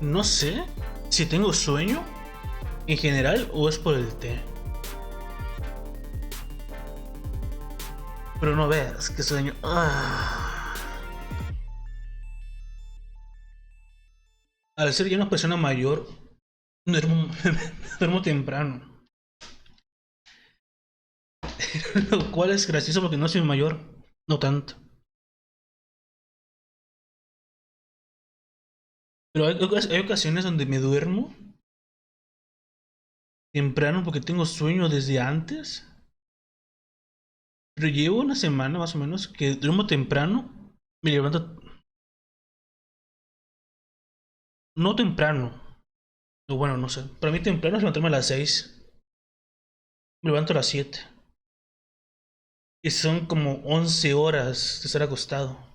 No sé si tengo sueño en general o es por el té. Pero no veas que sueño. Al ser ya una persona mayor, duermo, duermo temprano. Lo cual es gracioso porque no soy mayor. No tanto. Pero hay ocasiones donde me duermo temprano porque tengo sueño desde antes. Pero llevo una semana más o menos que duermo temprano. Me levanto no temprano. O bueno, no sé. Para mí temprano es levantarme a las 6. Me levanto a las 7. Y son como 11 horas de estar acostado.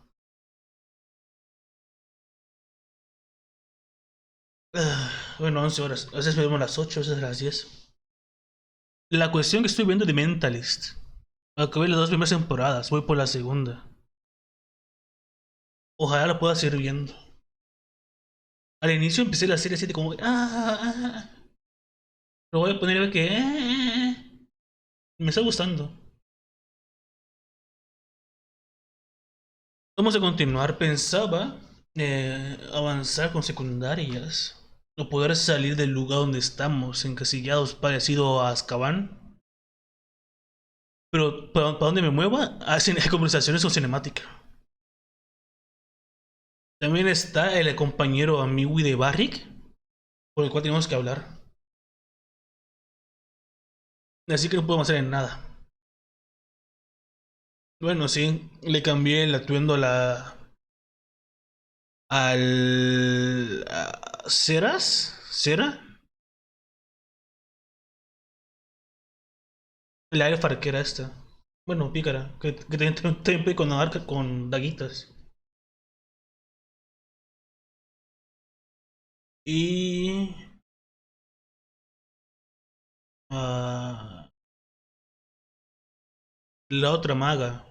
Bueno, 11 horas. A veces me duermo a las 8, a veces a las 10. La cuestión que estoy viendo de Mentalist. Acabé las dos primeras temporadas. Voy por la segunda. Ojalá la pueda seguir viendo. Al inicio empecé la serie así de como... Lo voy a poner a ver que... Me está gustando. Vamos a continuar. Pensaba avanzar con secundarias. O poder salir del lugar donde estamos, encasillados, parecido a Azkaban. Pero para donde me mueva, hacen conversaciones con cinemática. También está el compañero amigo de Barrick, por el cual tenemos que hablar. Así que no podemos hacer en nada. Bueno, sí, le cambié el atuendo a la. Al. ¿Ceras? ¿Cera? La elfa que era esta. Bueno, pícara, que también puede con arca con daguitas. Y. ah, la otra maga.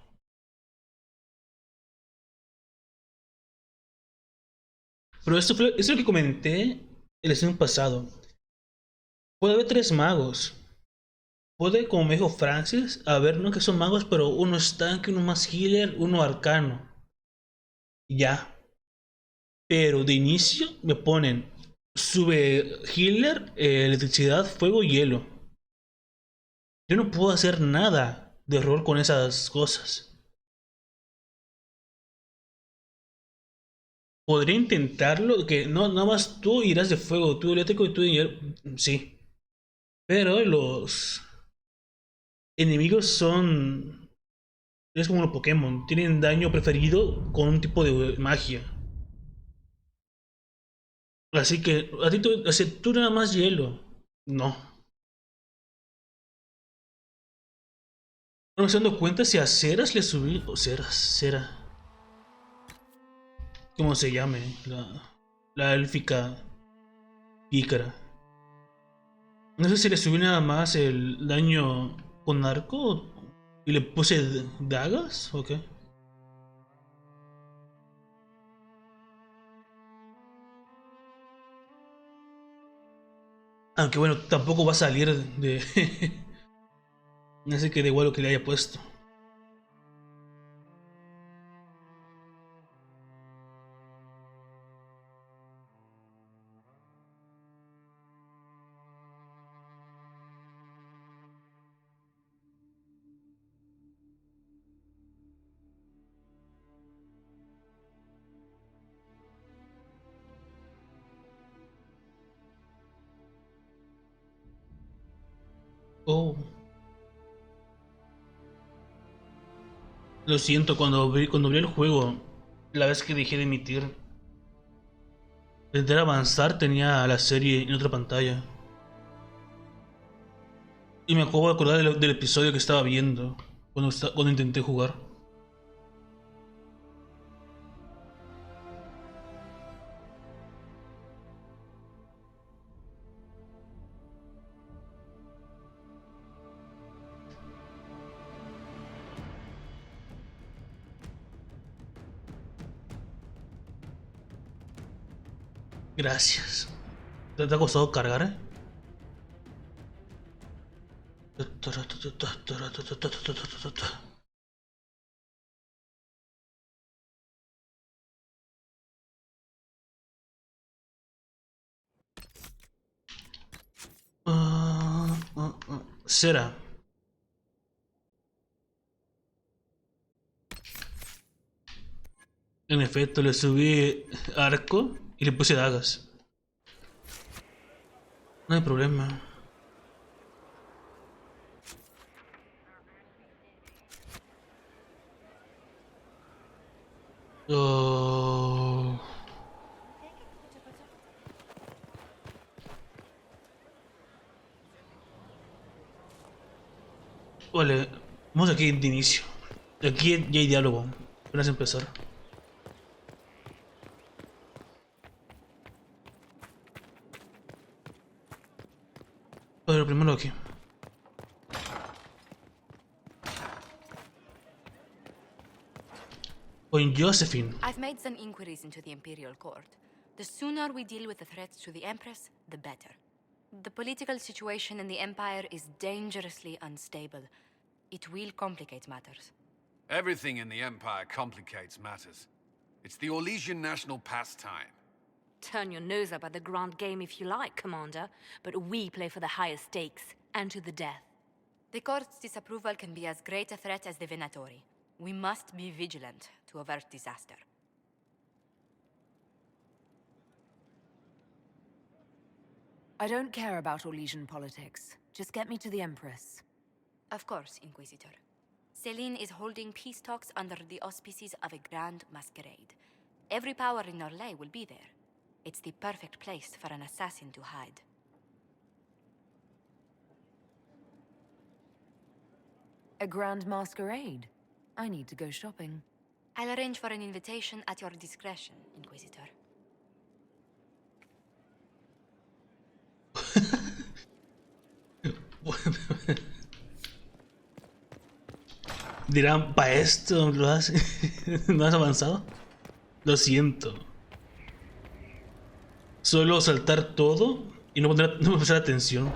Pero esto es lo que comenté el sesión pasado. Puede haber tres magos. Puede, como me dijo Francis, haber no que son magos, pero uno es tanque, uno más healer, uno arcano. Ya. Pero de inicio me ponen sube healer, electricidad, fuego, hielo. Yo no puedo hacer nada de rol con esas cosas. Podría intentarlo, que no, nada más tú irás de fuego, tú eléctrico y tú de hielo. Sí. Pero los enemigos son. Es como los Pokémon, tienen daño preferido con un tipo de magia. Así que, a ti tú nada más hielo. No. No me estoy dando cuenta si a Ceras le subí. O Ceras, Cera. ¿Cómo se llame? La élfica pícara. No sé si le subí nada más el daño con arco y le puse dagas o qué. Aunque bueno, tampoco va a salir de. Así que da igual lo que le haya puesto. Oh, lo siento, cuando abrí el juego, la vez que dejé de emitir, intentar avanzar tenía la serie en otra pantalla. Y me acabo de acordar del episodio que estaba viendo cuando intenté jugar. Gracias. ¿Te ha costado cargar, eh? Cera. En efecto, le subí arco y le puse dagas. No hay problema. Oh. Vale, vamos aquí de inicio. Aquí ya hay diálogo. Apenas empezar. Pero primero aquí. Con Josephine. I've made some inquiries into the Imperial Court. The sooner we deal with the threats to the Empress, the better. The political situation in the Empire is dangerously unstable. It will complicate matters. Everything in the Empire complicates matters. It's the Orlesian national pastime. Turn your nose up at the grand game if you like, Commander, but we play for the highest stakes, and to the death. The Court's disapproval can be as great a threat as the Venatori. We must be vigilant to avert disaster. I don't care about Orlesian politics. Just get me to the Empress. Of course, Inquisitor. Celine is holding peace talks under the auspices of a grand masquerade. Every power in Orlais will be there. It's the perfect place for an assassin to hide. A grand masquerade? I need to go shopping. I'll arrange for an invitation at your discretion, Inquisitor. Dirán, ¿para esto lo has, no has avanzado? Lo siento. Suelo saltar todo y no prestar atención.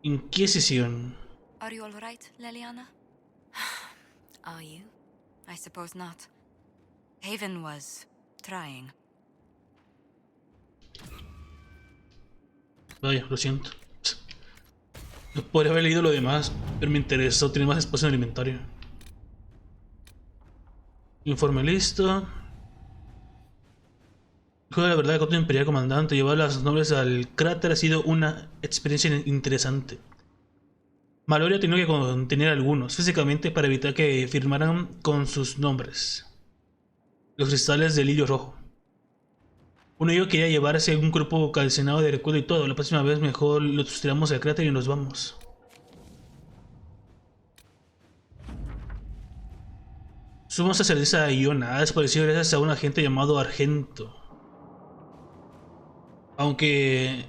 Inquisición. Are you all right, Leliana? Are you? I suppose not. Haven was trying. Vaya, lo siento. Podría haber leído lo demás, pero me interesó tener más espacio en el inventario. Informe listo. Hijo de la verdad, Coto Imperial Comandante, llevar a las nobles al cráter ha sido una experiencia interesante. Maloria ha tenido que contener a algunos, físicamente, para evitar que firmaran con sus nombres. Los cristales del lirio rojo. Uno de ellos quería llevarse un grupo calcinado de recuerdo y todo. La próxima vez mejor lo tiramos al cráter y nos vamos. Sumo sacerdotisa de Iona ha desaparecido gracias a un agente llamado Argento. Aunque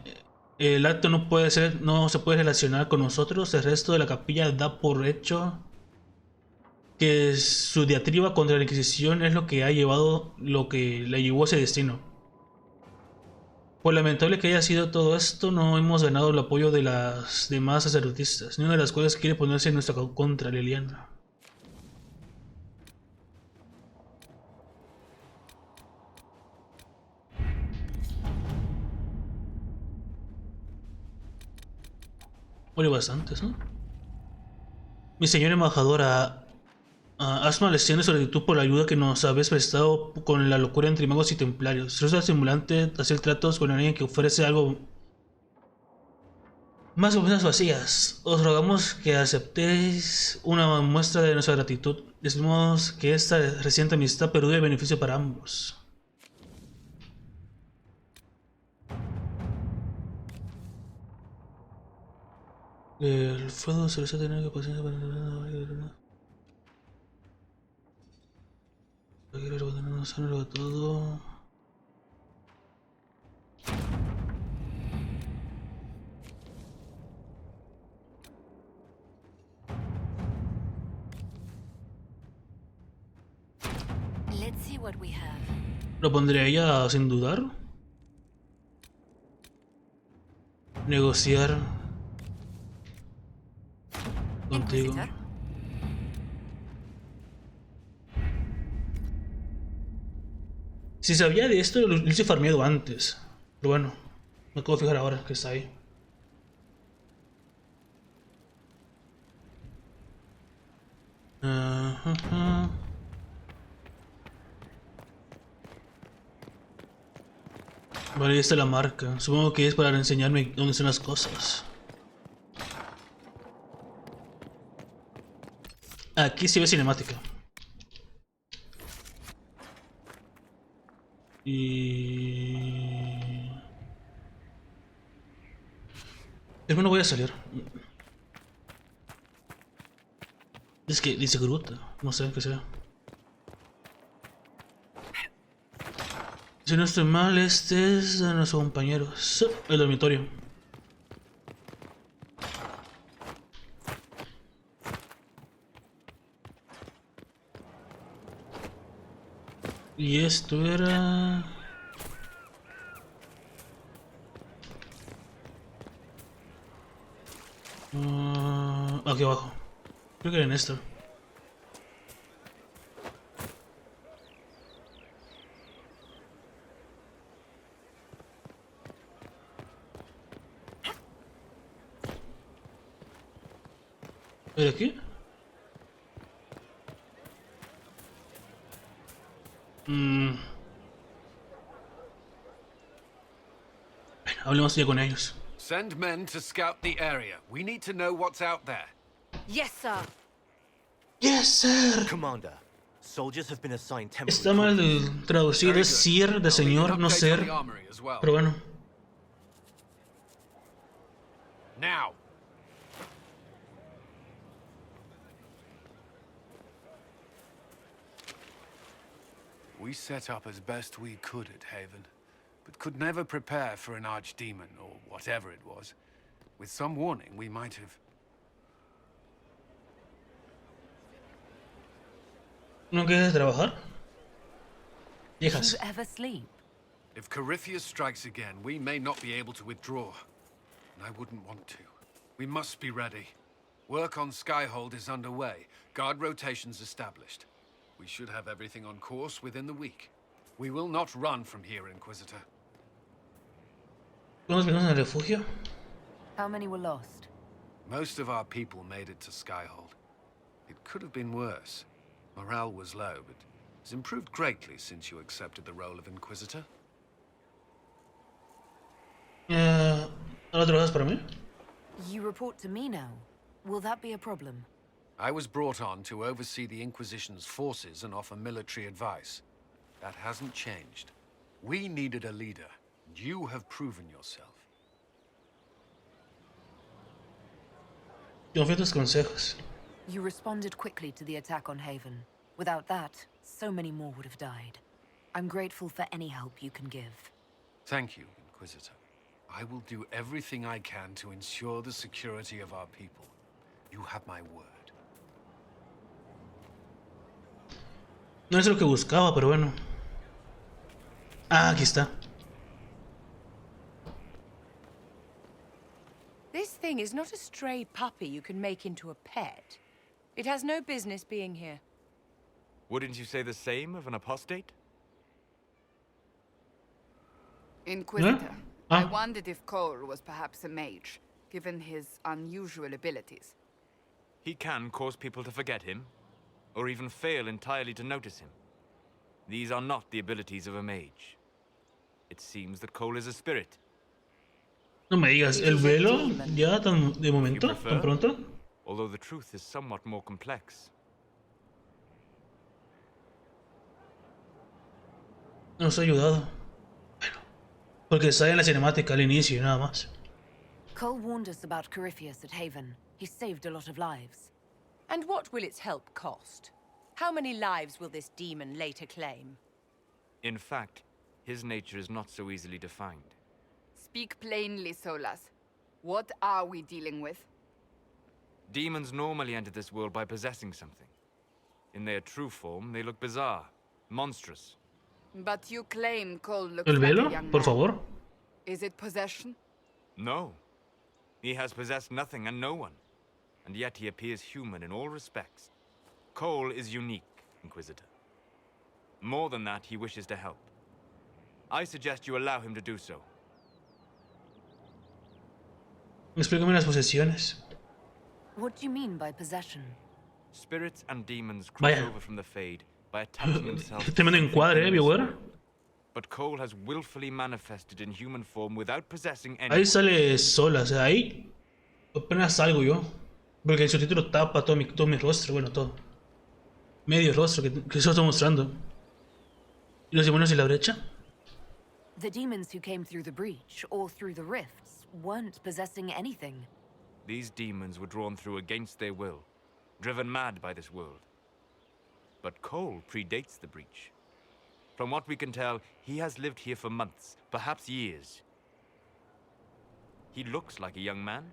el acto no se puede relacionar con nosotros, el resto de la capilla da por hecho que su diatriba contra la Inquisición es lo que la llevó a ese destino. Por lamentable que haya sido todo esto, no hemos ganado el apoyo de las demás sacerdotisas, ni una de las cuales quiere ponerse en nuestra contra, Leliana. Huele bastantes, ¿no? Mi señora embajadora, haz una lección de gratitud por la ayuda que nos habéis prestado con la locura entre magos y templarios. Resulta estimulante hacer tratos con alguien que ofrece algo más o menos vacías. Os rogamos que aceptéis una muestra de nuestra gratitud. Decimos que esta reciente amistad perdure el beneficio para ambos. El fuego se les ha tenido que paciencia para todo. Let's see what we have. Lo pondría ella sin dudar. Negociar contigo. Inquisitor? Si sabía de esto, lo hice farmeado antes. Pero bueno, me acabo de fijar ahora que está ahí. Ajá. Vale, ahí está la marca. Supongo que es para enseñarme dónde están las cosas. Aquí se ve cinemática. Y... Pero no voy a salir. Es que dice gruta. No sé qué sea. Si no estoy mal, este es de nuestros compañeros. El dormitorio. Y esto era... aquí abajo. Creo que era en esto. ¿Era aquí? Bueno, hablemos ya con ellos. Send men to scout the area. We need to know what's out there. Yes, sir. Yes, sir. Commander, soldiers have been assigned Está temporary mal traducido, Very es good. sir de I'll need señor, an no update on ser. the armory as well. Pero bueno. Now. We set up as best we could at Haven, but could never prepare for an archdemon, or whatever it was. With some warning, we might have... ¿No quieres trabajar? Do you Viejas. ever sleep? If Corypheus strikes again, we may not be able to withdraw. And I wouldn't want to. We must be ready. Work on Skyhold is underway. Guard rotations established. We should have everything on course within the week. We will not run from here, Inquisitor. ¿Cuántos minutos en el refugio? How many were lost? Most of our people made it to Skyhold. It could have been worse. Morale was low, but it's improved greatly since you accepted the role of Inquisitor. ¿Ahora trabajas para mí? You report to me now. Will that be a problem? I was brought on to oversee the Inquisition's forces and offer military advice. That hasn't changed. We needed a leader. You have proven yourself. Confío en tus consejos. You responded quickly to the attack on Haven. Without that, so many more would have died. I'm grateful for any help you can give. Thank you, Inquisitor. I will do everything I can to ensure the security of our people. You have my word. No es lo que buscaba, pero bueno. Ah, aquí está. This thing is not a stray puppy you can make into a pet. It has no business being here. Wouldn't you say the same of an apostate? Inquisitor, I Ah. wondered if Cole was perhaps a mage, given his unusual abilities. He can cause people to forget him, or even fail entirely to notice him. These are not the abilities of a mage. It seems that Cole is a spirit. No me digas, ¿el velo? ¿Ya tan de You momento? prefer? ¿Tan pronto? Although the truth is somewhat more complex. Nos ha ayudado. Bueno, porque sale en la cinemática al inicio y nada más. Cole warned us about Corypheus at Haven. He saved a lot of lives. And what will its help cost? How many lives will this demon later claim? In fact, his nature is not so easily defined. Speak plainly, Solas. What are we dealing with? Demons normally enter this world by possessing something. In their true form, they look bizarre, monstrous. But you claim Cole looks ¿El like velo? a young Por man. favor. Is it possession? No. He has possessed nothing and no one. And yet he appears human in all respects. Cole is unique, Inquisitor. More than that, he wishes to help. I suggest you allow him to do so. Explícame las posesiones. What do you mean by possession? Spirits and demons cross Vaya. over from the Fade by attaching themselves to Tremendo something encuadre, in this viewer. world. But Cole has willfully manifested in human form without possessing Ahí anyone. sale sola, o sea, ahí apenas salgo yo. Porque el subtítulo tapa todo mi rostro, bueno, todo. Medio rostro que eso está mostrando. ¿Y los demonios y la brecha? The demons who came through the breach, or through the rifts, weren't possessing anything. These demons were drawn through against their will, driven mad by this world. But Cole predates the breach. From what we can tell, he has lived here for months, perhaps years. He looks like a young man.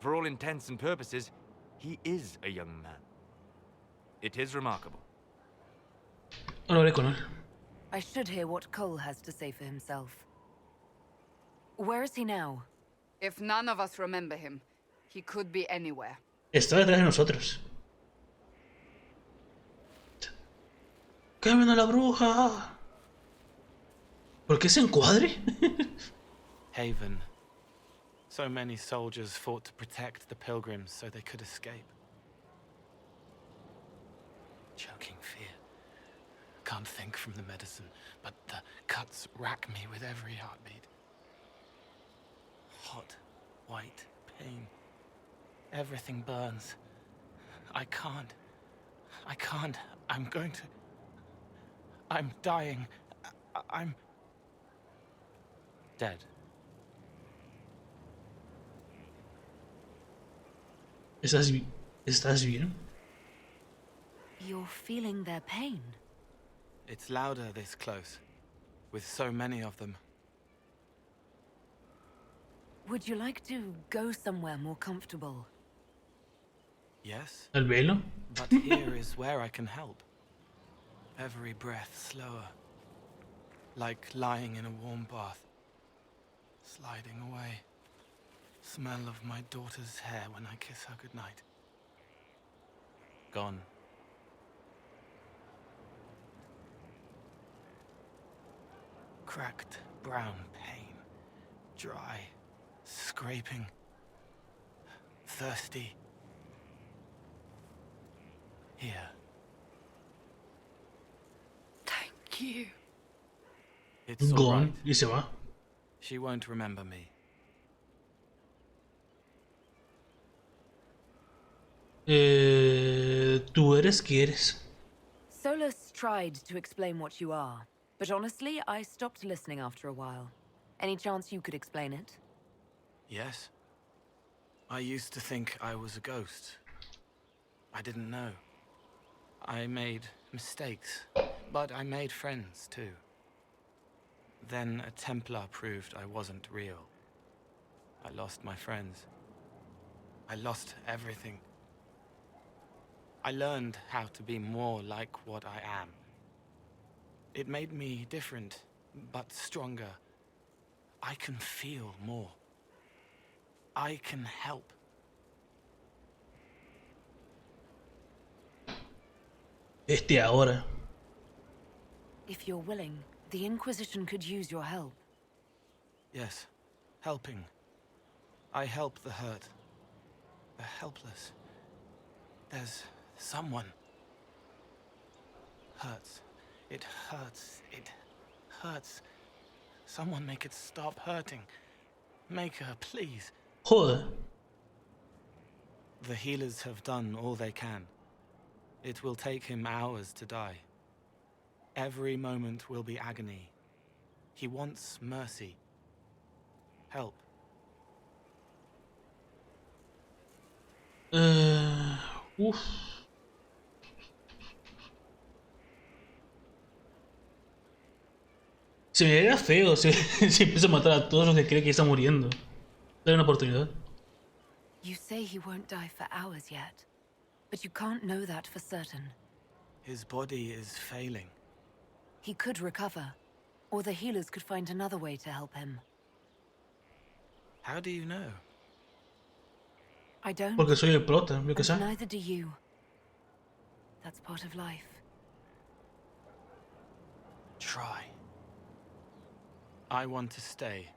For all intents and purposes, he is a young man. It is remarkable. Ahora hablé con él. I should hear what Cole has to say for himself. Where is he now? If none of us remember him, he could be anywhere. Está detrás de nosotros. ¡Quemen a la bruja! ¿Por qué ese encuadre? Haven. So many soldiers fought to protect the pilgrims so they could escape. Choking fear. Can't think from the medicine, but the cuts rack me with every heartbeat. Hot, white pain. Everything burns. I can't. I'm going to... I'm dying. I'm... dead. ¿Estás bien? You're feeling their pain. It's louder this close, with so many of them. Would you like to go somewhere more comfortable? Yes, ¿El velo? but here is where I can help. Every breath slower, like lying in a warm bath, sliding away. Smell of my daughter's hair when I kiss her goodnight. Gone. Cracked brown pain, dry, scraping, thirsty. Here. Thank you. It's all right. Gone. Y se va. She won't remember me. Tú eres que eres. Solus tried to explain what you are, but honestly, I stopped listening after a while. Any chance you could explain it? Yes. I used to think I was a ghost. I didn't know. I made mistakes, but I made friends too. Then a Templar proved I wasn't real. I lost my friends. I lost everything. I learned how to be more like what I am. It made me different, but stronger. I can feel more. I can help. Ahora. If you're willing, the Inquisition could use your help. Yes, helping. I help the hurt, the helpless. There's someone. Hurts. It hurts. It hurts. Someone make it stop hurting. Make her, please. Joder. The healers have done all they can. It will take him hours to die. Every moment will be agony. He wants mercy. Help. Uf. Se me vería feo si, si empiezo a matar a todos los que creen que está muriendo. Dale una oportunidad. You say he won't die for hours yet, but you can't know that for certain. His body is failing. He could recover, or the healers could find another way to help him. How do you know? I don't, Porque soy el prota, yo que and sé. neither do you. That's part of life. Try. I want to stay.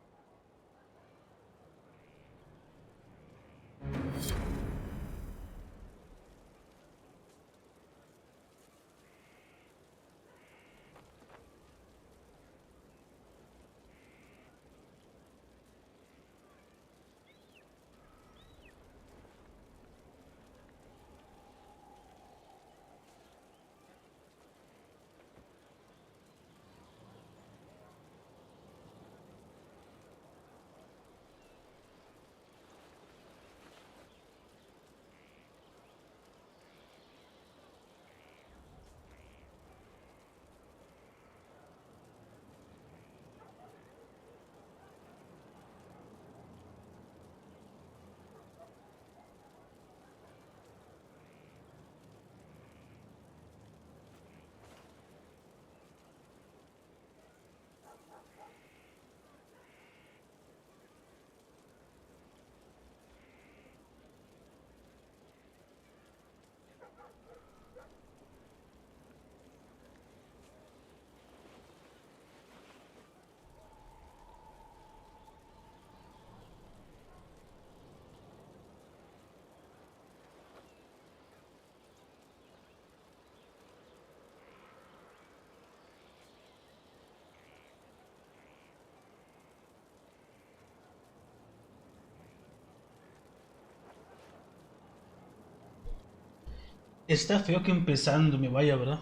Está feo que empezando me vaya, ¿verdad?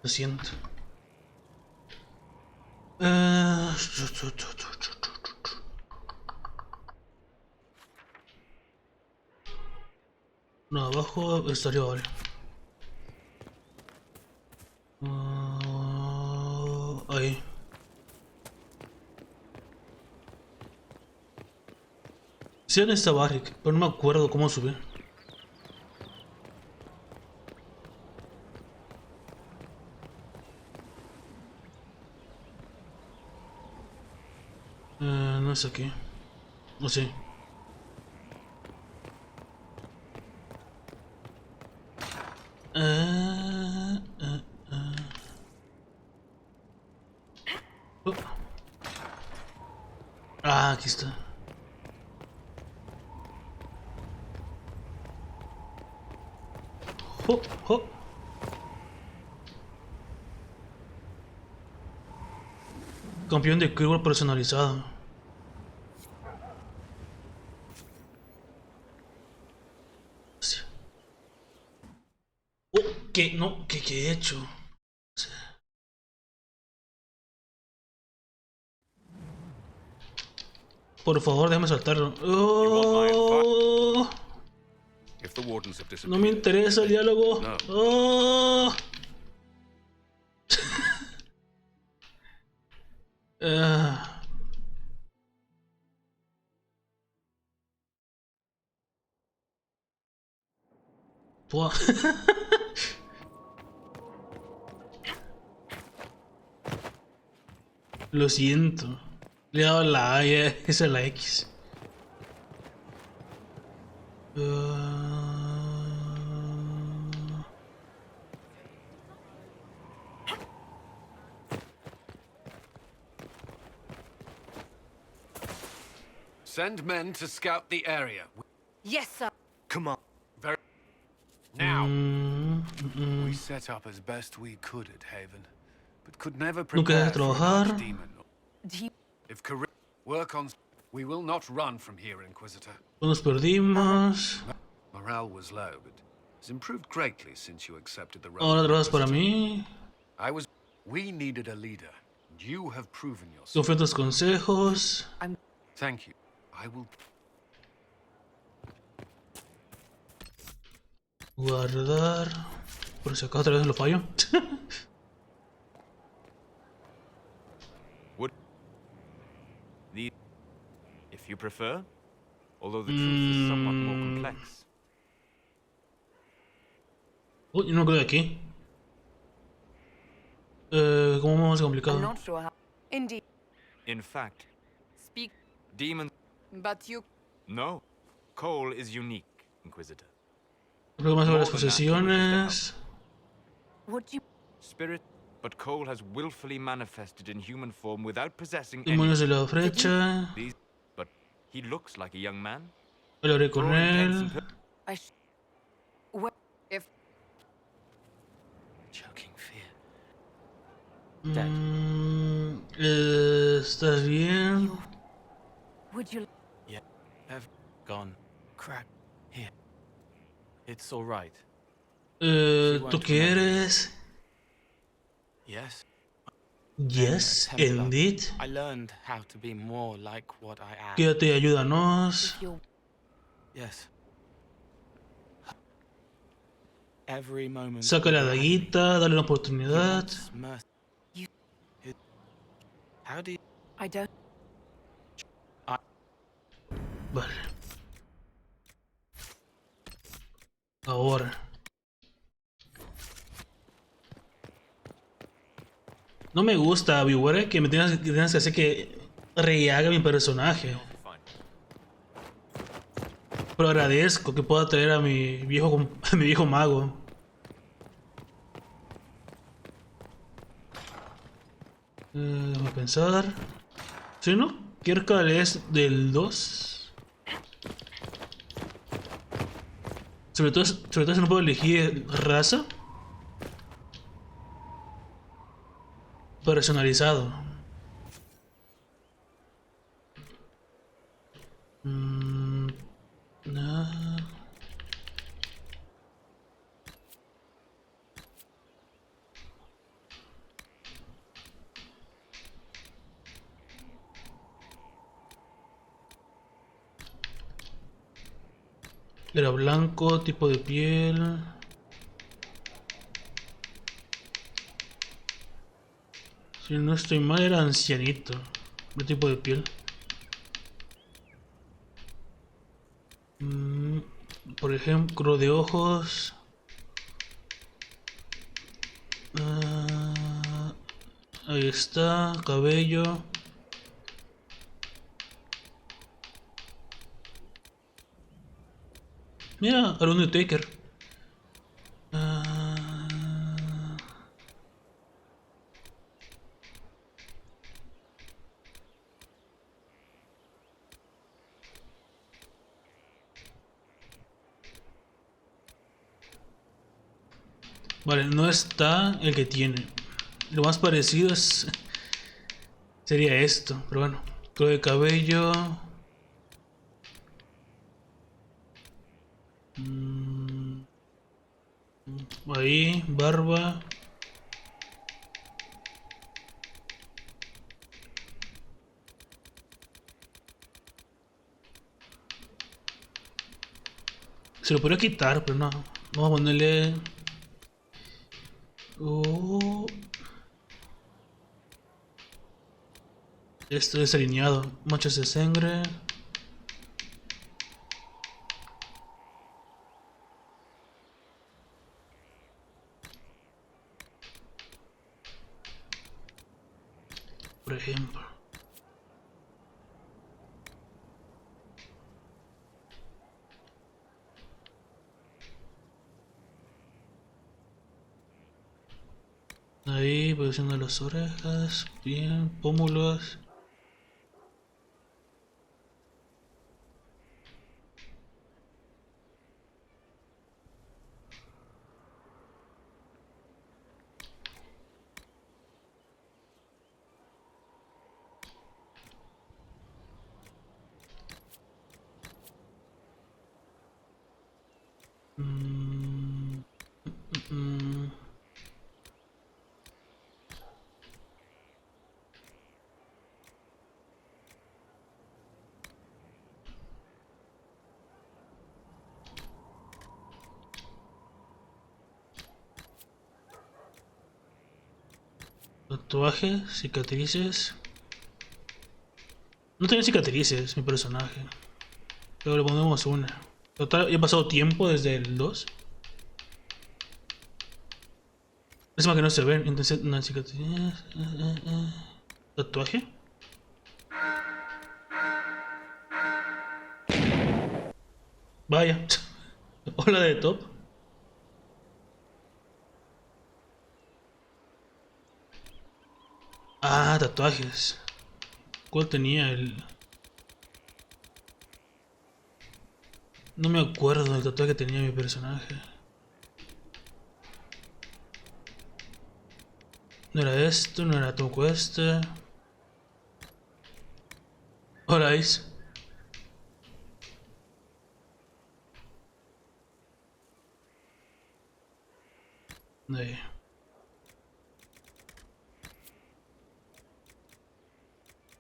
Lo siento. Eh, No, abajo estaría vale. Ahí. Sí, en esta barric, pero no me acuerdo cómo subir. No es aquí. No sé. Eh, eh, eh. Oh. Ah, aquí está. Oh, oh. Campeón de curva personalizado. Hostia. Oh, ¿qué? No, ¿qué he hecho? Por favor, déjame saltarlo. Oh, If the wardens have no me disappeared, interesa el diálogo. No. Oh. Ah. Buah. Lo siento. Le he dado la A, esa es la X. send men to scout the area. Yes, sir. Come on. Very now. Mm. We set up as best we could at Haven, but could never Nunca dejes prepare de for an trabajar. archdemon. If work on, we will not run from here, Inquisitor. Nos perdimos. Morale was low, but it's improved greatly since you accepted the role. Ahora of trabajas para Inquisitor. mí. We needed a leader, and you have proven yourself. Confío en tus consejos. Thank you. I will. Guardar. Por si acaso otra vez lo fallo. Would if you prefer, although the truth is somewhat more complex. Uy, no creo de aquí. ¿Cómo más I'm complicado? not sure how. Indeed. In fact, Speak, demons. but you... No. Cole is unique, Inquisitor. Creo más sobre More las than that, he wishes to help. posesiones. What do you... Spirit, but Cole has willfully manifested in human form without possessing Demonios de any. la flecha. These, but he looks like a young man. Hablaré For con all intents él. and purposes. I sh... Where... If... Choking fear. ¿Estás bien? Would you... Yeah. Have gone. Crack. Here. It's all right. ¿Tú quieres? Yes. Yes, indeed. I learned how to be more like what I am. Quédate, ayúdanos. If you're... Yes. Every moment. Saca la will be daguita, dale una He oportunidad. wants mercy. You... How do you... I don't... Vale. Ahora. No me gusta, viewer, que me tengas que hacer que rehaga mi personaje. Pero agradezco que pueda traer a mi viejo, a mi viejo mago. Déjame pensar. Si no, Kirkal es del 2. Sobre todo si no puedo elegir raza. Personalizado. No. Era blanco, tipo de piel. Si no estoy mal, era ancianito. ¿Qué tipo de piel? Por ejemplo, de ojos. Ahí está, cabello. Mira, al Undertaker. Vale, no está el que tiene. Lo más parecido sería esto, pero bueno. Color de cabello. Ahí, barba. Se lo podría quitar, pero no. Vamos a ponerle... Esto desalineado. Manchas de sangre. Por ejemplo. Ahí, posición de las orejas. Bien, pómulos. Tatuaje, cicatrices. No tiene cicatrices mi personaje. Pero le ponemos una. Total, ya ha pasado tiempo desde el 2. Es más que no se ven. Entonces, una cicatriz. Tatuaje. Vaya. Hola de top. Ah, tatuajes. ¿Cuál tenía el...? No me acuerdo del tatuaje que tenía mi personaje. No era esto, no era tampoco este. Hola, Ice. Ahí.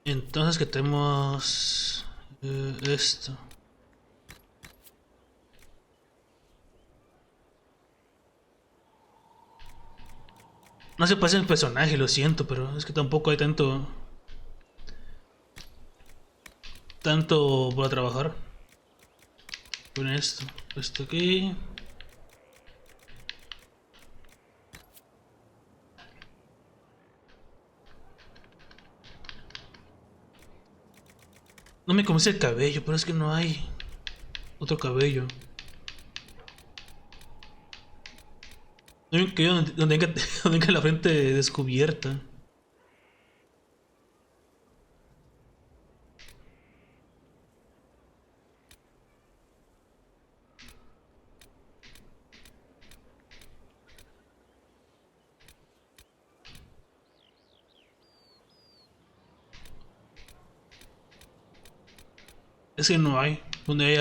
Entonces que tenemos esto. No se pasa el personaje, lo siento, pero es que tampoco hay tanto para trabajar. Con esto aquí. No me comienza el cabello, pero es que no hay otro cabello. No hay que donde tenga, donde tenga la frente descubierta. Es que no hay donde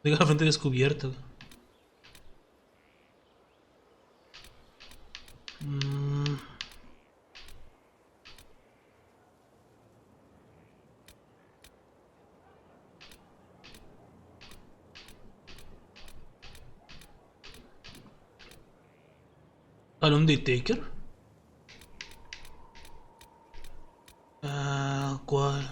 tenga la frente descubierta. Mm, ¿Al Undertaker? Ah, ¿cuál?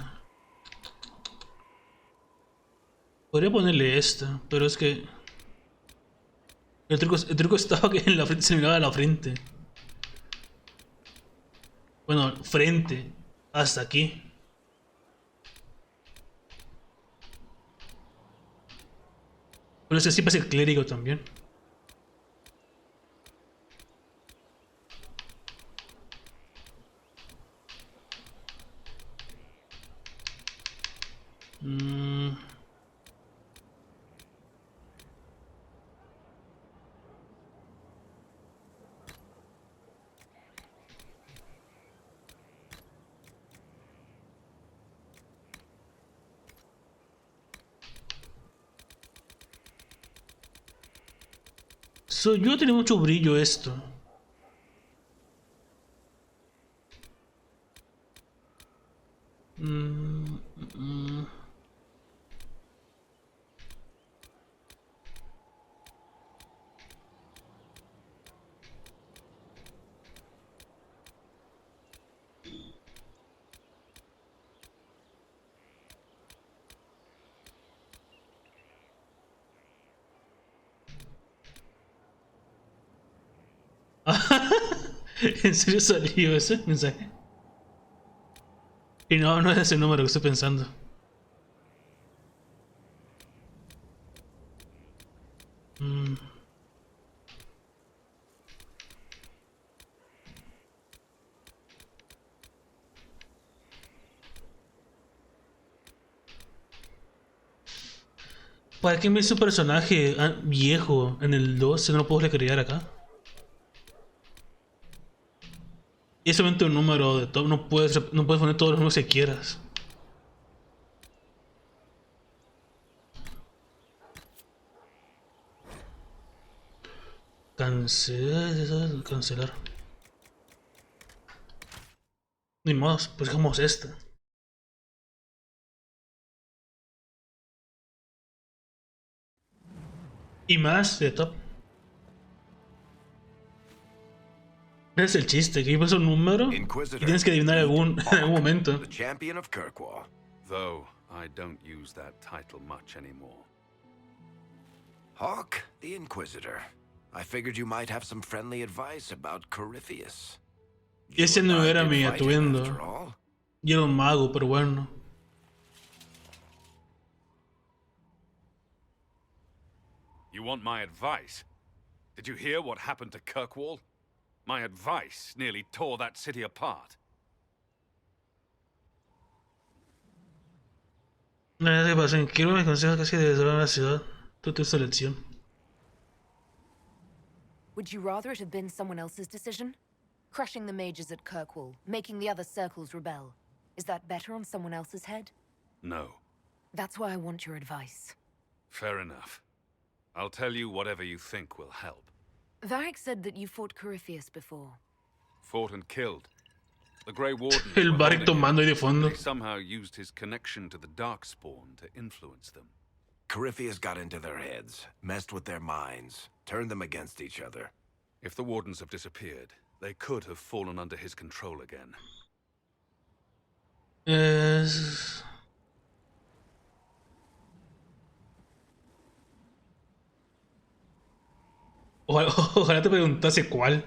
Podría ponerle esta, pero es que el truco estaba que en la frente se miraba la frente. Bueno, frente hasta aquí. Pero es que sí pasa el clérigo también. Mm, yo tiene mucho brillo esto. Mm, mm. ¿En serio salió ese mensaje? Y no, no es ese número que estoy pensando. Mm. ¿Para qué me hizo un personaje viejo en el 2 si no lo puedo recrear acá? Y es solamente un número de top, no puedes poner todos los números que quieras. Cancelar. Ni modo, pues dejamos esta. Y más de top. Es el chiste, que es un número y Inquisitor, tienes que adivinar en algún momento. the champion of Kirkwall. Though I don't use that title much anymore. Hawk, the Inquisitor. I figured you might have some friendly advice about Corypheus. Ese You and no I era did mi fight him, atuendo. after all. Yo era un mago, pero bueno. You want my advice? Did you hear what happened to Kirkwall? My advice nearly tore that city apart. Nada que pasa, quiero mis consejos casi de desarrollar la ciudad. Tu selección. Would you rather it have been someone else's decision? Crushing the mages at Kirkwall, making the other circles rebel. Is that better on someone else's head? No. That's why I want your advice. Fair enough. I'll tell you whatever you think will help. Varric said that you fought Corypheus before. Fought and killed. The Grey Wardens El were Varric holding him, tomando ahí de but fondo. he somehow used his connection to the Darkspawn to influence them. Corypheus got into their heads, messed with their minds, turned them against each other. If the Wardens have disappeared, they could have fallen under his control again. Es... Ojalá te preguntase cuál.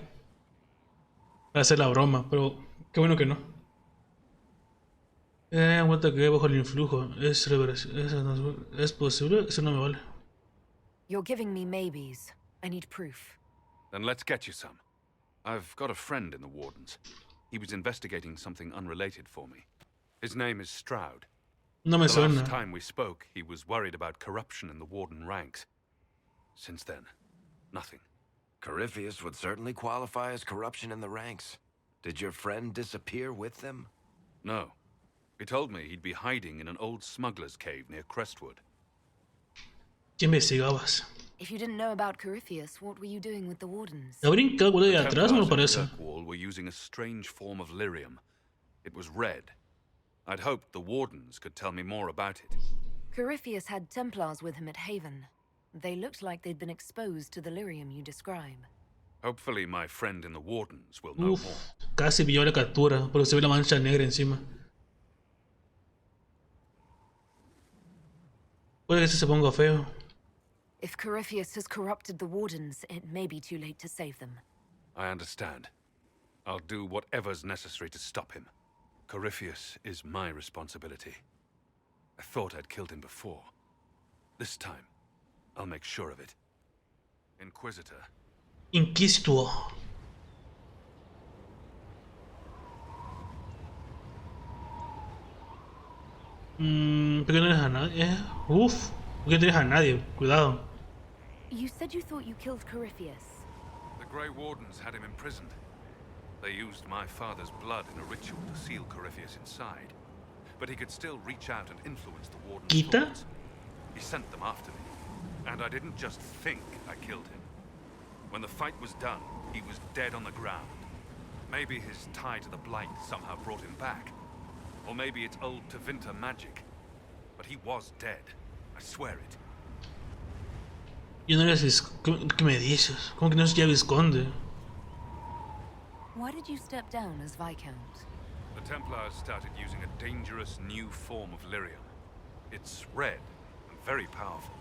Para hacer la broma, pero qué bueno que no. Aguanta que bajo el influjo. ¿Es posible? Eso no me vale. You're giving me maybes. I need proof. Then let's get you some. I've got a friend in the Wardens. He was investigating something unrelated for me. His name is Stroud. No me The suena. last time we spoke, he was worried about corruption in the Warden ranks. Since then, nothing. Corypheus would certainly qualify as corruption in the ranks. Did your friend disappear with them? No. He told me he'd be hiding in an old smuggler's cave near Crestwood. ¿Qué investigabas? If you didn't know about Corypheus, what were you doing with the Wardens? ¿Ha brincado algo de atrás? Me lo Templars parece. at Kirkwall were using a strange form of lyrium. It was red. I'd hoped the Wardens could tell me more about it. Corypheus had Templars with him at Haven. They looked like they'd been exposed to the lyrium you describe. Hopefully my friend in the Wardens will know Uf, more. casi pilló la captura, porque se ve la mancha negra encima. Puede que se ponga feo. If Corypheus has corrupted the Wardens, it may be too late to save them. I understand. I'll do whatever's necessary to stop him. Corypheus is my responsibility. I thought I'd killed him before. This time, I'll make sure of it. Inquisitor. Inquisitor. ¿Por qué no eres a nadie? Uf, ¿por qué no eres a nadie? Cuidado. You said you thought you killed Corypheus. The Grey Wardens had him imprisoned. They used my father's blood in a ritual to seal Corypheus inside. But he could still reach out and influence the Warden's ¿Quita? thoughts. He sent them after me. And I didn't just think I killed him. When the fight was done, he was dead on the ground. Maybe his tie to the Blight somehow brought him back. Or maybe it's old Tevinter magic. But he was dead. I swear it. Yo no eres ¿Qué me dices? ¿Cómo que no es ya Visconde? Why did you step down as Viscount? The Templars started using a dangerous new form of lyrium. It's red and very powerful.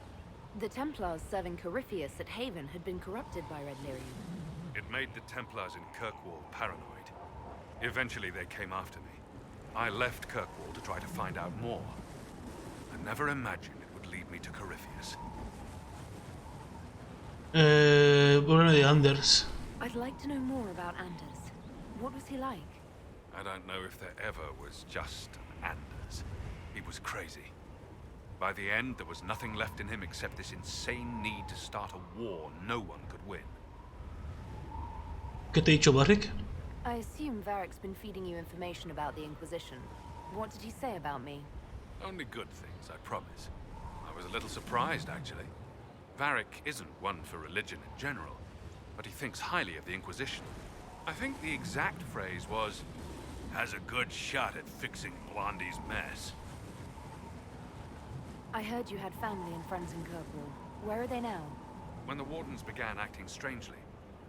The Templars serving Corypheus at Haven had been corrupted by Red Lyrium. It made the Templars in Kirkwall paranoid. Eventually they came after me. I left Kirkwall to try to find out more. I never imagined it would lead me to Corypheus. Problema de Anders. I'd like to know more about Anders. What was he like? I don't know if there ever was just Anders. He was crazy. By the end, there was nothing left in him except this insane need to start a war no one could win. ¿Qué te he dicho, Varric? I assume Varric's been feeding you information about the Inquisition. What did he say about me? Only good things, I promise. I was a little surprised, actually. Varric isn't one for religion in general, but he thinks highly of the Inquisition. I think the exact phrase was, has a good shot at fixing Blondie's mess. I heard you had family and friends in Kirkwall. Where are they now? When the Wardens began acting strangely,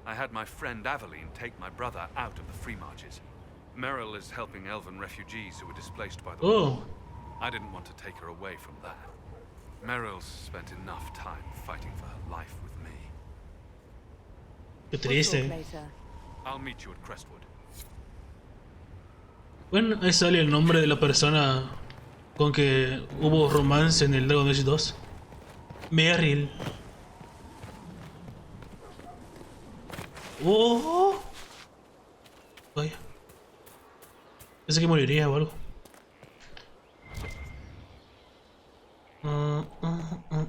I had my friend Aveline take my brother out of the Free Marches. Merrill is helping elven refugees who were displaced by the war. Oh, I didn't want to take her away from that. Merrill's spent enough time fighting for her life with me. qué We'll talk triste. later. I'll meet you at Crestwood. Bueno, ahí sale el nombre de la persona con que hubo romance en el Dragon Age 2. Merrill. Oh, vaya. Pensé que moriría o algo. Ah, ah, ah.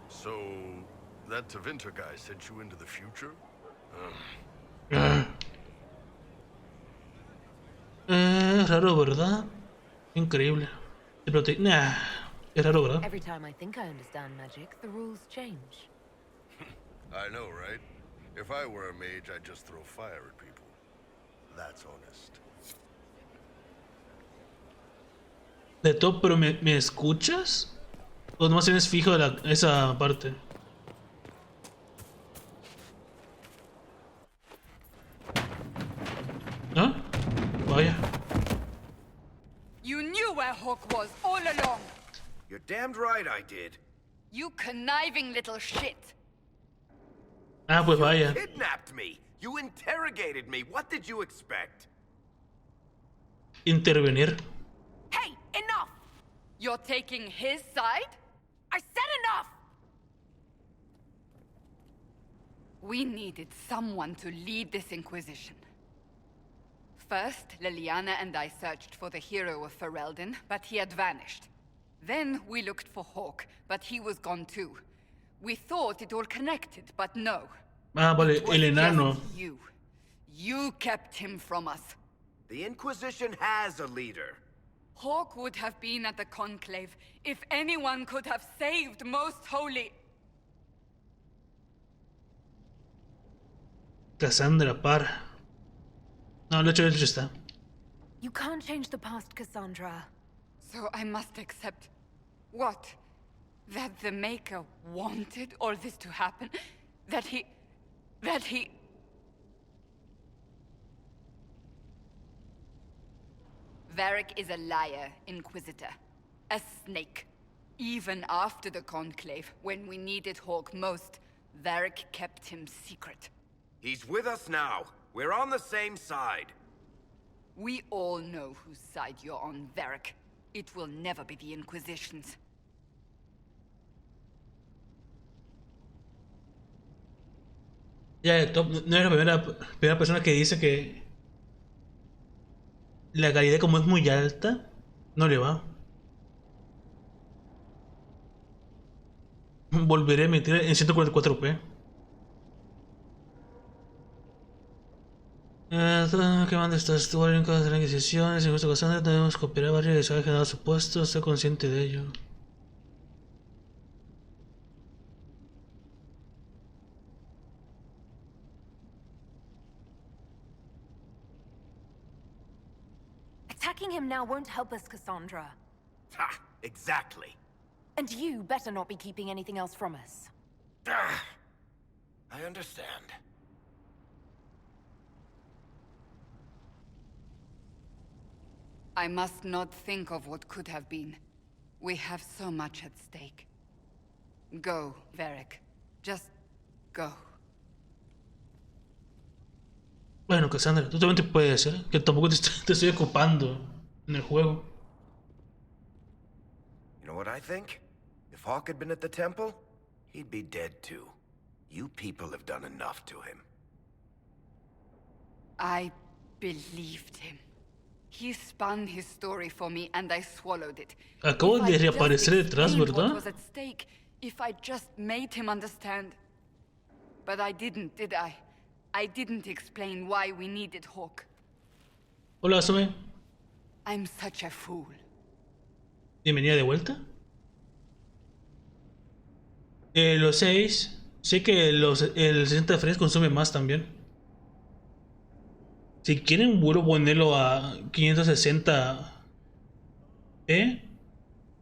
So, that Tevinter guy sent you into the future? Raro, ¿verdad? Increíble. Nah, es raro, ¿verdad? Every time I think I understand magic, the rules change. I know, right? If I were a mage, I'd just throw fire at people. That's honest. De todo, pero ¿me escuchas? ¿O nomás tienes fijo esa parte? ¿Ah? Vaya. You knew where Hawk was all along. You're damned right I did. You conniving little shit. Ah, pues vaya. Kidnapped me. You interrogated me. What did you expect? Intervenir. Hey, enough! You're taking his side? I said enough! We needed someone to lead this Inquisition. First, Liliana and I searched for the hero of Ferelden, but he had vanished. Then we looked for Hawk, but he was gone too. We thought it all connected, but no. Ah, vale, It was el enano. just you. You kept him from us. The Inquisition has a leader. Hawk would have been at the Conclave if anyone could have saved Most Holy. Cassandra, para. No, lo hecho está. You can't change the past, Cassandra. So I must accept... what? That the Maker wanted all this to happen? That he... Varric is a liar, Inquisitor. A snake. Even after the Conclave, when we needed Hawk most, Varric kept him secret. He's with us now. We're on the same side. We all know whose side you're on, Varric. It will never be the Inquisition's. Ya, Top no es la primera persona que dice que la calidad como es muy alta, no le va. Volveré a emitir en 144p. ¿Qué manda estas teóricas de la Inquisición? En esta ocasión debemos cooperar varios que se han generado su puesto, estoy consciente de ello. Attacking him now won't help us, Cassandra. Ha! Exactly. And you better not be keeping anything else from us. I understand. I must not think of what could have been. We have so much at stake. Go, Varric. Just go. Bueno, Cassandra, tú también te puedes decir que tampoco te estoy ocupando en el juego. You know what I think? If Hawk had been at the temple, he'd be dead too. You people have done enough to him. I believed him. He spun his story for me and I swallowed it. Acabo de If I just reaparecer detrás, explained ¿verdad? what was at stake, if I just made him understand. But I didn't, did I? I didn't explain why we needed Hawk. Hola, Asome. I'm such a fool. Bienvenida de vuelta. Los 6. Sé que el 60 frames consume más también. Si quieren, vuelvo a ponerlo a 560p.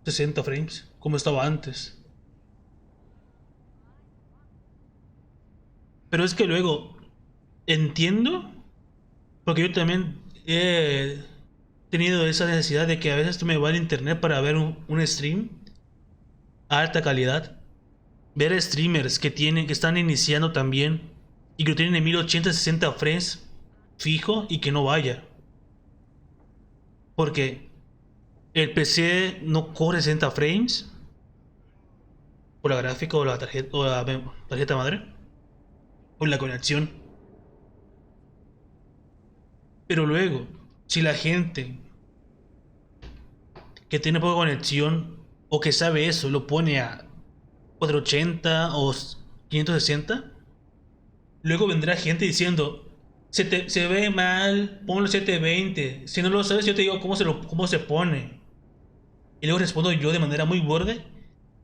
60 frames, como estaba antes. Pero es que luego entiendo, porque yo también he tenido esa necesidad de que a veces tú me vas al internet para ver un stream a alta calidad. Ver streamers que están iniciando también y que lo tienen en 1080 60 frames fijo y que no vaya. Porque el PC no corre 60 frames por la gráfica o la tarjeta madre o la conexión. Pero luego, si la gente que tiene poca conexión o que sabe eso lo pone a 480 o 560, luego vendrá gente diciendo se ve mal, ponlo 720. Si no lo sabes, yo te digo cómo se pone. Y luego respondo yo de manera muy borde.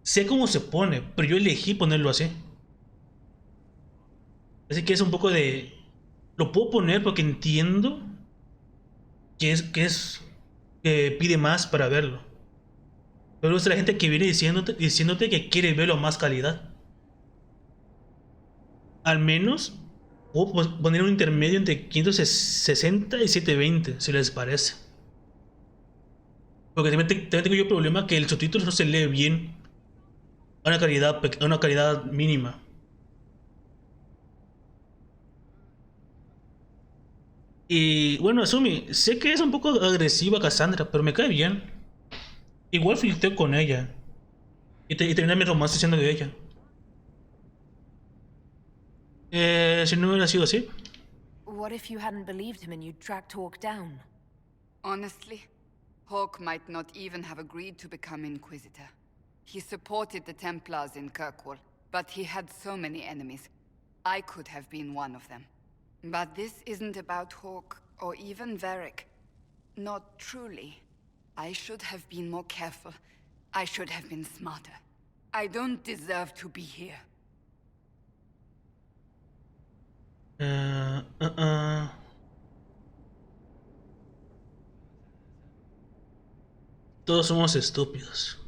Sé cómo se pone, pero yo elegí ponerlo así. Así que es un poco de... Lo puedo poner porque entiendo que pide más para verlo. Pero es la gente que viene diciéndote que quiere verlo a más calidad. Al menos puedo poner un intermedio entre 560 y 720, si les parece. Porque también tengo yo el problema que el subtítulo no se lee bien a una calidad mínima. Y bueno, Asumi, sé que es un poco agresiva Cassandra, pero me cae bien. Igual flirteo con ella. Y terminé mi romance siendo de ella. Si no hubiera sido así. What if you hadn't believed him and you'd tracked Hawk down? Honestly, Hawk might not even have agreed to become Inquisitor. He supported the Templars in Kirkwall, but he had so many enemies. I could have been one of them. But this isn't about Hawk, or even Varric. Not truly. I should have been more careful. I should have been smarter. I don't deserve to be here. Todos somos estúpidos.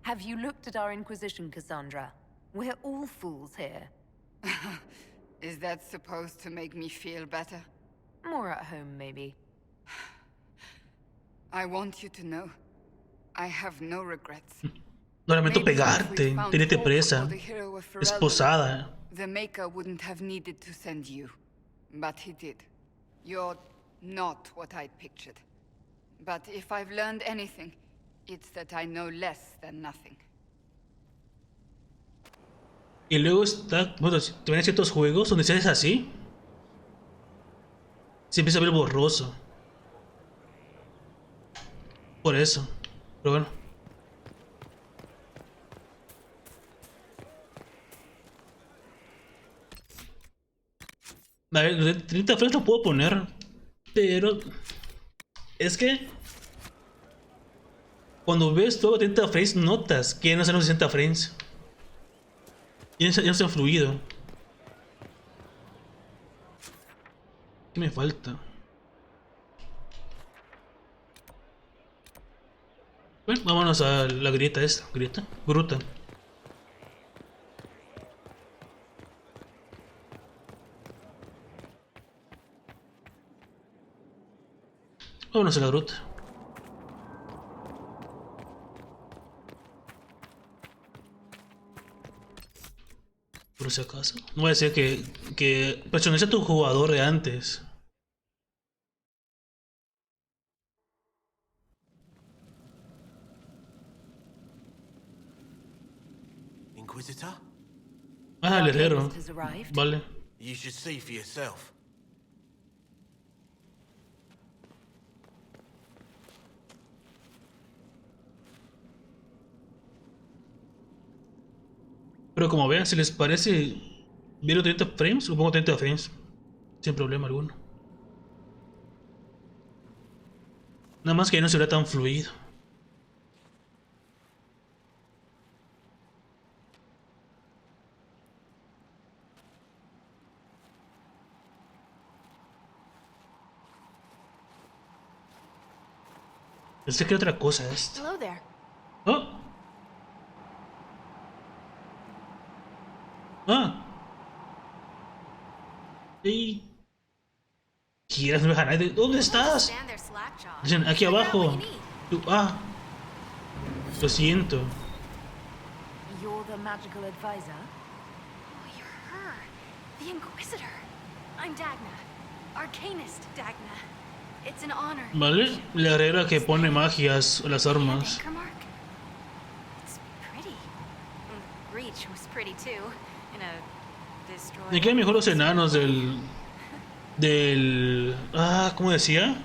Have you looked at our Inquisition, Cassandra? We're all fools here. Is that supposed to make me feel better? More at home, maybe. I want you to know, I have no regrets. No lamento Maybe if pegarte, we'd found tenerte Hawk presa, or the hero of Ferelden, esposada. the Maker wouldn't have needed to send you. But he did. You're not what I'd pictured. But if I've learned anything, it's that I know less than nothing. Y luego está, bueno, te ven ciertos juegos donde se haces así. Se empieza a ver borroso. Por eso. Pero bueno. A ver, los de 30 frames lo puedo poner. Pero... Es que... Cuando ves todo a 30 frames, notas que ya no son los 60 frames. Ya no se han fluido. ¿Qué me falta? Bueno, vámonos a la grieta esta. ¿Grieta? Gruta. Vámonos a la gruta. Por si acaso. No voy a decir que personaliza a tu jugador de antes. Inquisitor? Ah, el herrero. Vale. You should see for yourself. Pero como vean, si les parece ver los 30 frames, lo pongo 30 frames. Sin problema alguno. Nada más que ya no será tan fluido. Pensé que otra cosa es. Hello there. Oh. quieras, no deja a nadie. ¿Dónde estás? Dicen, aquí abajo. Tú, lo siento. You're the magical advisor? Oh, you're her. The Inquisitor. I'm Dagna. Arcanist Dagna. It's an honor. Vale, la herrera que pone magias a las armas. It's pretty. The breach was pretty too. In a destroyed. Me quedan mejor los enanos ¿cómo decía?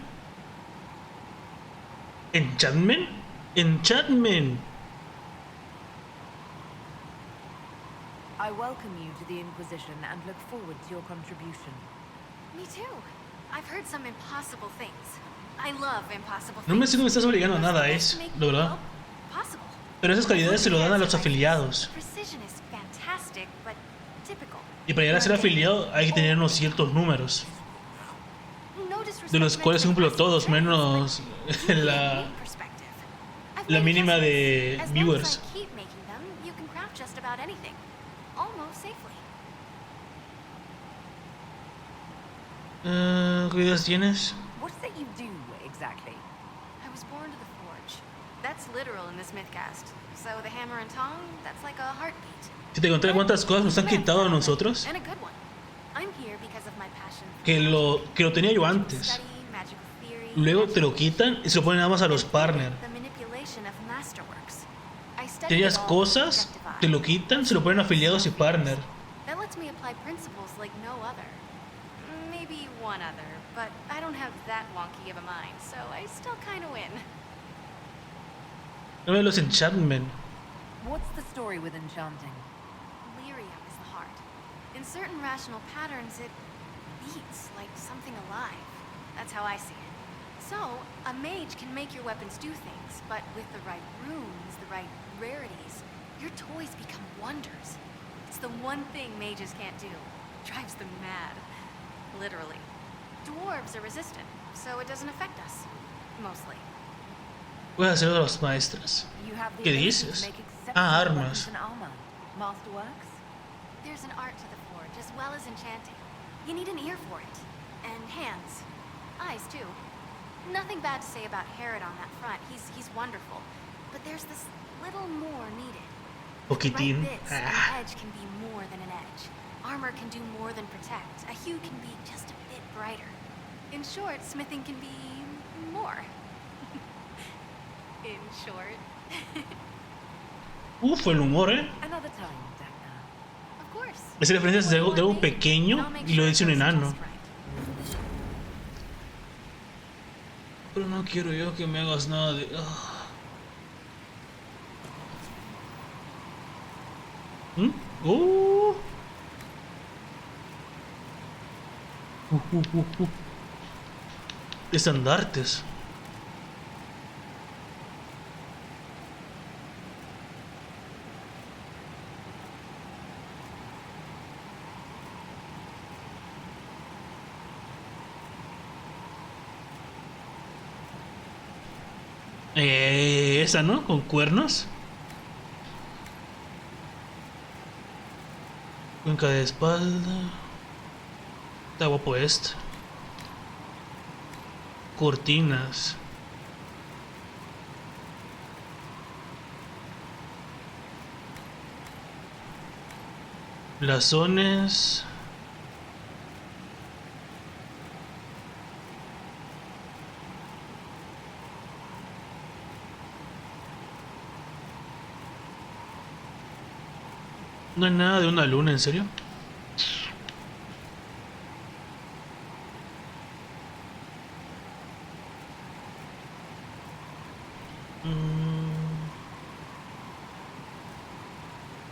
Enchantment. Enchantment. I welcome you to the Inquisition and look forward to your contribution. Me too. I've heard some impossible things. I love impossible things. No me siento que me estás obligando a nada, es, la verdad. Pero esas calidades se lo dan a los afiliados. Precision is fantastic, but typical. Y para llegar a ser afiliado hay que tener unos ciertos números. De los cuales cumplo todos, menos la mínima de viewers. ¿Qué ideas tienes? What is it you do exactly? I was born to the forge. That's literal in this mythcast. So the hammer and tongue, that's like a heartbeat. Si te conté cuántas cosas nos han quitado a nosotros, And a good one. I'm here because of my passion. que lo tenía yo antes. Luego te lo quitan y se lo ponen nada más a los partners. Tenías cosas, te lo quitan, se lo ponen a afiliados y partner. That lets me apply principles like no other. Maybe one other, but I don't have that wonky of a mind, so I still kind of win. No me los enchantment. What's the story with enchanting? Lyrium is the heart. In certain rational patterns, it beats like something alive. That's how I see it. So, a mage can make your weapons do things, but with the right runes, the right rarities, your toys become wonders. It's the one thing mages can't do. Drives them mad. Literally. Dwarves are resistant, so it doesn't affect us. Mostly. Voy a hacer de los maestras. ¿Qué dices? Armas. Masterworks? There's an art to the forge, as well as enchanting. You need an ear for it. And hands. Eyes, too. Nothing bad to say about Herod on that front. He's wonderful. But there's this little more needed. Poquitín. Right bits, an edge can be more than an edge. Armor can do more than protect. A hue can be just a bit brighter. In short, smithing can be more. In short. El humor, Another time, Dagna. Of course. Es referencia de algo pequeño y lo dice un enano. Pero no quiero yo que me hagas nada de... Estandartes. Esa, ¿no? Con cuernos. Cuenca de espalda. Está guapo este. Cortinas. Blasones. No hay nada de una luna, ¿en serio?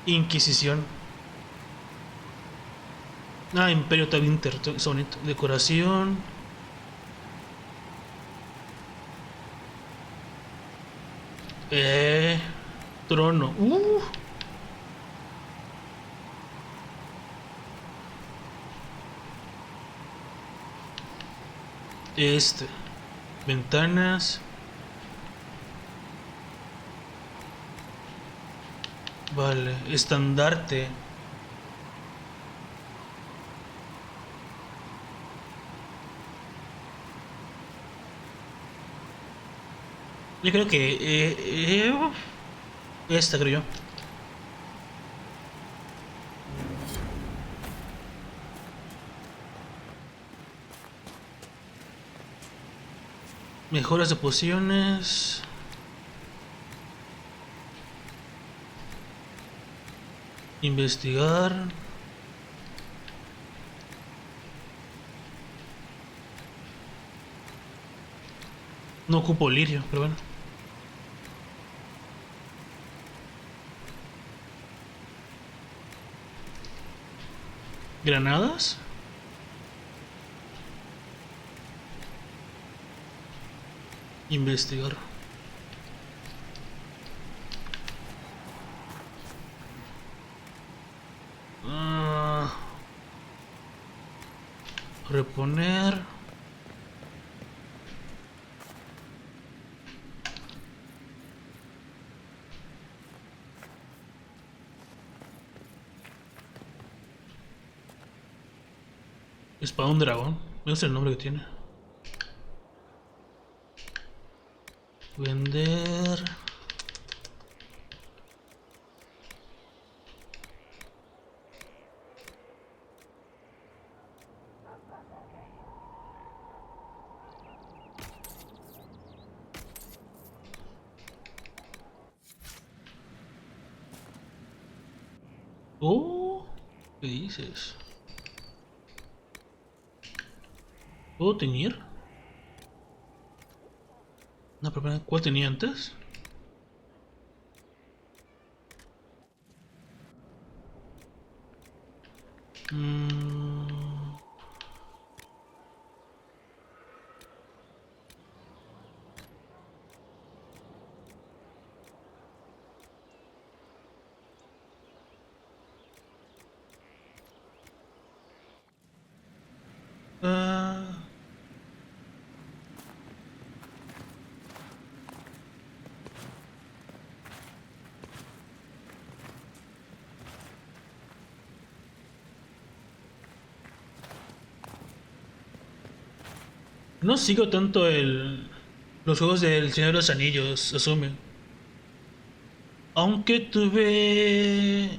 Inquisición. Imperio Tavinter, bonito. Decoración. Trono. Ventanas. Vale, estandarte. Yo creo que esta creo yo. Mejoras de pociones. Investigar. No ocupo lirio, pero bueno. Granadas. Investigar. Reponer. Espada un dragón. Me gusta el nombre que tiene. Vender. Oh, ¿qué dices? ¿Puedo teñir? No, pero ¿cuál tenía antes? Mm, ah, no sigo tanto los juegos del Señor de los Anillos, asume. Aunque tuve...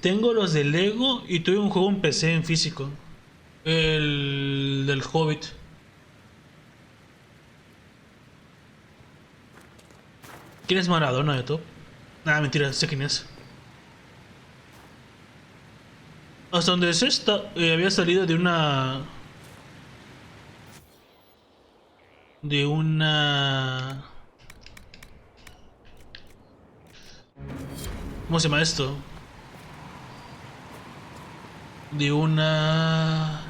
Tengo los de Lego y tuve un juego en PC en físico. El del Hobbit. ¿Quién es Maradona de top? Ah, mentira, sé quién es. Hasta donde sé había salido de una... De una... ¿Cómo se llama esto? De una...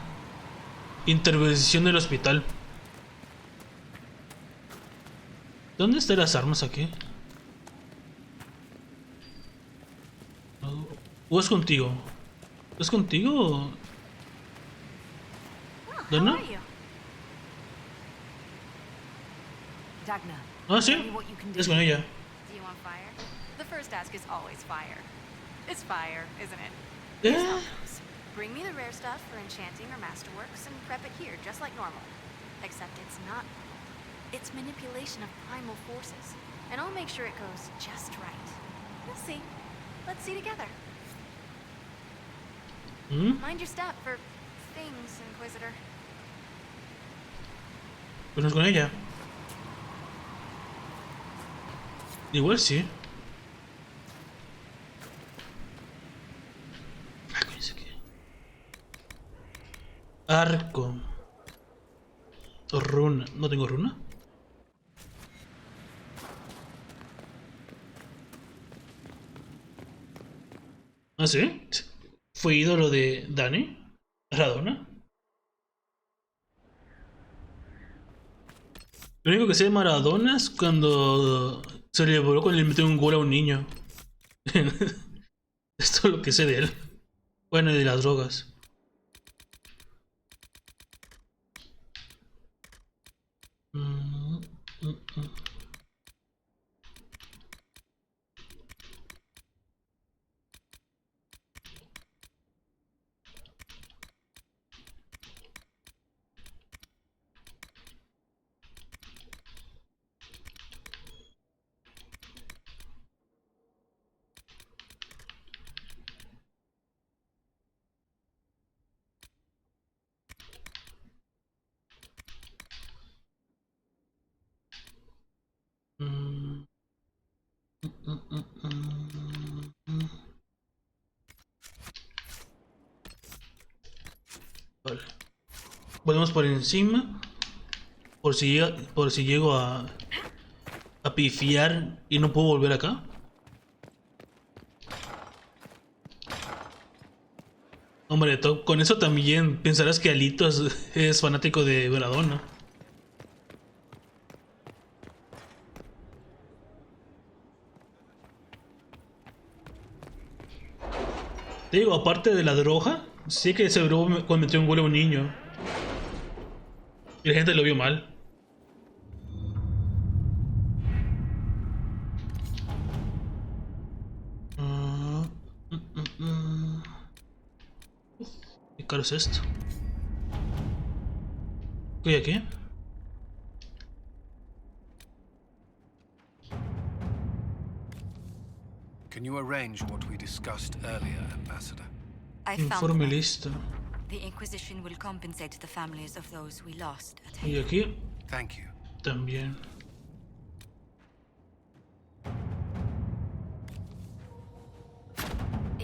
intervención del hospital. ¿Dónde están las armas aquí? ¿O es contigo? ¿Es contigo? ¿Donna? Dagna, Ah, tell me sí. what you can do. Es con ella. Do you want fire? The first ask is always fire. It's fire, isn't it? Eh, Here's how it goes. Bring me the rare stuff for enchanting or masterworks and prep it here, just like normal. Except it's not. It's manipulation of primal forces. And I'll make sure it goes just right. You'll see. Let's see together. Mind your step for things, Inquisitor. Pues no es con ella. Igual sí. Ah, coño, sé qué. Arco. O runa. ¿No tengo runa? ¿Ah, sí? ¿Fue ídolo de Dani? ¿Radona? Lo único que sé de Maradona es cuando se le voló cuando le metió un gol a un niño. Es todo lo que sé de él. Bueno, y de las drogas. Mm, mm, mm. Volvemos por encima. Por si llego a pifiar y no puedo volver acá. Hombre, con eso también pensarás que Alito es fanático de Maradona. Te digo, aparte de la droga, sí que ese bro metió un gol a un niño. Y la gente lo vio mal. Ah, ¿Qué caro es esto? ¿Qué hay aquí? Can you arrange what we discussed earlier, Ambassador? I found Informe them. listo. The Inquisition will compensate the families of those we lost at Y Hale. aquí Thank you. también.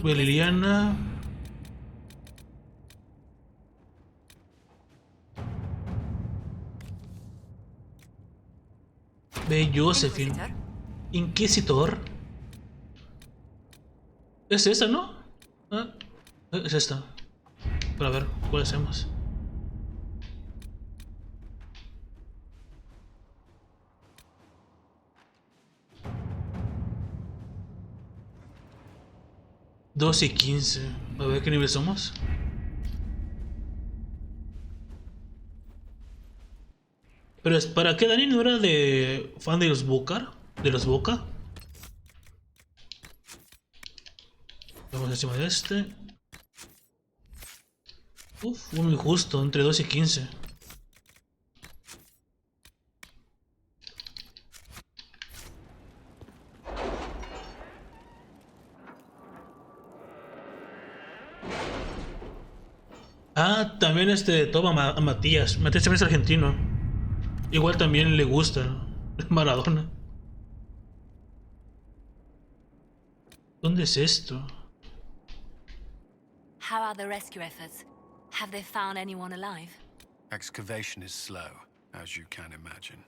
Liliana. Ve Josephine. Inquisitor. Es esta, ¿no? Ah, es esta. Para ver, ¿cuál hacemos? Dos y 15. A ver qué nivel somos. Pero es para qué Dani no era de fan de los Boca, de los Boca. Vamos encima de este. Uf, uno injusto, entre 2 y 15. Ah, también toma a Matías. Matías también es argentino. Igual también le gusta Maradona. ¿Dónde es esto? How are the rescue efforts? Have they found anyone alive? Excavation is slow, as you can imagine.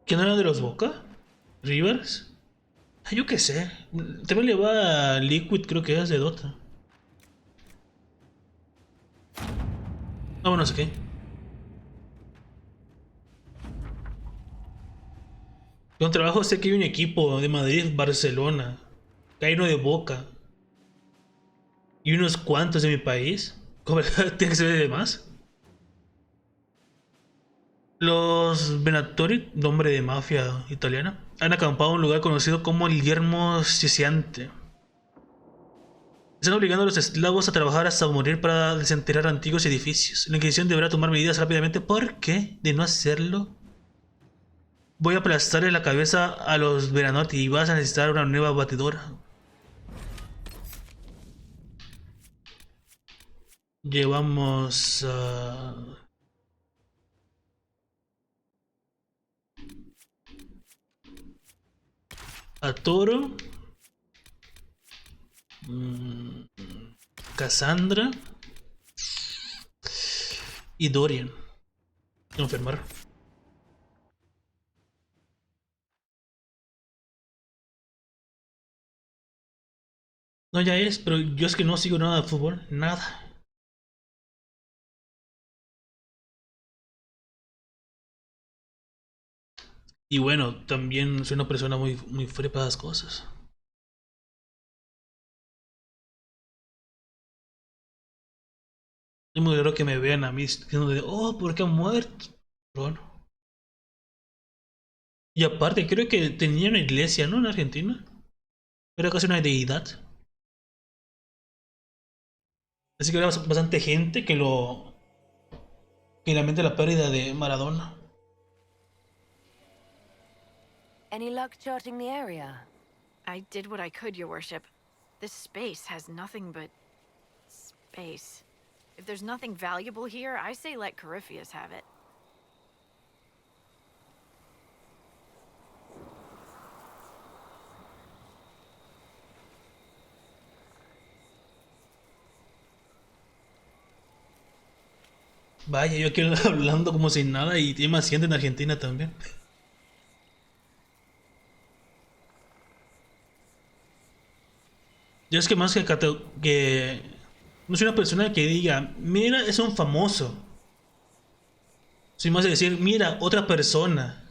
¿Quién era de los Boca? ¿Rivers? Ah, yo qué sé. También le va a Liquid, creo que es de Dota. Vámonos aquí. Con trabajo sé que hay un equipo de Madrid, Barcelona. Que hay uno de Boca. Y unos cuantos de mi país. ¿Cómo tiene que ser de más? Los Venatori, nombre de mafia italiana, han acampado en un lugar conocido como el Yermo Siciante. Están obligando a los esclavos a trabajar hasta morir para desenterrar antiguos edificios. La Inquisición deberá tomar medidas rápidamente porque, de no hacerlo, voy a aplastarle la cabeza a los Veranotti y vas a necesitar una nueva batidora. Llevamos a Toro, Cassandra y Dorian. Enfermar. No, ya es, pero yo es que no sigo nada de fútbol, nada. Y bueno, también soy una persona muy fría para las cosas. Es muy raro que me vean a mí diciendo de, oh, ¿por qué ha muerto? Bueno. Y aparte, creo que tenía una iglesia, ¿no? En Argentina. Era casi una deidad. Así que había bastante gente que lamenta la pérdida de Maradona. Any luck charting the area? I did what I could, Your Worship. This space has nothing but... space. If there's nothing valuable here, I say let Corypheus have it. Vaya, yo aquí hablando como sin nada y tiene más gente en Argentina también. Yo es que más que no soy una persona que diga, mira, es un famoso. Soy más de decir, mira, otra persona.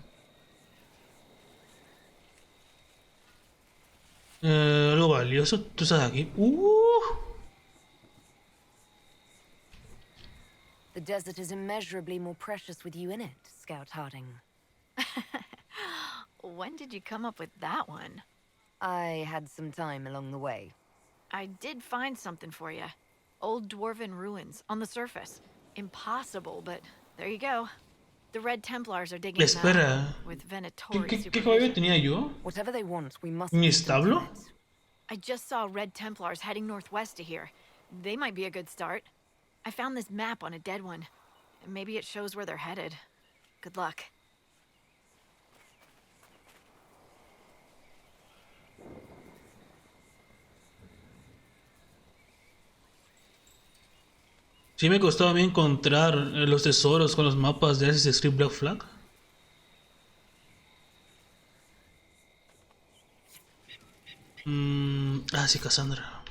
Algo valioso, tú estás aquí. The desert is immeasurably more precious with you in it, Scout Harding. When did you come up with that one? I had some time along the way. I did find something for you. Old dwarven ruins on the surface. Impossible, but there you go. The Red Templars are digging Espera. now with Venatori ¿Qué caballo tenía yo? Whatever they want, we must. ¿Mi establo? I just saw Red Templars heading northwest to here. They might be a good start. I found this map on a dead one. Maybe it shows where they're headed. Good luck. Sí me costó a mí encontrar los tesoros con los mapas de Assassin's Creed Black Flag. Sí, Cassandra.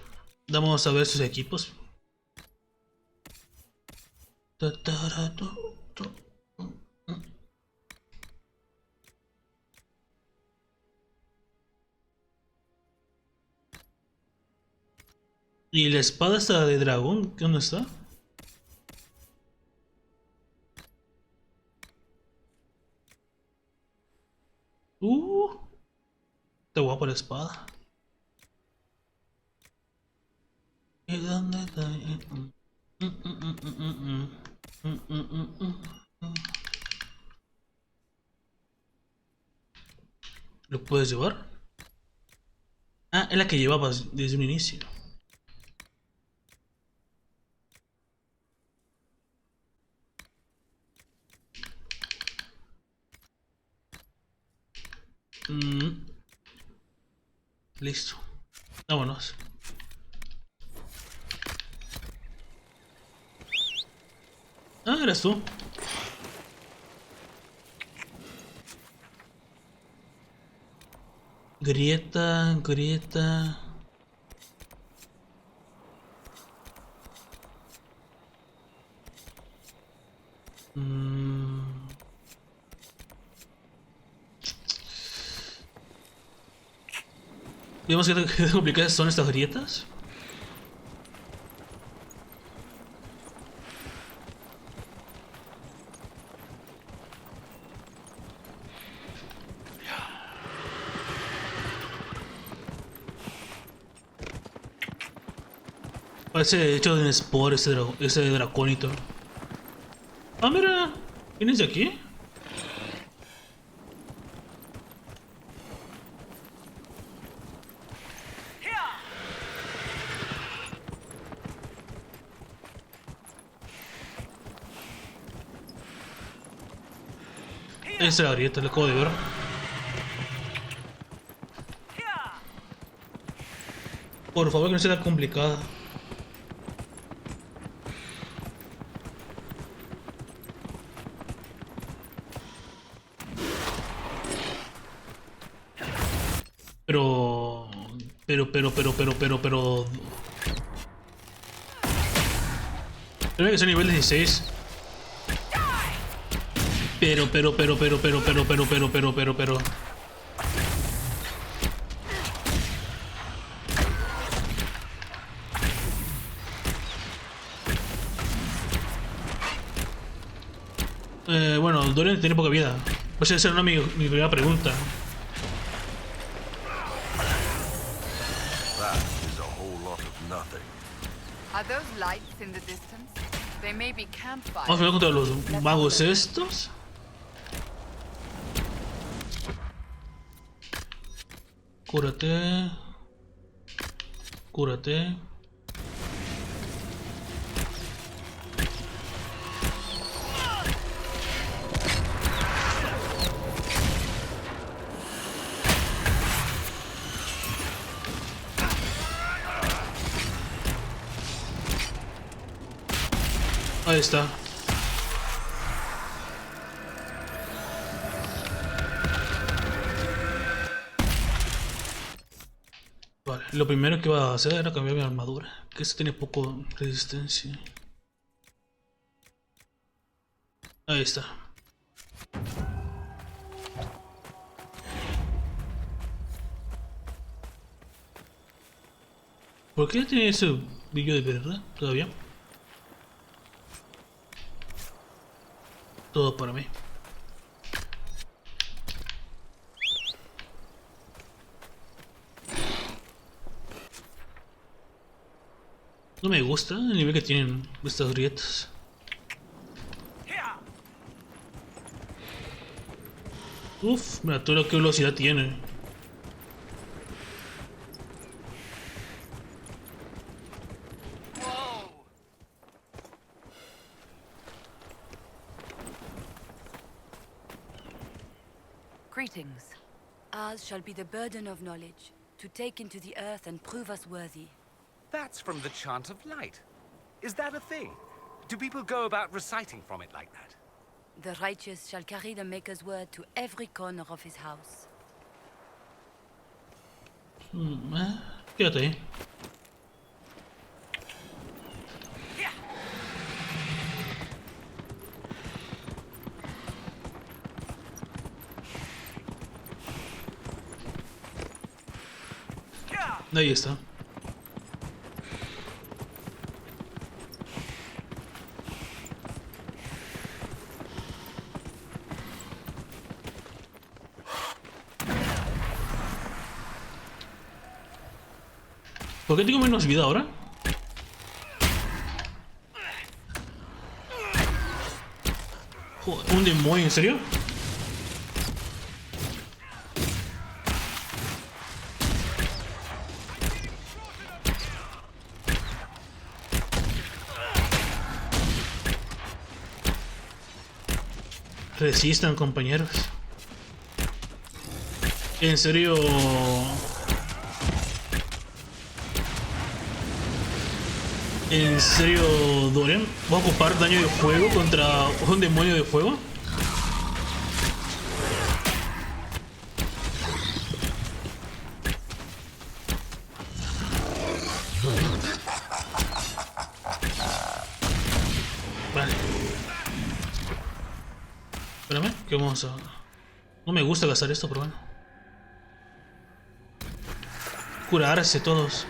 Vamos a ver sus equipos. ¿Y la espada esta de dragón? ¿Dónde está? Está guapa la espada. ¿Y dónde está? ¿Lo puedes llevar? Ah, es la que llevabas desde un inicio. Listo. Vámonos. Ah, eres tú. Grieta. Vemos qué complicadas son estas grietas. Parece hecho de un spore ese dracónito. Ah, mira. ¿Vienes de aquí? Esa es la grieta, la acabo de ver. Por favor, que no sea tan complicada. Pero... Creo que son nivel 16. Pero... Bueno, Dorian tiene poca vida. Pues esa era mi primera pregunta. Are those lights in the distance? They may be campfires. Vamos a ver contra los magos estos. Cúrate. Cúrate. Ahí está. Vale, lo primero que iba a hacer era cambiar mi armadura, que esta tiene poco resistencia. Ahí está. ¿Por qué tiene ese brillo de verdad todavía? Todo para mí. No me gusta el nivel que tienen estas grietas. Uf, mira todo lo que velocidad tiene. Greetings. Ours shall be the burden of knowledge, to take into the earth and prove us worthy. That's from the Chant of Light. Is that a thing? Do people go about reciting from it like that? The righteous shall carry the Maker's word to every corner of his house. Quédate ahí. Ahí está. ¿Por qué tengo menos vida ahora? Joder, un demonio, ¿en serio? Resistan, compañeros. En serio. ¿En serio, Dorian? ¿Va a ocupar daño de fuego contra un demonio de fuego? Vale. Espérame, que vamos a... No me gusta gastar esto, pero bueno. Curarse todos.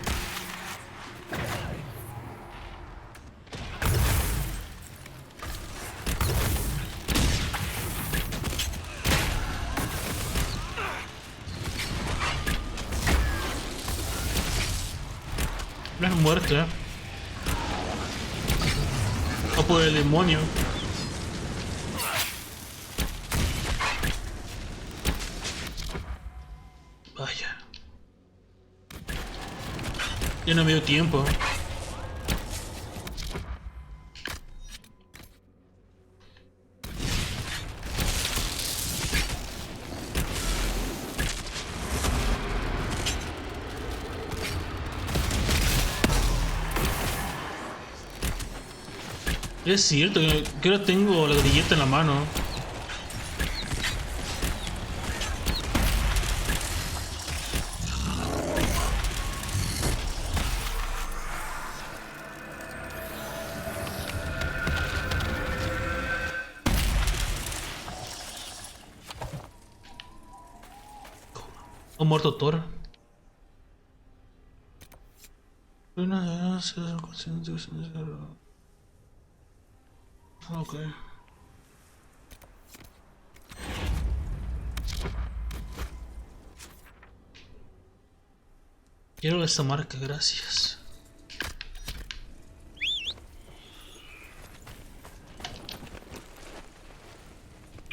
No es muerto, O por el demonio. Vaya. Ya no me dio tiempo. Es cierto, que ahora tengo la grilleta en la mano. Ha muerto Thor. Ok. Quiero esta marca, gracias.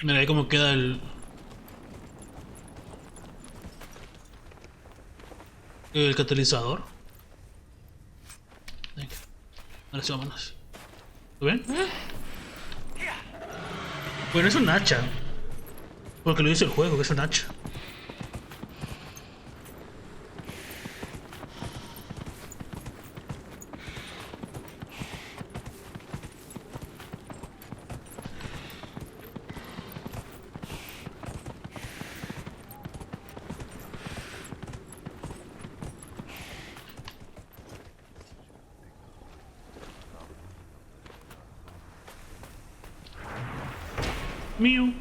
Mira ahí cómo queda el... El catalizador. Venga. Ahora sí, vámonos. ¿Lo ven? Bueno, es un hacha. Porque lo dice el juego, que es un hacha. Mío.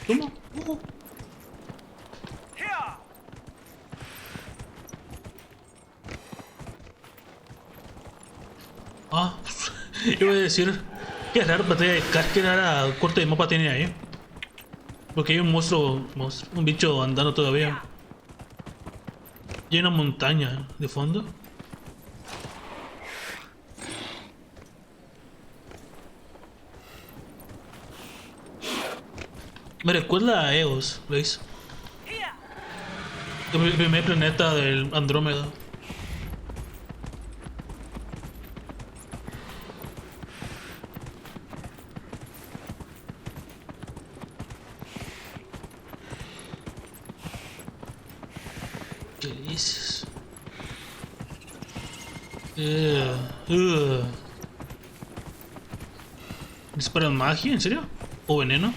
¿Cómo? Ah, iba a decir que raro batalla de Car, que rara corte de mapa tiene ahí. Porque hay un monstruo, un bicho andando todavía. Y hay una montaña de fondo. Me recuerda a Eos, ¿veis? El primer planeta del Andrómeda. ¿Qué dices? ¿Disparan magia? ¿En serio? ¿O veneno?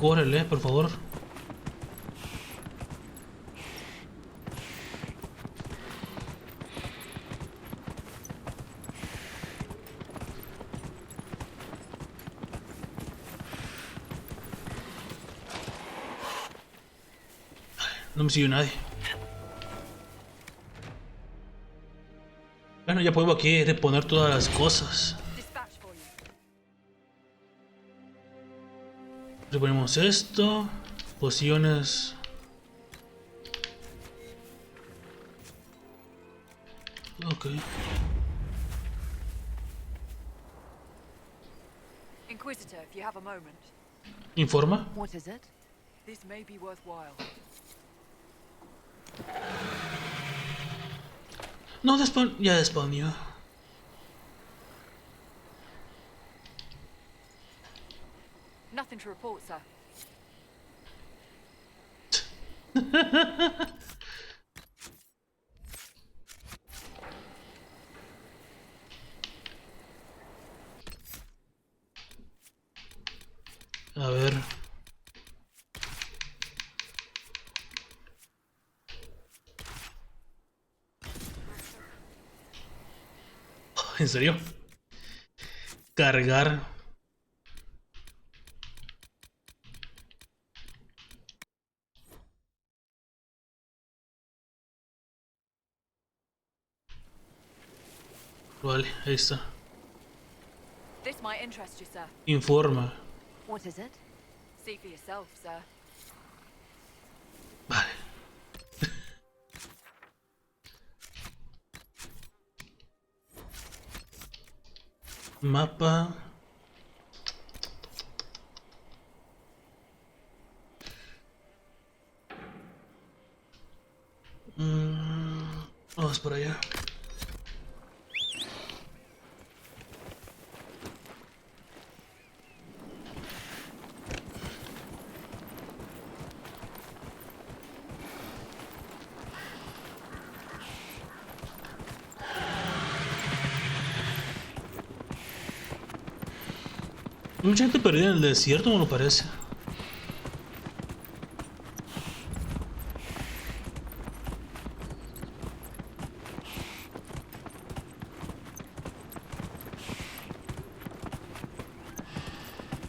Córrele, por favor. No me siguió nadie. Bueno, ya podemos aquí reponer todas las cosas. Reponemos esto. Pociones. Ok. Inquisitor, if you have a moment. Informa. What is it? This may be worthwhile. No, ya despawnió. Nothing to report, sir. A ver. ¿En serio? Cargar. Vale, ahí está. This might interest you, sir. Informa. What is it? See for yourself, sir. Vale. Mapa. Vamos por allá. Mucha gente perdida en el desierto, me lo parece.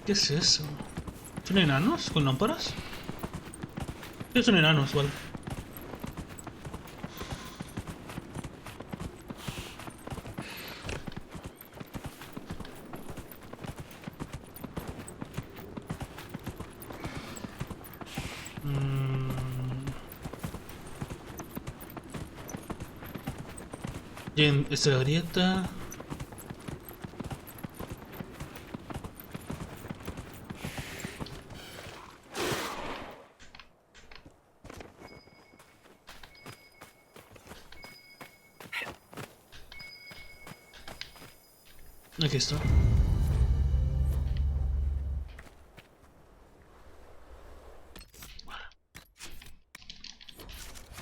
¿Qué es eso? ¿Son enanos con lámparas? Sí, son enanos, vale. Bien, esta es la grieta. Aquí está.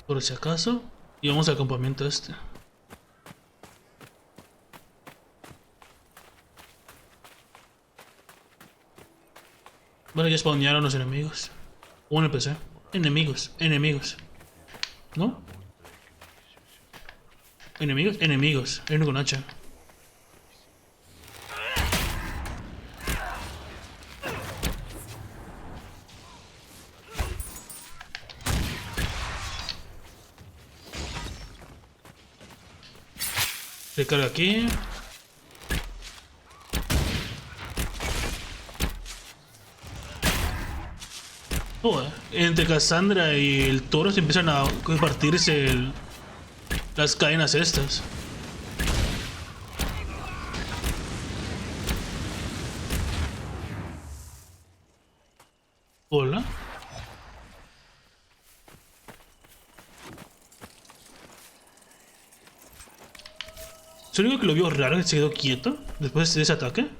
Por si acaso. Y vamos al campamento este. Vale, ya spawnearon los enemigos. Un NPC. Enemigos, enemigos. ¿No? Enemigos, enemigos. Hay uno con hacha. Recarga aquí. Joder, entre Cassandra y el toro se empiezan a compartirse las cadenas estas. Hola. ¿Es lo único que lo vio raro que se quedó quieto después de ese ataque?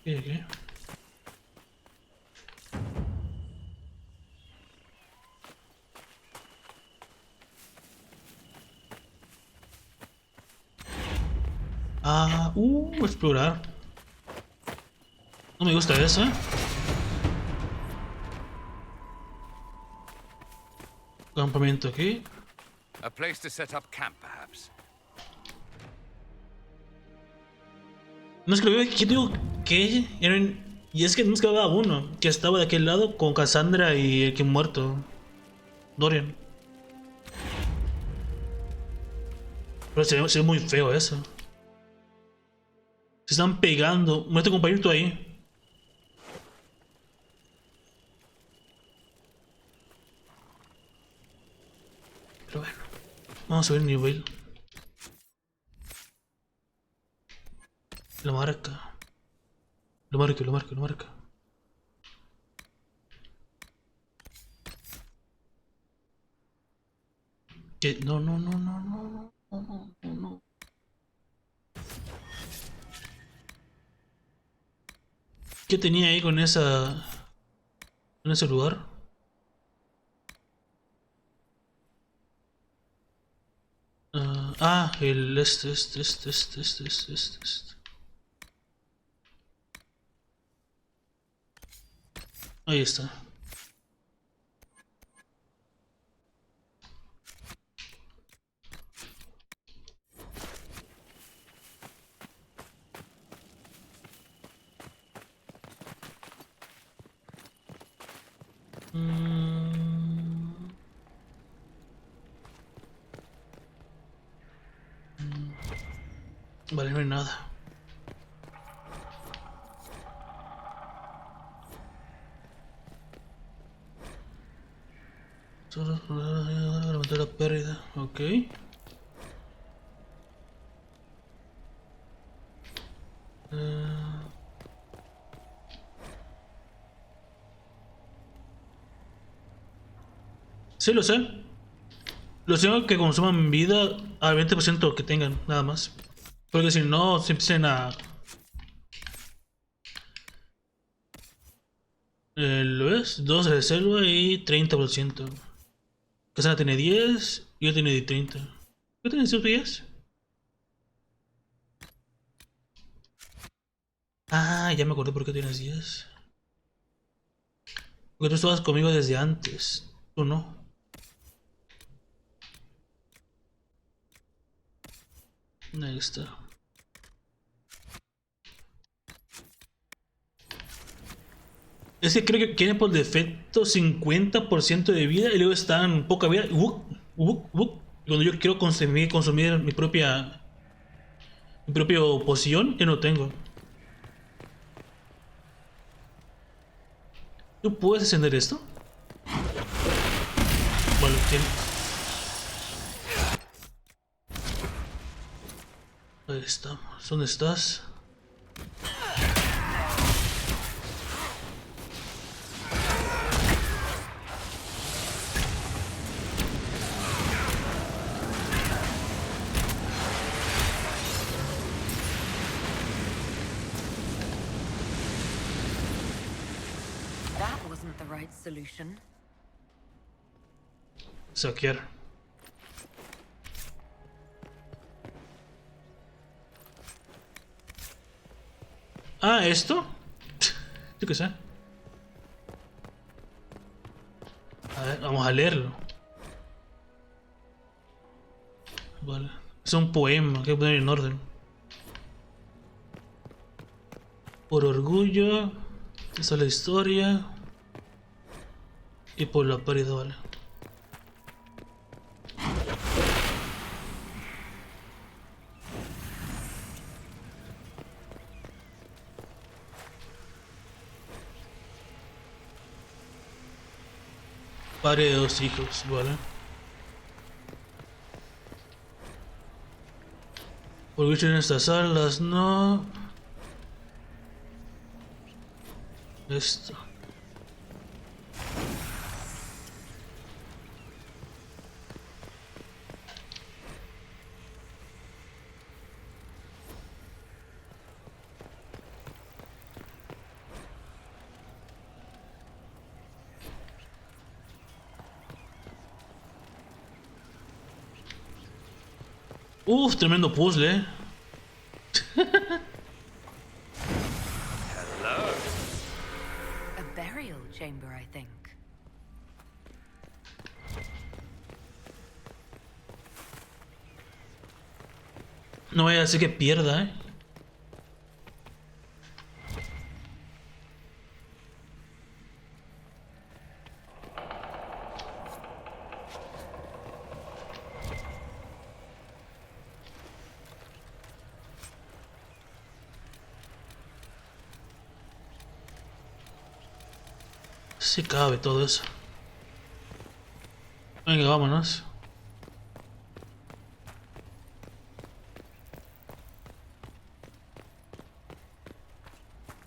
¿Qué? Explorar. No me gusta eso. Campamento aquí. A place to set up camp, perhaps. No es que lo veo aquí, digo que y es que no es que había uno que estaba de aquel lado con Cassandra y el que muerto. Dorian. Pero se ve muy feo eso. Se están pegando. Muestra compañero ahí. Pero bueno. Vamos a ver el nivel. Lo marca. Lo marca. ¿Qué? No. ¿Qué tenía ahí con esa... en ese lugar? El este. Ahí está. Vale, no hay nada. Solo levantar la pérdida, ok. Sí, lo sé. Lo sé que consuman vida al 20% que tengan, nada más. Porque si no, se empiezan a... ¿lo ves? 2 de reserva y 30%. Casana tiene 10 y yo tiene 30. ¿Qué tienes 10? Ya me acordé por qué tienes 10. Porque tú estabas conmigo desde antes. Tú no. Ahí está. Es que creo que tiene por defecto 50% de vida y luego está en poca vida. Y cuando yo quiero consumir mi propio poción, yo no tengo. ¿Tú puedes encender esto? Bueno, tiene. Ahí estamos. ¿Dónde estás? That wasn't the right solution. Saquear. Ah, ¿esto? Yo qué sé. A ver, vamos a leerlo. Vale. Es un poema, hay que poner en orden. Por orgullo. Esa es la historia. Y por la pérdida, vale. Padre de 2 hijos, vale. Por bicho en estas salas, no. Esto. Uf, tremendo puzzle, eh. A burial chamber, I think. No vaya a ser que pierda, eh. Si cabe todo eso. Venga, vámonos.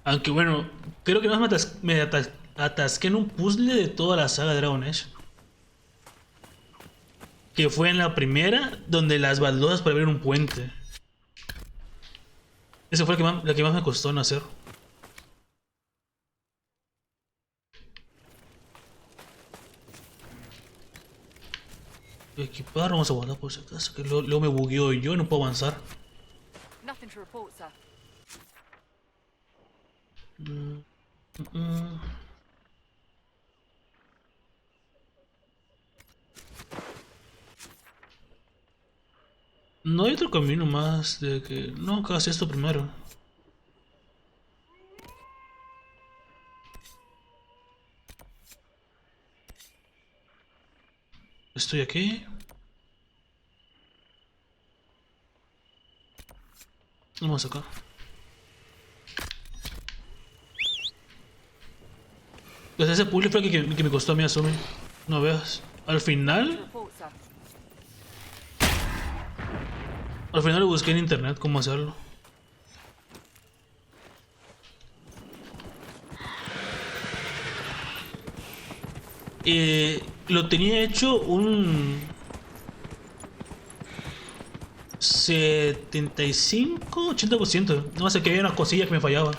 Aunque bueno, creo que más me atasqué en un puzzle de toda la saga de Dragon Age. Que fue en la primera, donde las baldosas para abrir un puente. Esa fue la que más me costó en hacer. Equipar, vamos a guardar por si acaso, que luego me bugueo yo y no puedo avanzar. Nothing to report, sir. No hay otro camino más de que... No, casi esto primero. Estoy aquí. Vamos acá. Pues ese puzzle fue el que me costó a mí asumir. No veas. Al final lo busqué en internet cómo hacerlo. Lo tenía hecho un 75-80%. No sé, que había unas cosillas que me fallaban.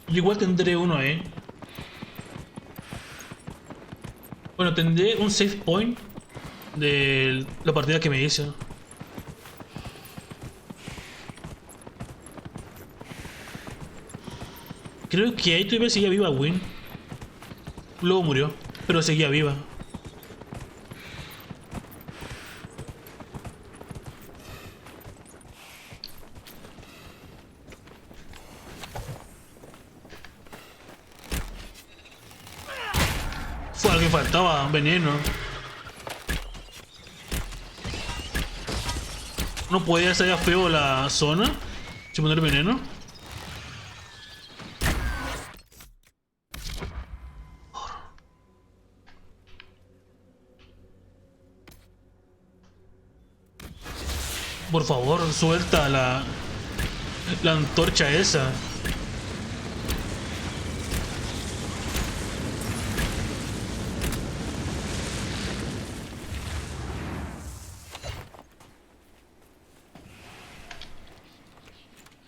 Yo igual tendré uno, Bueno, tendré un save point de la partida que me hice. Creo que ahí todavía seguía viva Win. Luego murió, pero seguía viva. faltaba veneno. No podía estar ya feo la zona sin poner veneno. Por favor, suelta la antorcha esa.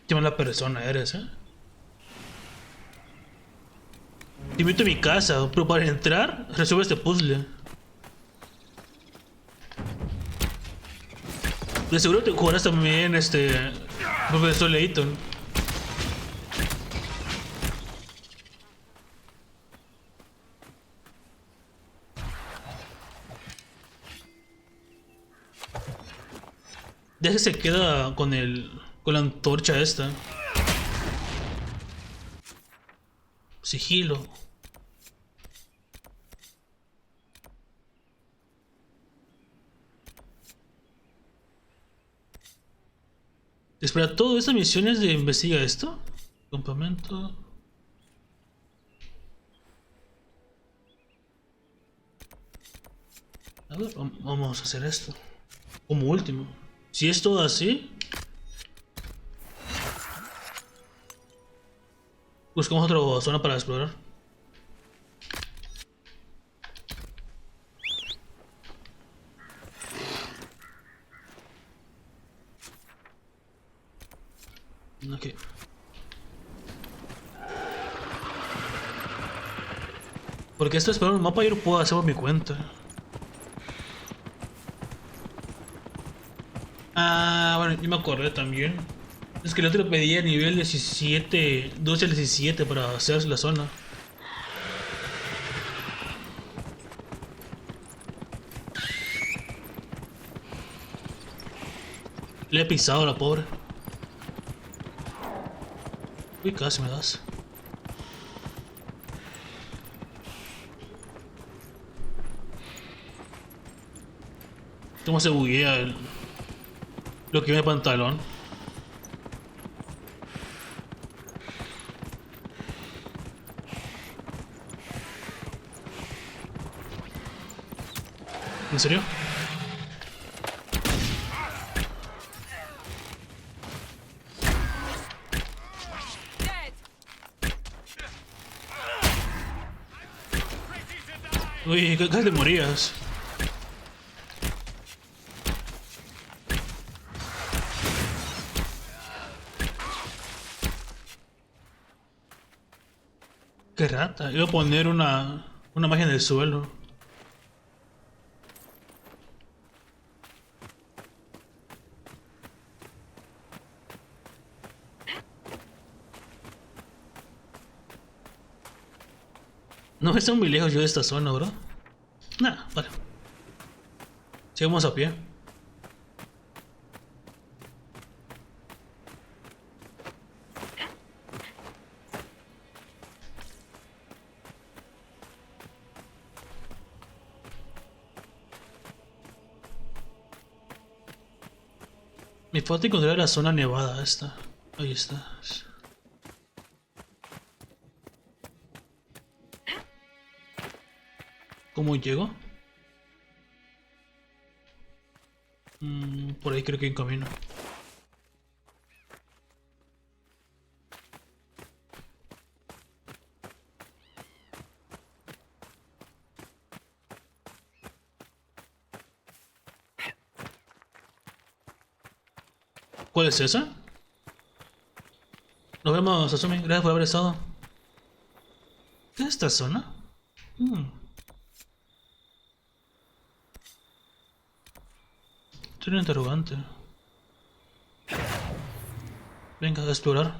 Qué mala persona eres, ¿eh? Te invito a mi casa, pero para entrar, resuelve este puzzle. De seguro te jugarás también Profesor Layton. Ya se queda con la antorcha esta. Sigilo. Espera, ¿todo estas misiones de investiga esto? Campamento. A ver, vamos a hacer esto. Como último. Si es todo así, buscamos otra zona para explorar. Ok. Porque esto es para un mapa yo lo puedo hacer por mi cuenta. Ah, bueno, yo me acordé también. Es que el otro pedía nivel 17, 12 al 17 para hacer la zona. Le he pisado a la pobre. Uy, casi me das. ¿Cómo se buguea lo que viene el pantalón? ¿En serio? Uy, casi te morías. Qué rata. Iba a poner una magia en el suelo. No está muy lejos yo de esta zona, bro. Nah, vale. Sigamos a pie. Me falta encontrar la zona nevada esta. Ahí está. ¿Cómo llego? Por ahí creo que hay un camino. ¿Cuál es esa? Nos vemos, Asumi. Gracias por haber estado. ¿Qué es esta zona? Soy un interrogante. Venga, a explorar.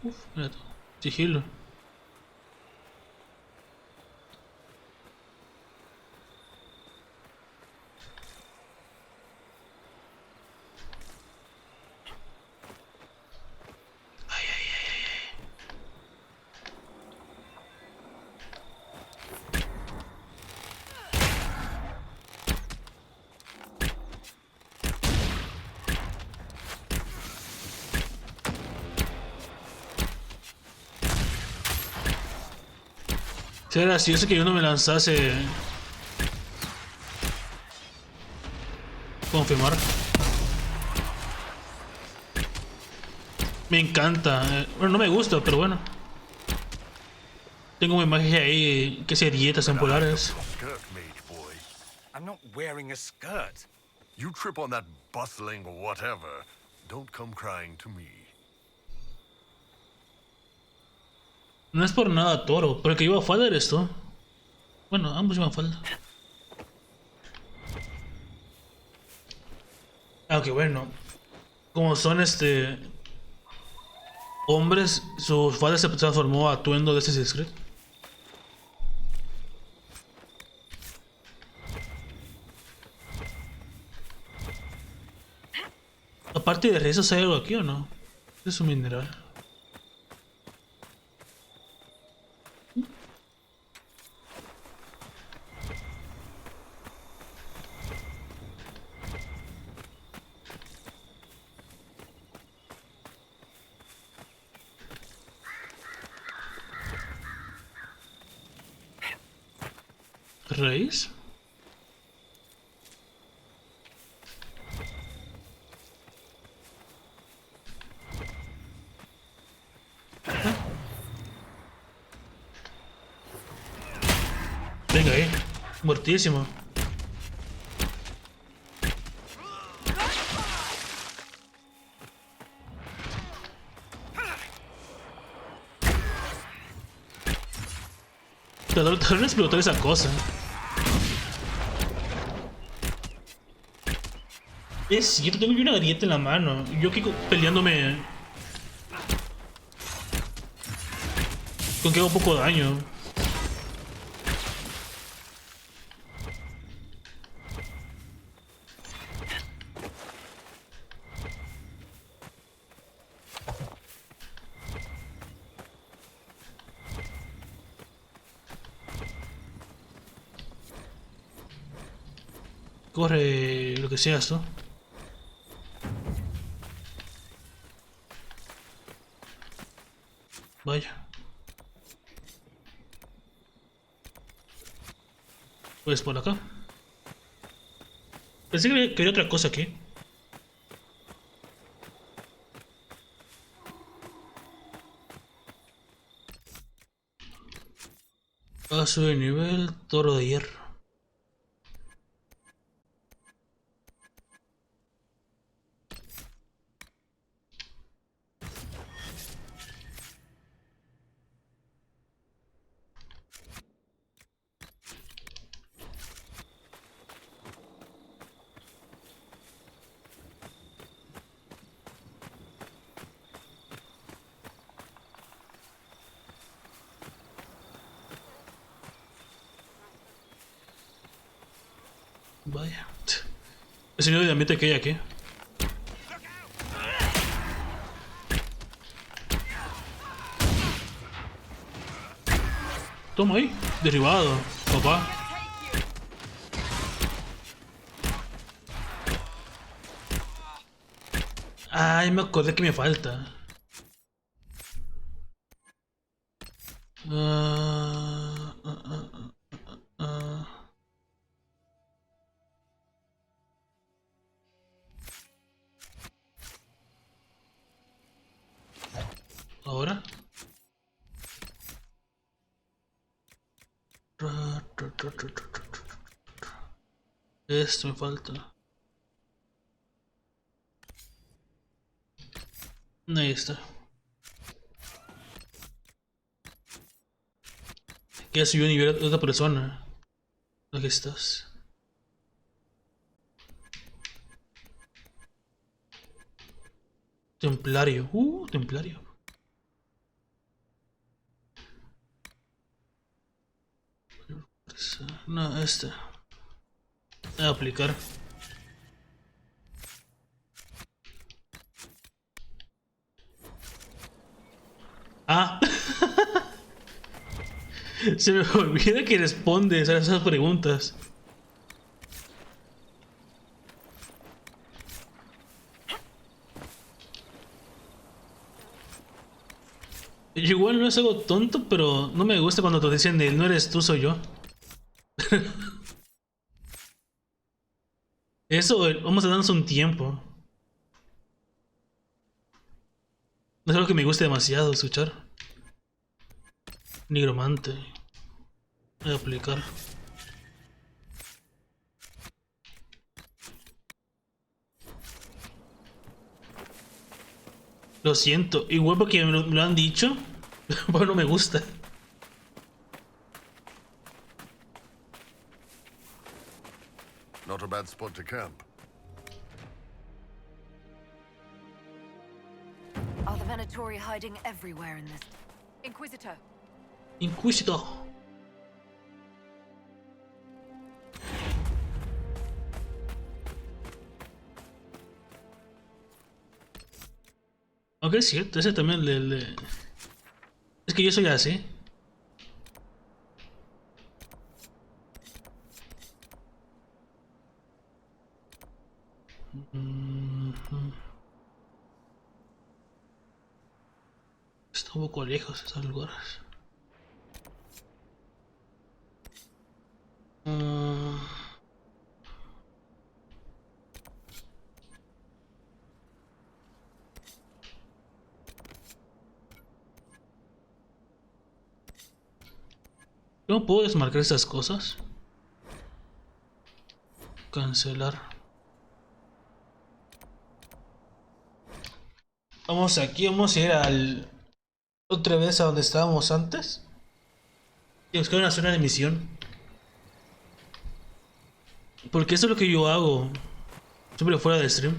Uf, mira todo. Sigilo. Sería gracioso que yo no me lanzase. Confirmar. Me encanta. Bueno, no me gusta, pero bueno. Tengo una imagen ahí que se dietas en polares. Skirt, mage boy. I'm not wearing a skirt. You trip on that bustling whatever. Don't come crying to me. No es por nada Toro, pero el que lleva falda eres tú. Bueno, ambos llevan falda. Aunque bueno, como son hombres, su falda se transformó a atuendo de Assassin's Creed. Aparte de rezos, ¿hay algo aquí o no? Es un mineral. ¿Reis? Venga ahí, muertísimo. Te van a explotar esa cosa. Es cierto, tengo yo una grieta en la mano. Yo aquí peleándome. Con que hago poco daño. Corre lo que sea esto. Vaya. Pues por acá. Pensé que había otra cosa aquí. Paso de nivel, toro de hierro. Vaya. El señor de ambiente que hay aquí. Toma ahí. Derribado, papá. Ay, me acordé que me falta. Ah, ah, ah, ah, ah. Ahora. Esto me falta. Ahí está. Ya subió a nivel de otra persona. Aquí estás. Templario. Templario. No, este. Voy a aplicar. Ah. Se me olvida que respondes a esas preguntas. Igual no es algo tonto, pero no me gusta cuando te dicen de no eres tú, soy yo. Eso, vamos a darnos un tiempo. No es algo que me guste demasiado escuchar. Nigromante. Voy a aplicar. Lo siento, igual porque me lo han dicho, pero no me gusta. Not a bad spot to camp. Are the Venatori hiding everywhere in this? Inquisitor. Inquisitor. Ok, es cierto, ese también le... Es que yo soy así. Está un poco lejos esos lugares. ¿Cómo puedo desmarcar esas cosas? Cancelar. Vamos aquí, vamos a ir al... Otra vez a donde estábamos antes. Y buscar una zona de misión. Porque eso es lo que yo hago. Siempre fuera de stream.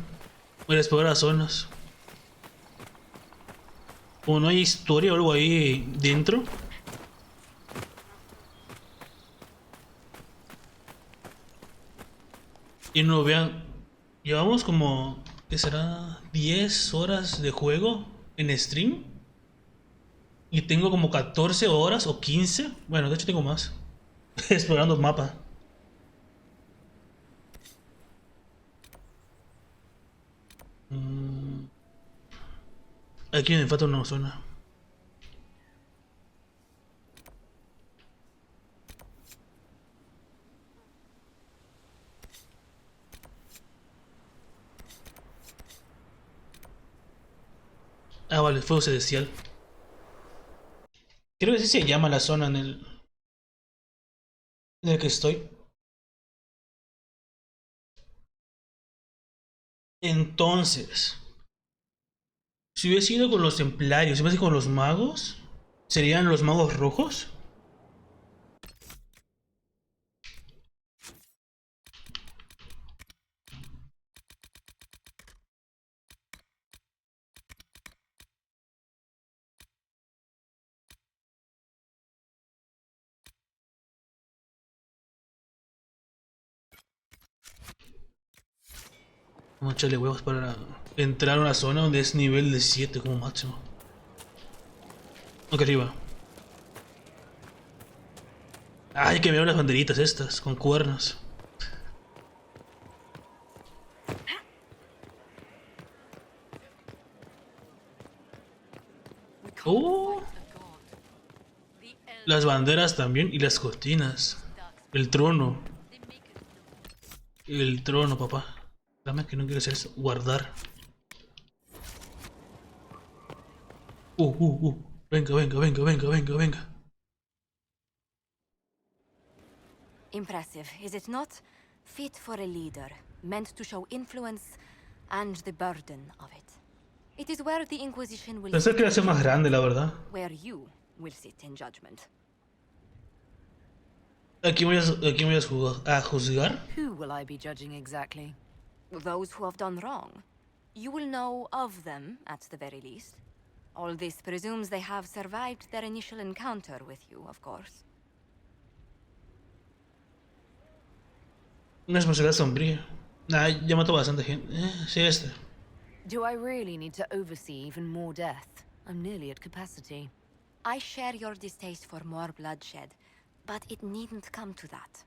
Voy a explorar las zonas. Como no hay historia o algo ahí dentro. Y no vean. Llevamos como... ¿Qué será? 10 horas de juego en stream. Y tengo como 14 horas o 15. Bueno, de hecho tengo más. Explorando el mapa. Aquí me falta una zona. Ah, vale, fuego celestial. Creo que así se llama la zona en el que estoy. Entonces, si hubiese ido con los templarios, si hubiese ido con los magos, ¿serían los magos rojos? Vamos a echarle huevos para entrar a una zona donde es nivel de 7 como máximo. Aquí arriba. Ay, que veo las banderitas estas, con cuernos. Las banderas también y las cortinas. El trono. El trono, papá. Dame que no quiero hacer eso. Guardar. Venga, venga, venga, venga, venga, venga. Impressive, is it not? Fit for a leader, meant to show influence and the burden of it. It is where the Inquisition will Pensé que era ser más grande, la verdad. where you will sit in judgment. Aquí voy a juzgar. Who will I be judging exactly? Those who have done wrong. You will know of them, at the very least. All this presumes they have survived their initial encounter with you, of course. Una responsabilidad sombría. Nah, ya mató bastante gente. Sí, este. Do I really need to oversee even more death? I'm nearly at capacity. I share your distaste for more bloodshed, but it needn't come to that.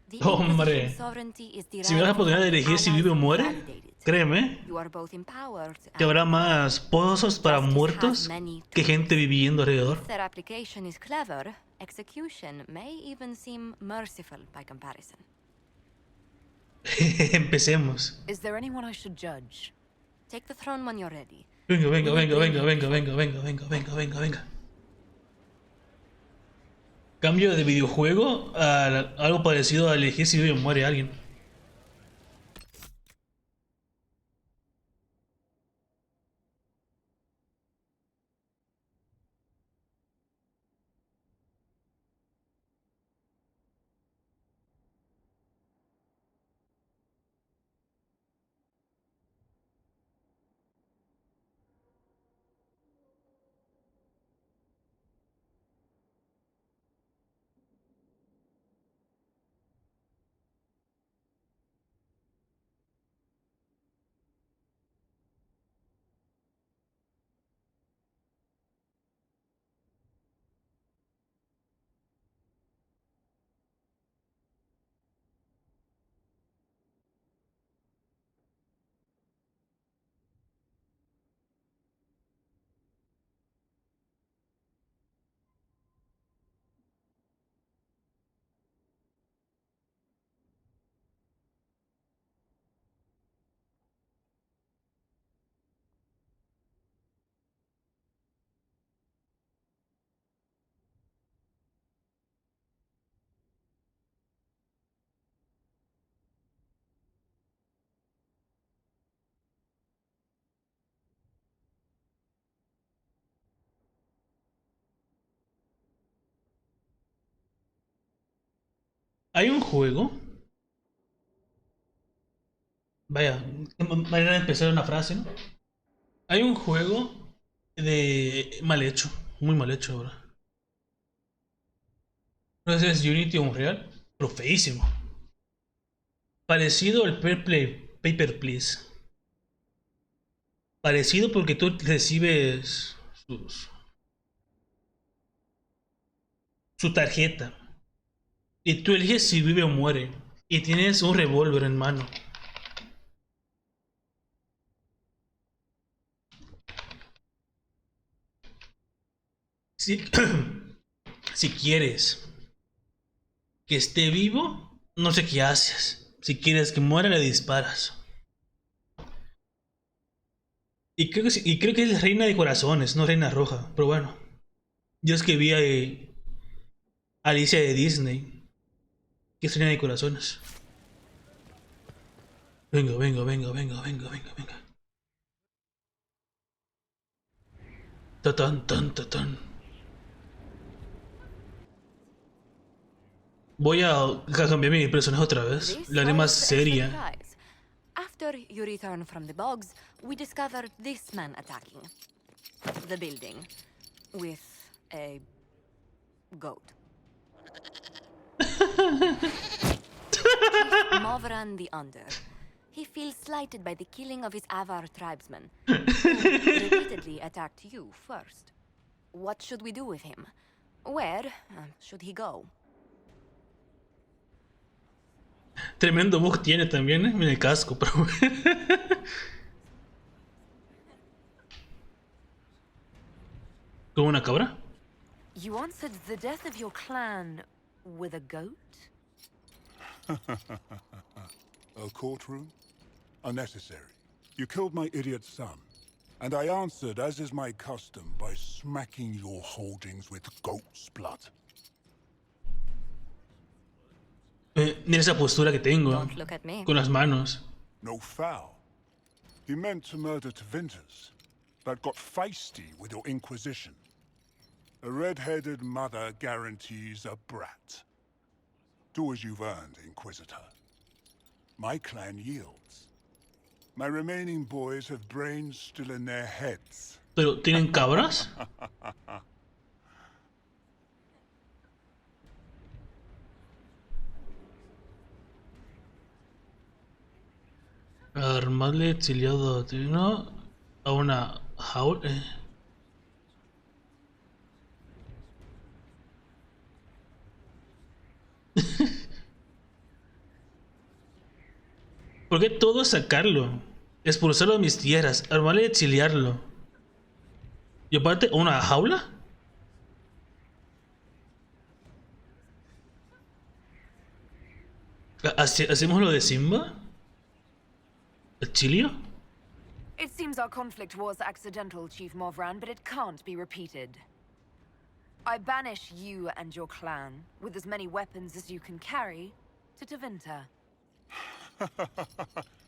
The Hombre. Inquisition sovereignty is Si me das la oportunidad de elegir si vive o muere, validated. Créeme You are both empowered que habrá más pozos para Justice has muertos many que gente viviendo alrededor. If their application is clever, execution may even seem merciful by comparison. Empecemos. Is there anyone I should judge? Take the throne when you're ready. Venga, venga, We will venga, bring venga, him venga, before- venga, venga, venga, venga, venga, venga. Cambio de videojuego a algo parecido a elegir si vive o muere alguien. Hay un juego. Vaya, manera de empezar una frase, ¿no? Hay un juego de mal hecho, muy mal hecho ahora. No sé si es Unity o Unreal, pero feísimo. Parecido al Paper Please. Parecido porque tú recibes su tarjeta y tú eliges si vive o muere y tienes un revólver en mano. Si, si quieres que esté vivo, no sé qué haces. Si quieres que muera, le disparas. Y creo que es reina de corazones, no reina roja. Pero bueno, yo es que vi a Alicia de Disney, que es reina de corazones. Venga, venga, venga, venga, venga, venga, venga. Tatán, tan, tatán. Voy a cambiar mi personaje otra vez. This La haré más was a seria. surprise. After you return from the bogs, we discovered this man attacking the building with a goat. Chief Movran the Under. He feels slighted by the killing of his Avar tribesmen, who repeatedly attacked you first. What should we do with him? Where should he go? Tremendo bug tiene también, en el casco, pero. ¿Como una cabra? You answered the death of your clan with a goat? A courtroom? Unnecessary. You killed my idiot son, and I answered, as is my custom, by smacking your holdings with goat's blood. Mira esa postura que tengo. Don't look at me. Con las manos. No foul. He meant to murder Tevinters, but got feisty with your inquisition. A red-headed mother guarantees a brat. Do as you've earned, Inquisitor. My clan yields. My remaining boys have brains still in their heads. ¿Pero tienen cabras? Armarle exiliado ¿no? A una jaula. ¿Por qué todo sacarlo? Expulsarlo de mis tierras, armarle y exiliarlo. Y aparte, ¿una jaula? ¿Hacemos lo de Simba? ¿Exilio? It seems our conflict was accidental, Chief Movran, but it can't be repeated. I banish you and your clan, with as many weapons as you can carry, to Tevinter.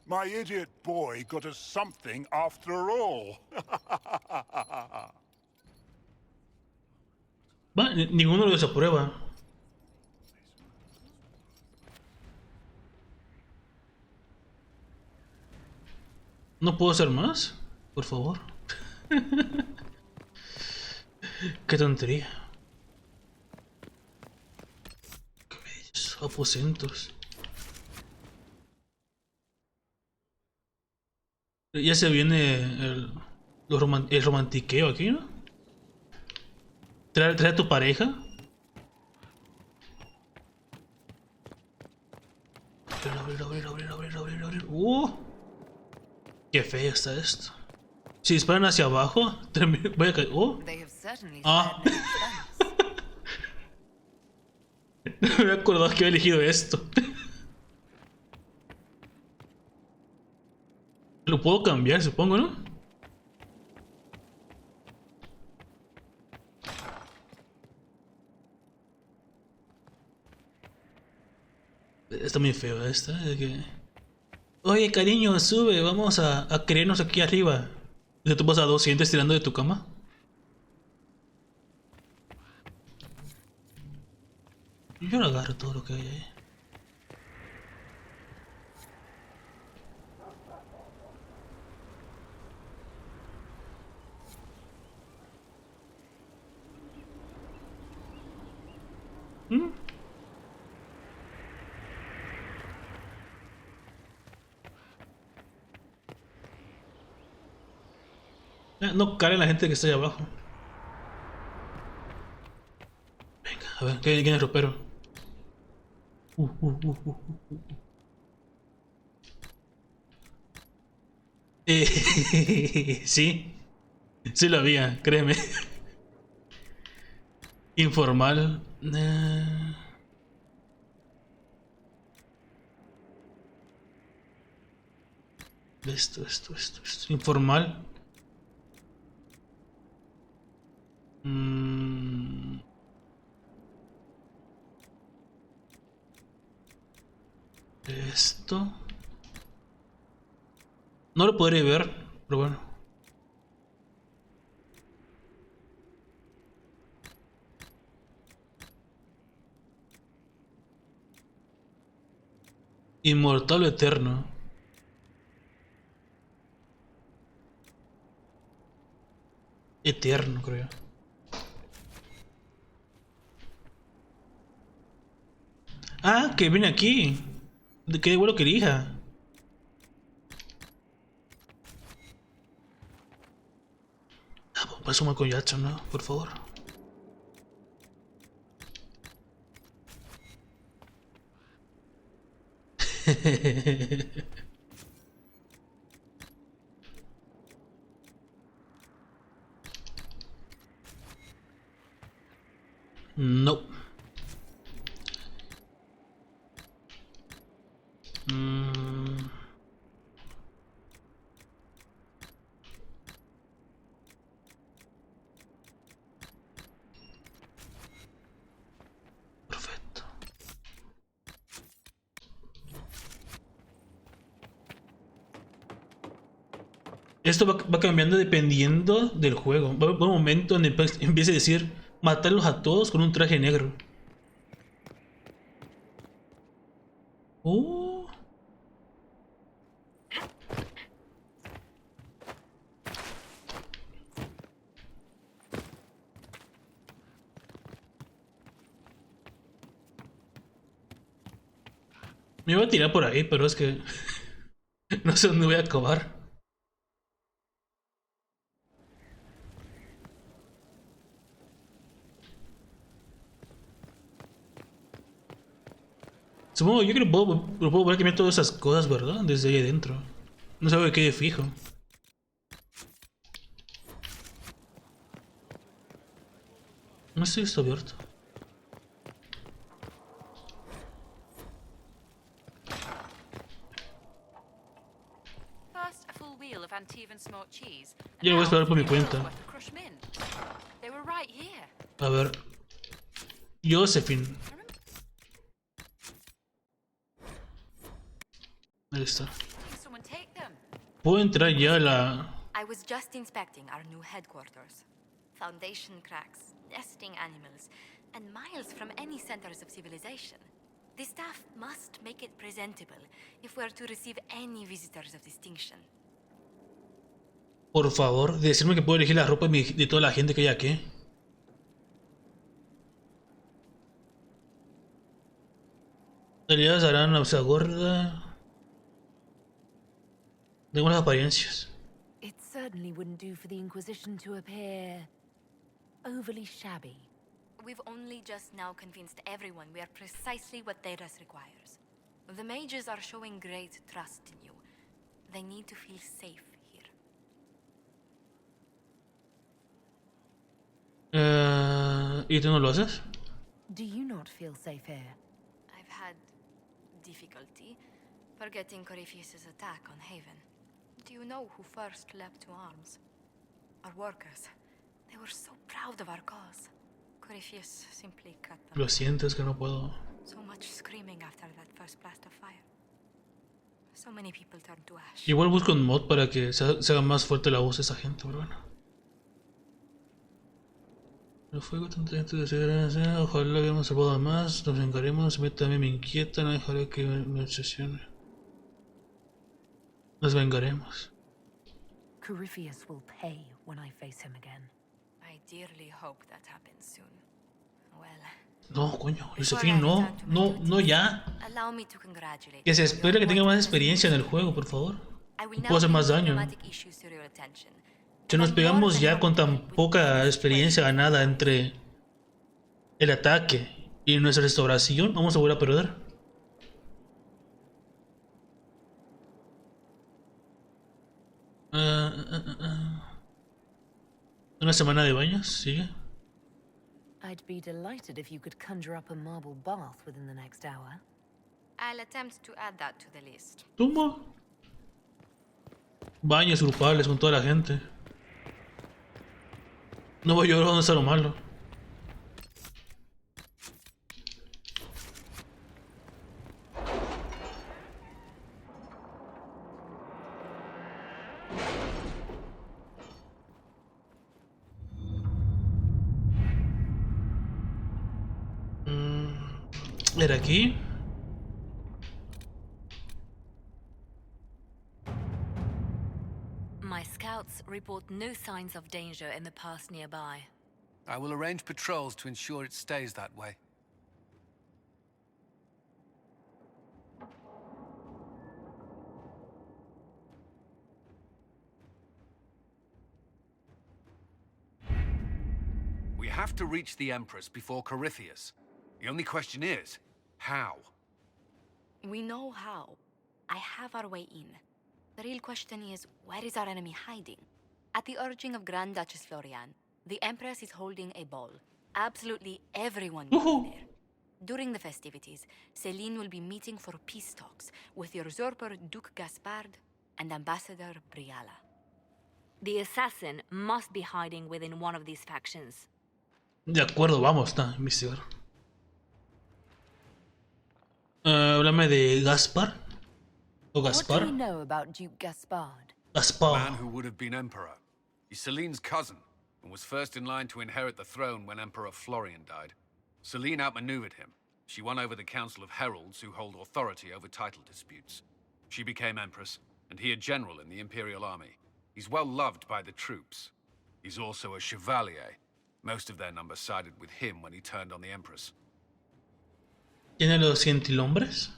My idiot boy got us something after all. Va, ninguno lo desaprueba. ¿No puedo hacer más? Por favor. Qué tontería. Qué bellos aposentos. Ya se viene el romantiqueo aquí, ¿no? Trae a tu pareja. Abrir. Qué feo está esto. Si disparan hacia abajo, voy a caer. Oh. Ah. No me había acordado que había elegido esto. Lo puedo cambiar, supongo, ¿no? Está muy feo esta, de que... Oye, cariño, sube, vamos a querernos aquí arriba. Y te tomas a 200 tirando de tu cama. Yo no agarro todo lo que hay ahí. No cae la gente que está ahí abajo. Venga, a ver, ¿quién es el ropero? Sí, sí lo había, créeme. Informal. Esto. Informal. Esto. No lo podré ver, pero bueno. Inmortal o eterno. Eterno, creo. Ah, que viene aquí. Qué bueno que elija. Ah, pues suma con Jackson, ¿no? Por favor. No. Perfecto. Esto va cambiando dependiendo del juego. Va a haber un momento en el que empiece a decir matarlos a todos con un traje negro. Me iba a tirar por ahí, pero es que no sé dónde voy a acabar. Supongo yo que lo puedo poder cambiar todas esas cosas, ¿verdad? Desde ahí adentro. No sabe qué fijo. No estoy esto abierto. First, a full wheel of Antivan smoked cheese. Yo lo voy a esperar por mi $3 cuenta. worth of crushed mint. They were right here. A ver. Josephine. Ahí está. Can someone take them? Puedo entrar ya a la... I was just inspecting our new headquarters. Foundation cracks, nesting animals, and miles from any centers of civilization. The staff must make it presentable if we're to receive any visitors of distinction. Por favor, decirme que puedo elegir la ropa de toda la gente que hay aquí. Aliadas harán la usa gorda. Tengo las apariencias. It certainly wouldn't do for the Inquisition to appear overly shabby. We've only just now convinced everyone we are precisely what Thedas requires. The mages are showing great trust in you. They need to feel safe here. ¿Y tú no lo haces? Do you not feel safe here? I've had difficulty forgetting Corypheus's attack on Haven. Do you know who first leapt to arms? Our workers. They were so proud of our cause. Corypheus simply cut them. Lo siento, es que no puedo. So much screaming after that first blast of fire. So many people turned to ash. Igual busco un mod para que se haga más fuerte la voz de esa gente, pero bueno. El fuego tanta gente que se ojalá habíamos salvado a más, nos vengaremos, a mí también me inquieta, no dejaré que me obsesione. Nos vengaremos. Corypheus will pay when I face him again. I dearly hope that happens soon. Well, No, coño, Josephine, no ya. allow me to congratulate Que se you. espera que tenga más experiencia en el juego, por favor. Puedo hacer más daño. Si nos pegamos ya con tan poca experiencia ganada entre el ataque y nuestra restauración, vamos a volver a perder. Una semana de baños, sigue. I'd be delighted if you could conjure up a marble bath within the next hour. I'll attempt to add that to the list. Toma. Baños grupales con toda la gente. No voy a llorar, ¿dónde está lo malo? ¿Era aquí? My scouts report no signs of danger in the pass nearby. I will arrange patrols to ensure it stays that way. We have to reach the Empress before Corypheus. The only question is, how? We know how. I have our way in. The real question is, where is our enemy hiding? At the urging of Grand Duchess Florian, the Empress is holding a ball. Absolutely everyone will be there. During the festivities, Celine will be meeting for peace talks with the usurper Duke Gaspard and Ambassador Briala. The assassin must be hiding within one of these factions. De acuerdo, vamos, está, investigar. Háblame de Gaspar. O Gaspar. What do we know about Duke Gaspard? Gaspar. The man who would have been emperor. He's Celine's cousin, and was first in line to inherit the throne when Emperor Florian died. Celine outmaneuvered him. She won over the Council of Heralds, who hold authority over title disputes. She became empress, and he a general in the Imperial Army. He's well loved by the troops. He's also a chevalier. Most of their number sided with him when he turned on the empress. ¿Tiene los gentilhombres?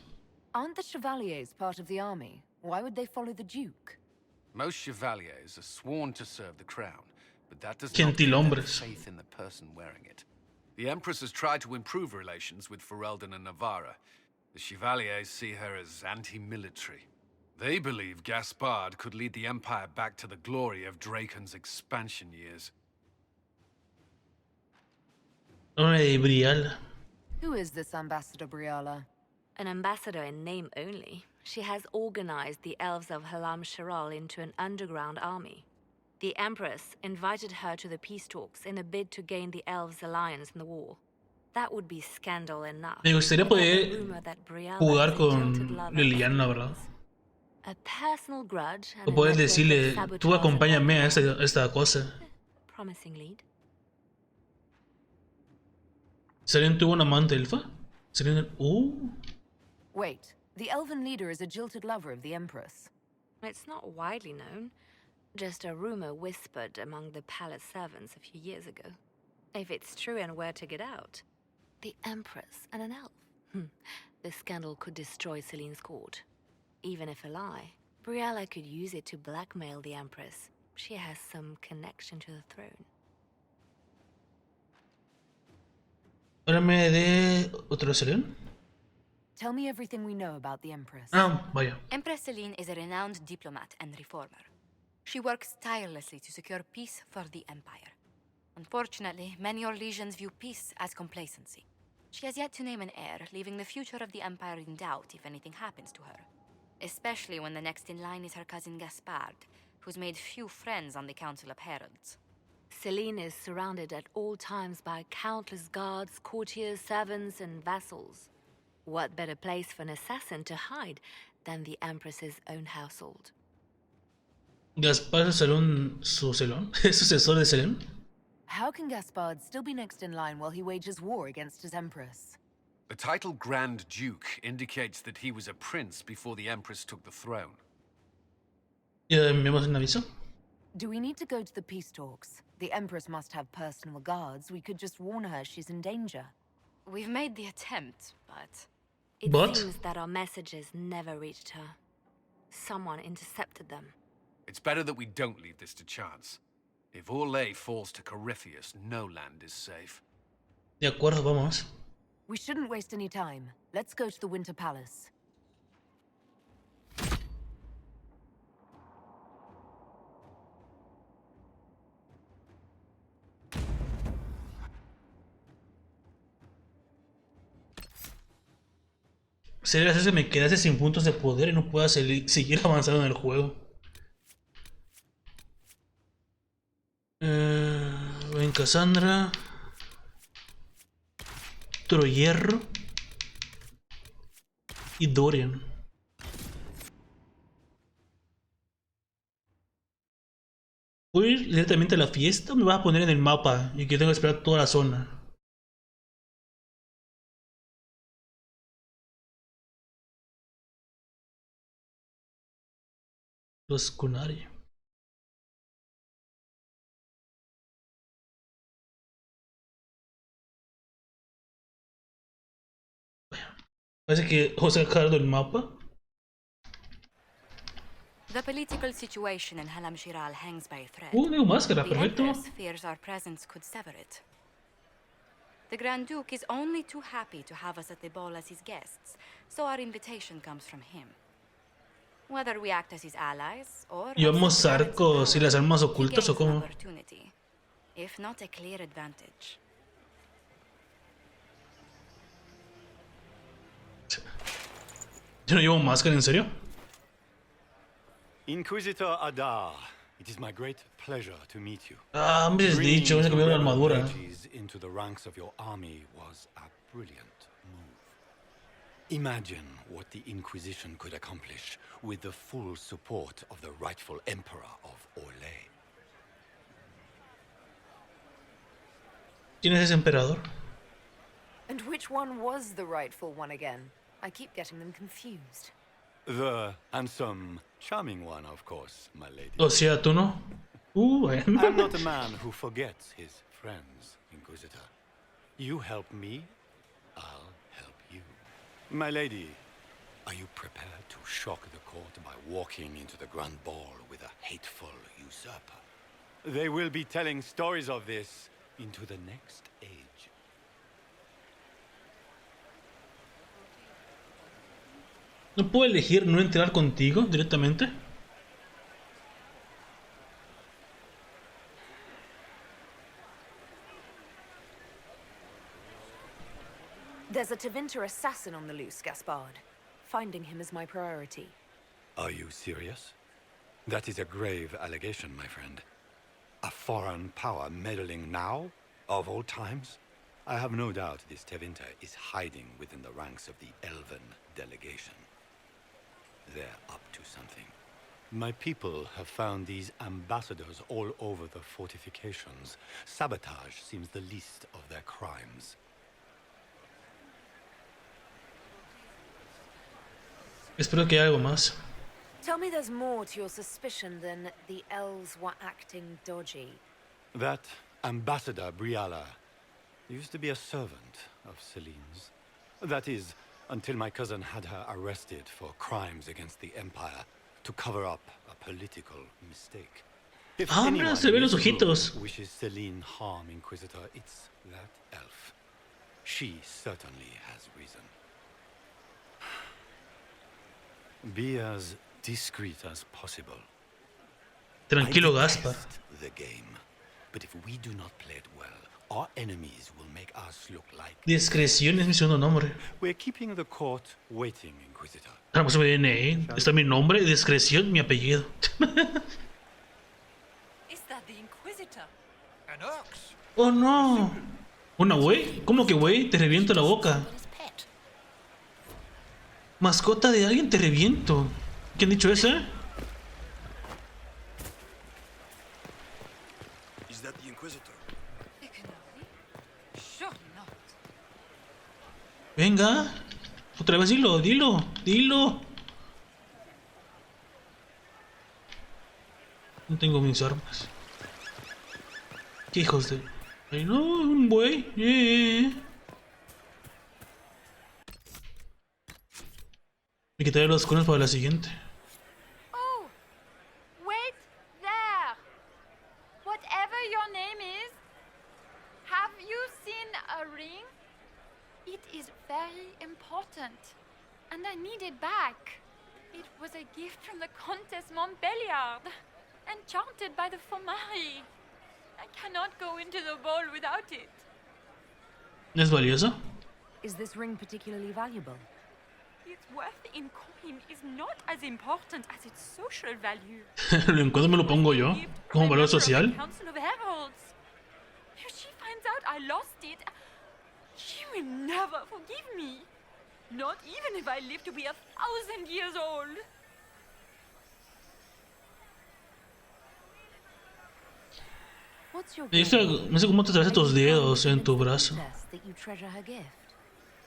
Aren't the Chevaliers part of the army? Why would they follow the Duke? Most chevaliers are sworn to serve the crown, but that does not give them Gentilhombres. faith in the person wearing it. The Empress has tried to improve relations with Ferelden and Navarra. The Chevaliers see her as anti-military. They believe Gaspard could lead the Empire back to the glory of Draken's expansion years. Brial. Who is this Ambassador Briala? An ambassador in name only. She has organized the elves of Halam Shiral into an underground army. The Empress invited her to the peace talks in a bid to gain the elves' alliance in the war. That would be scandal enough. Me gustaría poder jugar con Liliana, ¿verdad? A personal grudge O and a poder network of decirle, tú saboteurs acompáñame a and esta cosa. promising lead. ¿Selene tuvo una amante elfa? Selene... Wait, the elven leader is a jilted lover of the Empress. It's not widely known. Just a rumor whispered among the palace servants a few years ago. If it's true and were to get out, the Empress and an elf. The scandal could destroy Celine's court. Even if a lie, Briala could use it to blackmail the Empress. She has some connection to the throne. Háblame de otro Selene. Tell me everything we know about the Empress. Vaya. Empress Celine is a renowned diplomat and reformer. She works tirelessly to secure peace for the Empire. Unfortunately, many Orlesians view peace as complacency. She has yet to name an heir, leaving the future of the Empire in doubt if anything happens to her. Especially when the next in line is her cousin Gaspard, who's made few friends on the Council of Heralds. Celine is surrounded at all times by countless guards, courtiers, servants, and vassals. What better place for an assassin to hide than the Empress's own household? Gaspar es su sucesor de Selene. How can Gaspard still be next in line while he wages war against his Empress? The title Grand Duke indicates that he was a prince before the Empress took the throne. ¿Ya enviamos un aviso? Do we need to go to the peace talks? The Empress must have personal guards. We could just warn her she's in danger. We've made the attempt, but... It seems that our messages never reached her. Someone intercepted them. It's better that we don't leave this to chance. If Orlais falls to Corypheus, no land is safe. De acuerdo, vamos. We shouldn't waste any time. Let's go to the Winter Palace. Sería gracioso que me quedase sin puntos de poder y no pueda seguir avanzando en el juego. Ven Cassandra. Troyerro. Y Dorian. ¿Voy a ir directamente a la fiesta o me vas a poner en el mapa y que tengo que esperar toda la zona? Los Kunari. Parece que José ha sacado el mapa. The political situation in Halam Shiral hangs by a thread. Tengo máscara, The perfecto. Empress fears our presence could sever it. The Grand Duke is only too happy to have us at the ball as his guests, so our invitation comes from him. Whether we act as his allies or ¿Llevamos arcos y las armas ocultas o cómo? opportunity, if not a clear advantage. Yo no llevo máscara, ¿en serio? Inquisitor Adar, it is my great pleasure to meet you. Me has dicho, se cambió la armadura. Into the ranks of your army was a brilliant move. Imagine what the Inquisition could accomplish with the full support of the rightful Emperor of Orlais. ¿Quién es ese emperador? And which one was the rightful one again? I keep getting them confused. The handsome, charming one, of course, my lady. O sea, tú no. I'm not a man who forgets his friends, Inquisitor. You help me, I'll help you. My lady, are you prepared to shock the court by walking into the Grand Ball with a hateful usurper? They will be telling stories of this into the next age. ¿No puedo elegir no entrar contigo directamente? There's a Tevinter assassin on the loose, Gaspard. Finding him is my priority. Are you serious? That is a grave allegation, my friend. A foreign power meddling now, of all times? I have no doubt this Tevinter is hiding within the ranks of the Elven delegation. They're up to something. My people have found these ambassadors all over the fortifications. Sabotage seems the least of their crimes. Espero que haya algo más. Tell me there's more to your suspicion than the elves were acting dodgy. That ambassador, Briala, used to be a servant of Celine's. That is, until my cousin had her arrested for crimes against the Empire to cover up a political mistake. If anyone se ven los in this ojitos. room wishes Celine harm, Inquisitor, it's that elf. She certainly has reason. Be as discreet as possible. Tranquilo, I Gaspar. detest the game, but if we do not play it well, our enemies will make us look like. Discreción es mi segundo nombre. We're keeping the court waiting, Inquisitor. Vamos a ver, está mi nombre, discreción, mi apellido. Is that the Inquisitor? An ox. Oh no. ¿Una güey? ¿Cómo que güey? Te reviento la boca. Mascota de alguien, te reviento. ¿Quién ha dicho eso? Is that the Inquisitor? Sure not. Venga. Otra vez dilo, dilo, dilo. No tengo mis armas. ¿Qué hijos de...? Ay, no, un buey. Me quitaré los cuernos para la siguiente. Oh, wait there. Whatever your name is, have you seen a ring? It is very important, and I need it back. It was a gift from the Countess Montbelliard, enchanted by the Fomari. I cannot go into the ball without it. ¿Es valioso? Is this ring particularly valuable? Its worth in coin is not as important as its social value. Lo encuentro, me lo pongo yo. Como valor social. Council of Heralds. If she finds out I lost it, she will never forgive me. Not even if I live to be 1,000 years old. What's your No sé cómo te traes estos dedos en tu brazo. that you treasure her gift?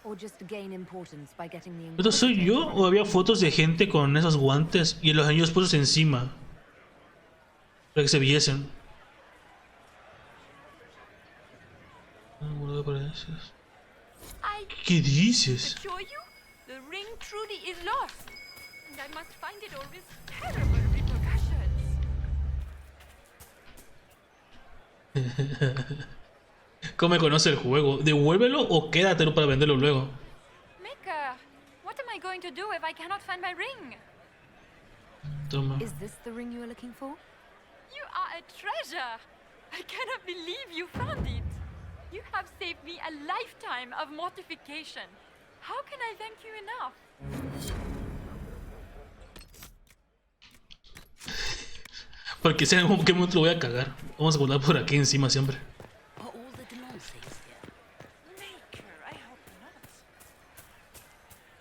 Or just to gain importance by getting the ¿Esto soy yo o había fotos de gente con esos guantes y los anillos puestos encima? Para que se viesen. ¿Qué dices? Assure you, the ring truly is lost, and I must find it or risk terrible repercussions. ¿Cómo me conoce el juego? ¿Devuélvelo o quédatelo para venderlo luego? Maker, what am I going to do if I cannot find my ring? Toma. Is this the ring you are looking for? You are a treasure. I cannot believe you found it. You have saved me a lifetime of mortification. How can I thank you enough? Porque sé como que momento lo voy a cagar. Vamos a volar por aquí encima siempre.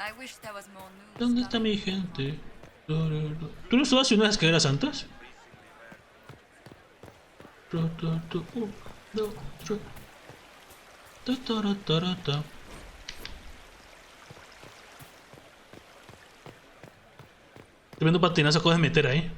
I wish there was more news. ¿Dónde está mi gente? ¿Tú no subas unas escaleras santas? Tremendo patinazo acabas de meter ahí.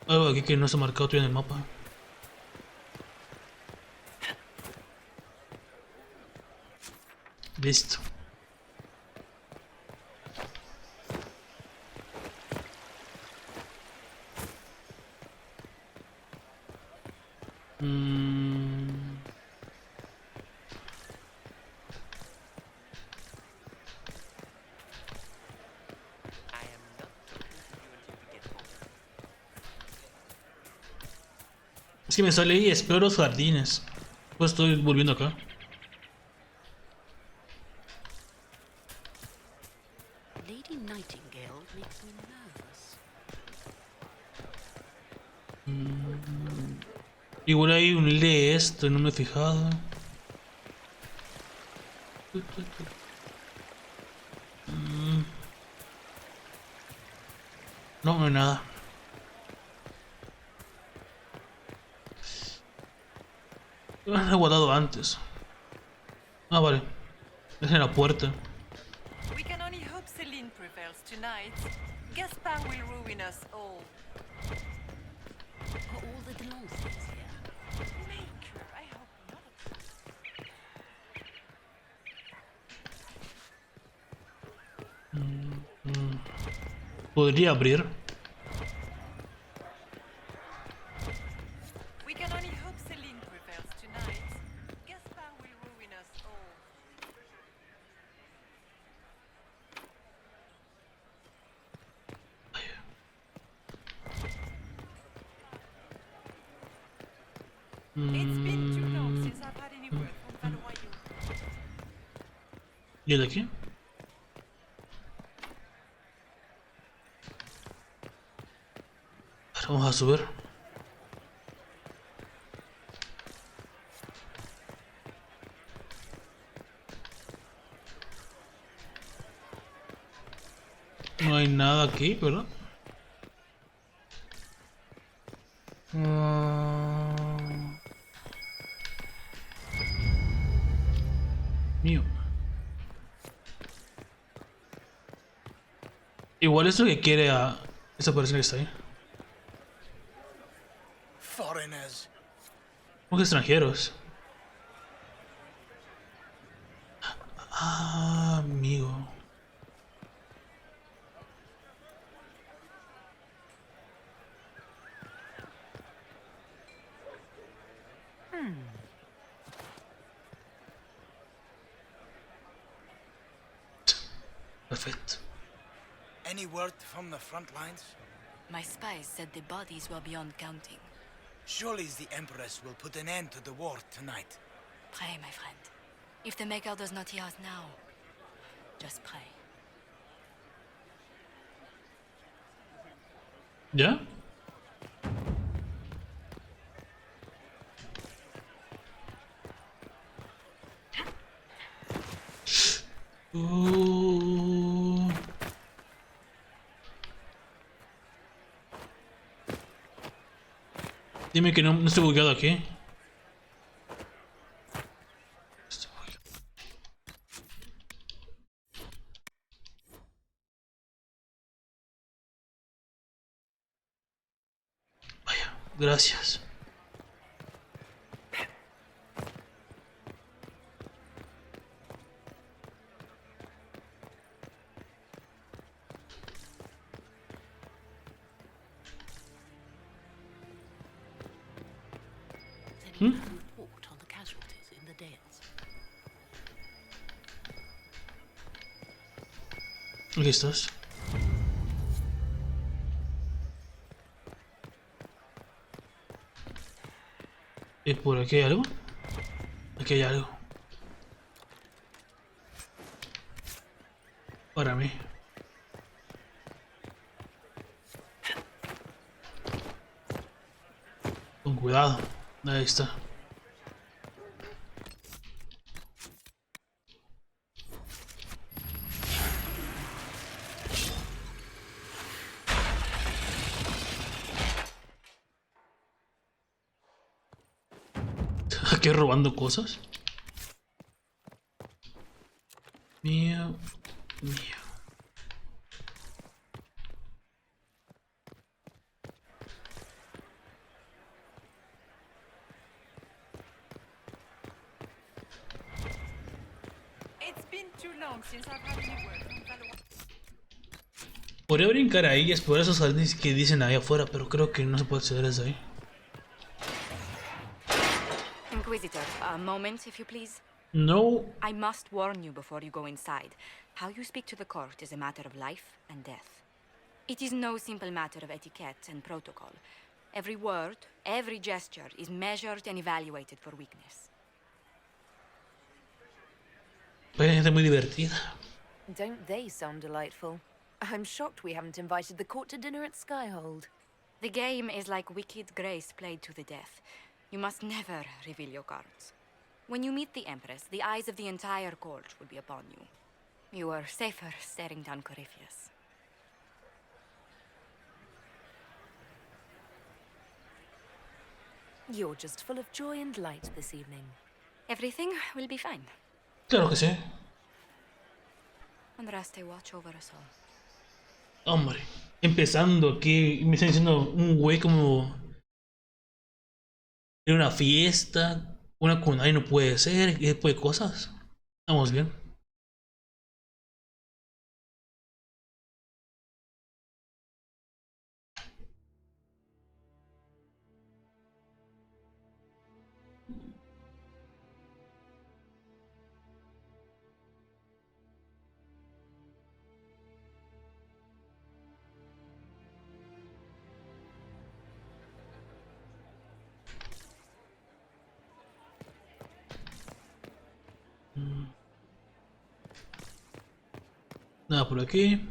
Algo aquí que no se ha marcado todavía en el mapa. Listo. Es que me sale ahí, exploro los jardines. Pues estoy volviendo acá. Lady Nightingale makes me nervous. Igual hay un de esto, no me he fijado. No, no hay nada. Lo he guardado antes. Ah, vale. Es en la puerta. We can only hope Celine prevails tonight. Gaspar will ruin us all. Are all the Delancey's here? Maker, I hope not. Podría abrir. We can only hope Celine prevails tonight. Gaspar will ruin us all. It's been too long since I've had any word from Valois. ¿Y el de aquí? Vamos a subir. No hay nada aquí, ¿verdad? Mío. Igual es lo que quiere a esa persona que está ahí. Foreigners. Como que extranjeros. Ah, amigo. Perfecto. Any word from the front lines? My spies said the bodies were beyond counting. Surely the Empress will put an end to the war tonight. Pray, my friend. If the Maker does not hear us now, just pray. ¿Ya? Dime que no estoy bugueado aquí. Vaya, gracias. Report on the casualties in the Dales. Aquí estás. ¿Y por aquí hay algo? Aquí hay algo. Para mí. Con cuidado. Ahí está. Aquí robando cosas. Mío. Mío. It's been too long since I've had any word from Valois. Podría brincar ahí y explorar esos jardines que dicen ahí afuera, pero creo que no se puede acceder desde ahí. Inquisitor, a moment, if you please. No. I must warn you before you go inside. How you speak to the court is a matter of life and death. It is no simple matter of etiquette and protocol. Every word, every gesture is measured and evaluated for weakness. Hay gente muy divertida. Don't they sound delightful? I'm shocked we haven't invited the court to dinner at Skyhold. The game is like Wicked Grace played to the death. You must never reveal your cards. When you meet the Empress, the eyes of the entire court will be upon you. You are safer staring down Corypheus. You're just full of joy and light this evening. Everything will be fine. Claro que sí. Andraste watch over us all. Hombre, empezando aquí, me están diciendo un güey como en una fiesta, una con ahí no puede ser, y ese tipo de cosas. Vamos bien. Nada por aquí.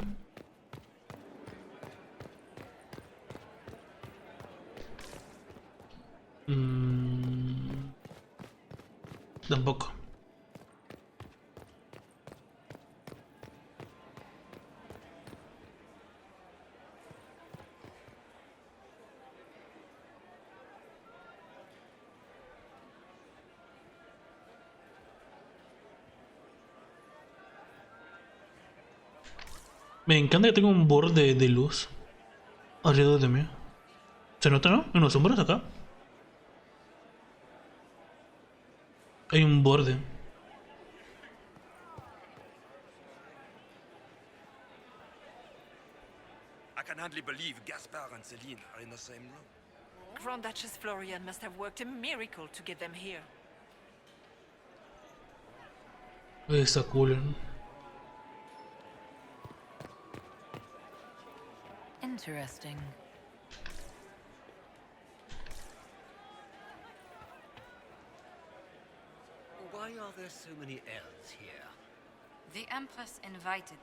Tampoco. Me encanta que tenga un borde de luz alrededor de mí. ¿Se nota, no? En los hombros acá. Hay un borde. I can hardly believe Gaspard and Celine are in the same room. Grand Duchess Florian must have worked a miracle to get them here. Está cool. Interesting. Why are there so many elves here? The Empress invited.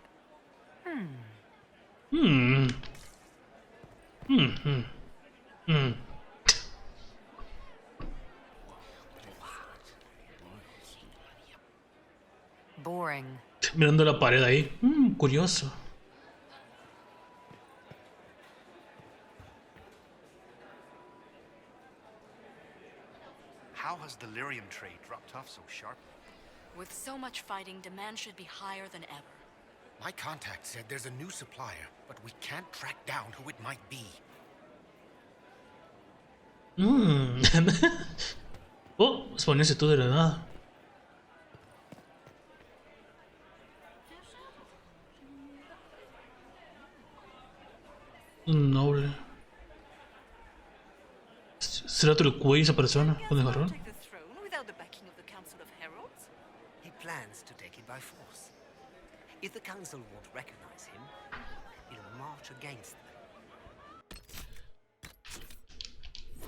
Boring. Mirando la pared ahí. Curioso. How has the lyrium trade dropped off so sharply? With so much fighting, demand should be higher than ever. My contact said there's a new supplier, but we can't track down who it might be. Oh, exponerse todo de la nada. Un noble. ¿Será otro cuello esa persona con el jarrón? Take the throne without the backing of the Council of Heralds? He plans to take it by force. If the council won't recognize him, he'll march against them.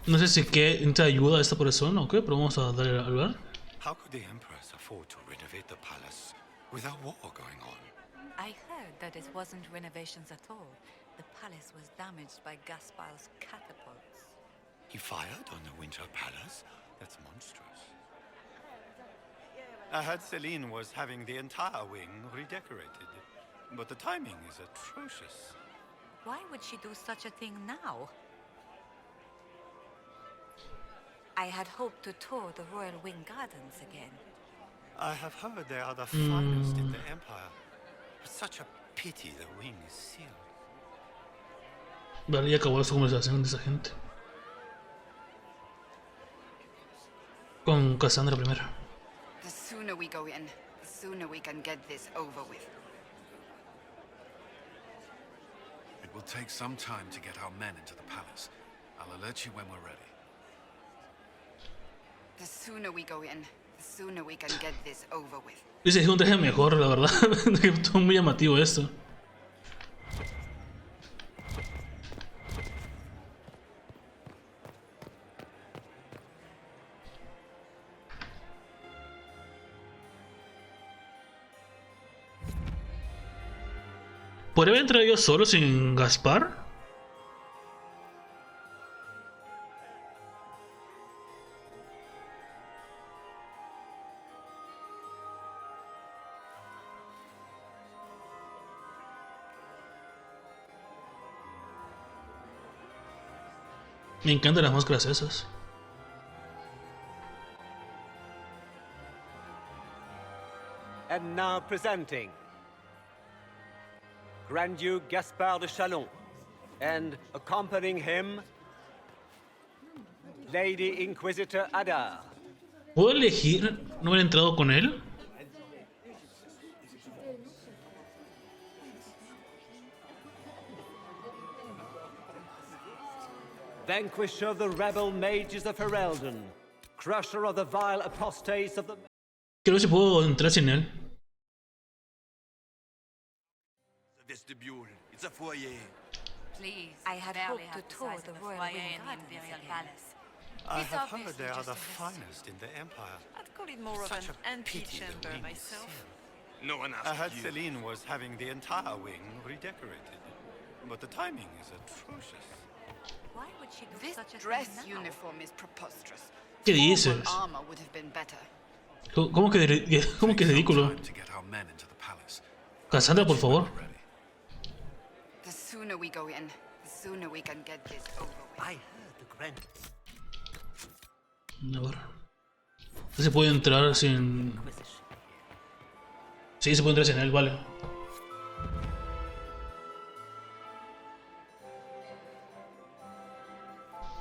No sé si que entra ayuda a esta persona o qué, pero vamos a darle a hablar. How could the Empress afford to renovate the palace with a war going on? I heard that it wasn't renovations at all. The palace was damaged by Gaspard's catapults. He fired on the Winter Palace? That's monstrous. I heard Celine was having the entire wing redecorated, but the timing is atrocious. Why would she do such a thing now? I had hoped to tour the Royal Wing Gardens again. I have heard they are the finest in the Empire. It's such a pity the wing is sealed. Vale, ya acabó esa conversación de esa gente. Con Cassandra primero. The sooner we go in, the sooner we can get this over with. It will take some time to get our men into the palace. I'll alert you when we're ready. The sooner we go in, the sooner we can get this over with. Dice que es un traje mejor, la verdad. Estuvo muy llamativo esto. ¿Podría haber entrado yo solo sin Gaspar? Me encantan las máscaras esas. And now presenting Grand Duke Gaspard de Chalon, and accompanying him, Lady Inquisitor Adar. ¿Puedo elegir no haber entrado con él? Vanquisher of the rebel mages of Ferelden, crusher of the vile apostates of the... Quiero ver si puedo entrar sin él. The vestibule. It's a foyer. Please, I had barely hoped to have the tour size the of royal foyer wing in the gardens Imperial again. Palace. I It's have obviously heard they are just the a restaurant. finest in the Empire. I'd call it more of Such an a pity the antechamber wing is myself. sealed. No one asked I heard you. Celine was having the entire wing redecorated. But the timing is atrocious. Why would she do This such a dress thing now? uniform is preposterous. ¿Qué dices? Formal armor would have been better. ¿Cómo que ridículo? To get our men into the palace. Cassandra, por favor. The sooner we go in, the sooner we can get this over with. I heard the grand. A ver. No se puede entrar sin... Sí, se puede entrar sin él, vale.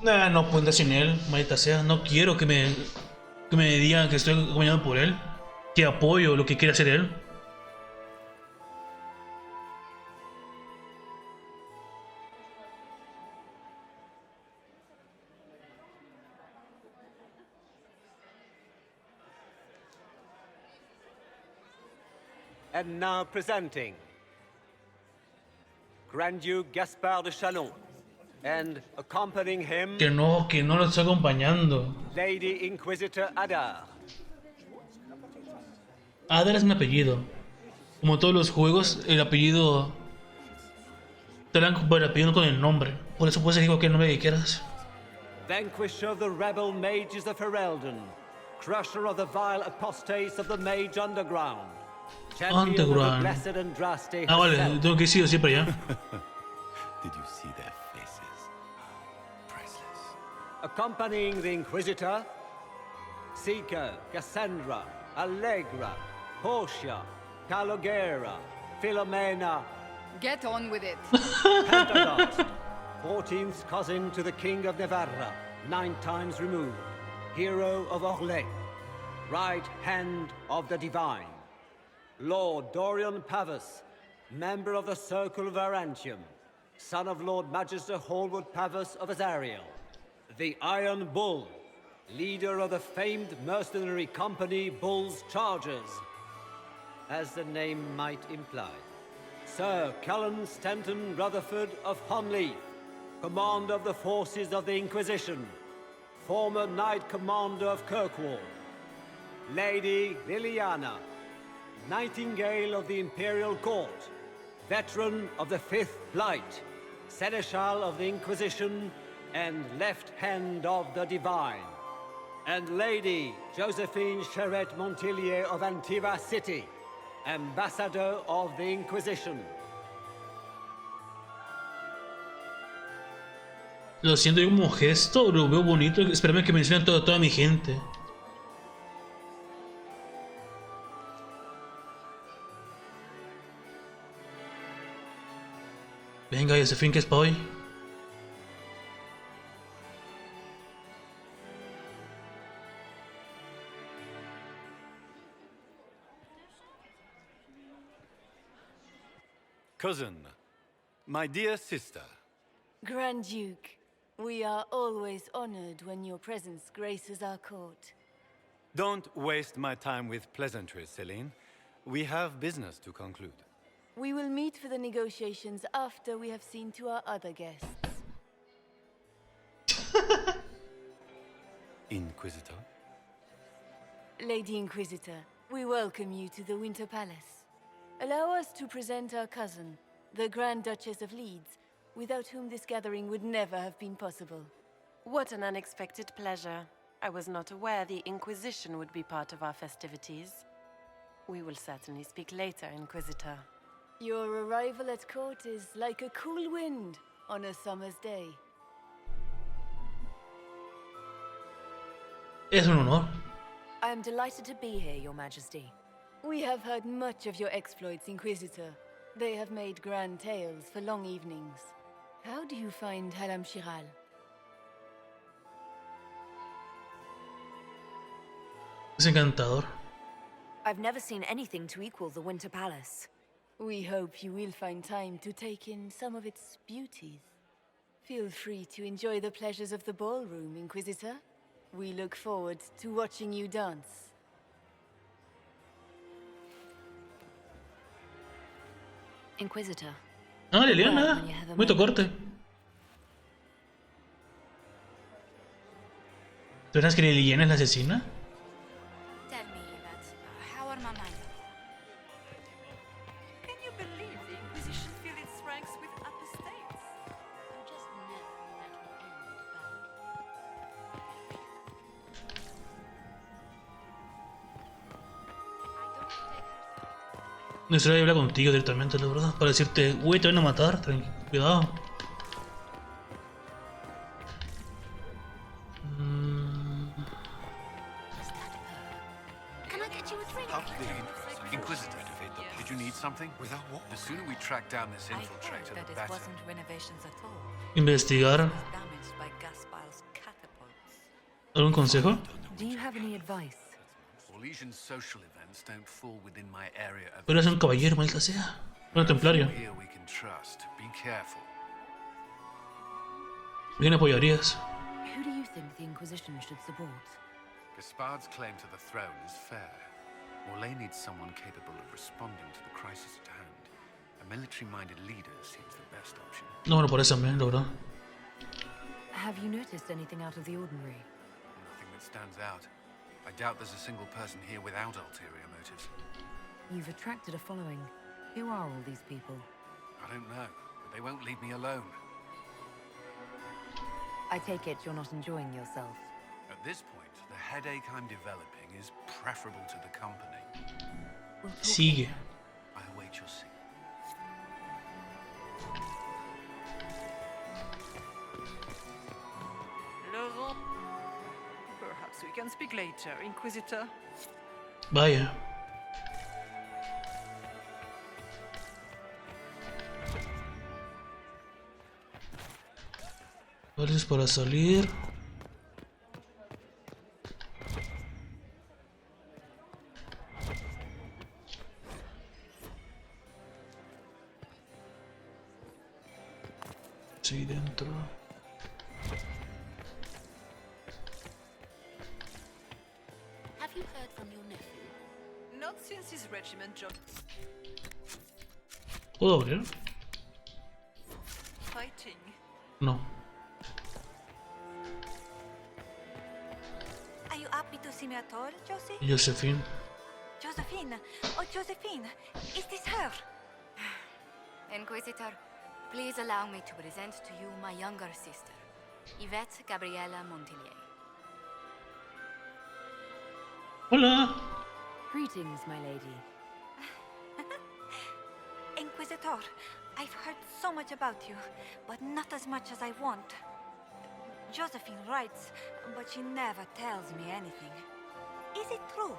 Nah, no puedo entrar sin él, maldita sea. No quiero que me digan que estoy acompañado por él. Que apoyo lo que quiere hacer él. And now presenting Grand Duke Gaspard de Chalon, and accompanying him, Que no lo estoy acompañando. Lady Inquisitor Adar. Adar es mi apellido. Como todos los juegos, el apellido... Te dan por el apellido con el nombre. Por eso puedes elegir cualquier nombre que quieras. Vanquisher of the rebel mages of Ferelden, crusher of the vile apostates of the mage underground, champion of the Underground. blessed Andraste Ah, vale, herself. tengo que ir siempre allá. Did you see their faces? Priceless. Accompanying the Inquisitor, Seeker, Cassandra, Allegra, Portia, Calogera, Philomena, Get on with it. Pentagot, 14th cousin to the King of Navarra, 9 times removed, hero of Orlais, right hand of the divine, Lord Dorian Pavus, member of the Circle of Arantium, son of Lord Magister Hallwood Pavus of Azariel, the Iron Bull, leader of the famed mercenary company Bull's Chargers, as the name might imply. Sir Cullen Stanton Rutherford of Honleith, commander of the forces of the Inquisition, former Knight Commander of Kirkwall. Lady Liliana, Nightingale of the Imperial Court, veteran of the Fifth Blight, Seneschal of the Inquisition, and left hand of the Divine. And Lady Josephine Charette Montillier of Antiva City, Ambassador of the Inquisition. Lo siento yo como gesto, lo veo bonito. Espérame que mencionen toda mi gente. Venga, Josephine, que es para hoy. Cousin, my dear sister, Grand Duke, we are always honored when your presence graces our court. Don't waste my time with pleasantries, Celine. We have business to conclude. We will meet for the negotiations after we have seen to our other guests. Inquisitor? Lady Inquisitor, we welcome you to the Winter Palace. Allow us to present our cousin, the Grand Duchess of Leeds, without whom this gathering would never have been possible. What an unexpected pleasure. I was not aware the Inquisition would be part of our festivities. We will certainly speak later, Inquisitor. Your arrival at court is like a cool wind on a summer's day. Es un honor. I am delighted to be here, Your Majesty. We have heard much of your exploits, Inquisitor. They have made grand tales for long evenings. How do you find Halam Shiral? Es encantador. I've never seen anything to equal the Winter Palace. We hope you will find time to take in some of its beauties. Feel free to enjoy the pleasures of the ballroom, Inquisitor. We look forward to watching you dance. Inquisitor. No, Liliana. Muy tu corte. ¿Tú eras que Liliana es la asesina? Tell me, Yvette, how are my mind? Can you believe the Inquisition filled its ranks with apostates? You just know that will end badly. Nuestra habla contigo directamente, la verdad. Para decirte, güey, te van a matar. Cuidado. Can I get you a drink? Inquisitor, did you need something? Without what? The sooner we track down this infiltrator, That the it better. wasn't renovations at all. Investigar. Damaged by Gaspard's catapults. ¿Algún consejo? Do you have any advice? Orlesian social events don't fall within my area of... Pero es un caballero, maldita sea. Bueno, templario. Here we can trust. Be careful. Bien apoyarías. Who do you think the Inquisition should support? Gaspard's claim to the throne is fair. Orlais needs someone capable of responding to the crisis at hand. A military-minded leader seems the best option. No, bueno, por eso también, la verdad. Have you noticed anything out of the ordinary? Nothing that stands out. I doubt there's a single person here without ulterior motives. You've attracted a following. Who are all these people? I don't know, but they won't leave me alone. I take it you're not enjoying yourself. At this point, the headache I'm developing is preferable to the company. We'll talk Sigue. later. I await your signal. Laurent. Perhaps we can speak later, Inquisitor. Vaya. ¿Cuál es para salir? Sí, dentro. Have you heard from your nephew? Not since his regiment joined. ¿Puedo abrir? Fighting. No. Are you happy to see me at all, Josie? Josephine. Josephine! Oh, Josephine! Is this her? Inquisitor, please allow me to present to you my younger sister, Yvette Gabriella Montillier. Hola. Greetings, my lady. Inquisitor, I've heard so much about you, but not as much as I want. Josephine writes, but she never tells me anything. Is it true?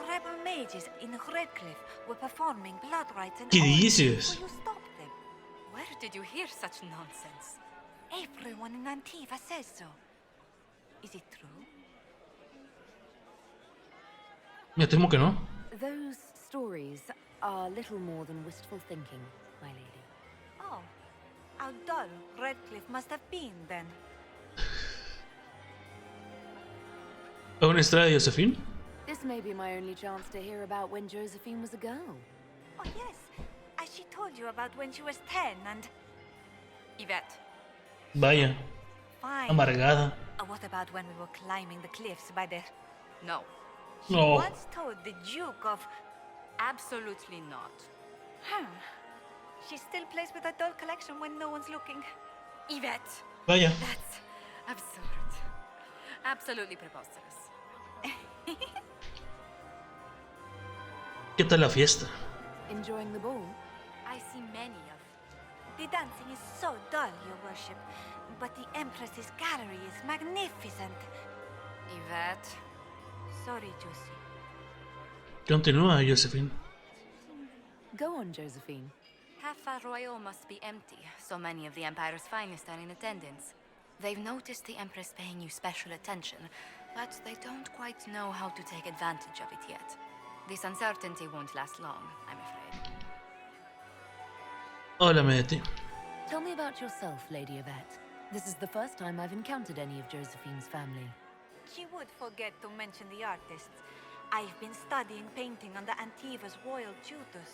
Rebel mages in Redcliffe were performing blood rites and ¿Qué orgies dices? before you stopped them. Where did you hear such nonsense? Everyone in Antiva says so. Is it true? Me temo que no. Those stories are little more than wistful thinking, my lady. Oh, how dull Redcliffe must have been then. ¿Es una estrella de Josephine? This may be my only chance to hear about when Josephine was a girl. Oh, yes. She told you about when she was 10 and... Yvette. Vaya. Fine. Amargada. What about when we were climbing the cliffs by the... No. She No. once told the Duke of... Absolutely not. Huh. She still plays with her doll collection when no one's looking. Yvette. Vaya. That's absurd. Absolutely preposterous. ¿Qué tal la fiesta? Enjoying the ball? I see many of. The dancing is so dull, Your Worship. But the Empress's gallery is magnificent. Yvette. Sorry, Josie. Continúa, Josephine. Go on, Josephine. Half Royal must be empty. So many of the Empire's finest are in attendance. They've noticed the Empress paying you special attention, but they don't quite know how to take advantage of it yet. This uncertainty won't last long, I'm afraid. Háblame de ti. Tell me about yourself, Lady Yvette. This is the first time I've encountered any of Josephine's family. She would forget to mention the artists. I've been studying painting under Antiva's royal tutors.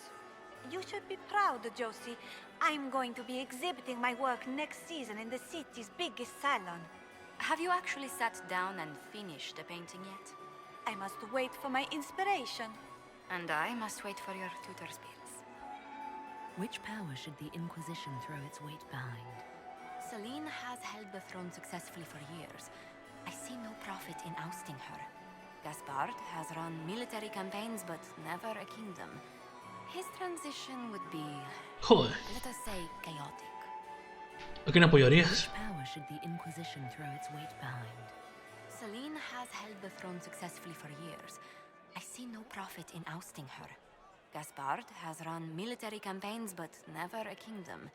You should be proud, Josie. I'm going to be exhibiting my work next season in the city's biggest salon. Have you actually sat down and finished a painting yet? I must wait for my inspiration. And I must wait for your tutor's bills. Which power should the Inquisition throw its weight behind? Celine has held the throne successfully for years. I see no profit in ousting her. Gaspard has run military campaigns, but never a kingdom. His transition would be, Joder. let us say, chaotic. ¿A quién apoyarías? Which power should the Inquisition throw its weight behind? Celine has held the throne successfully for years. I see no profit in ousting her. Gaspard has run military campaigns, but never a kingdom.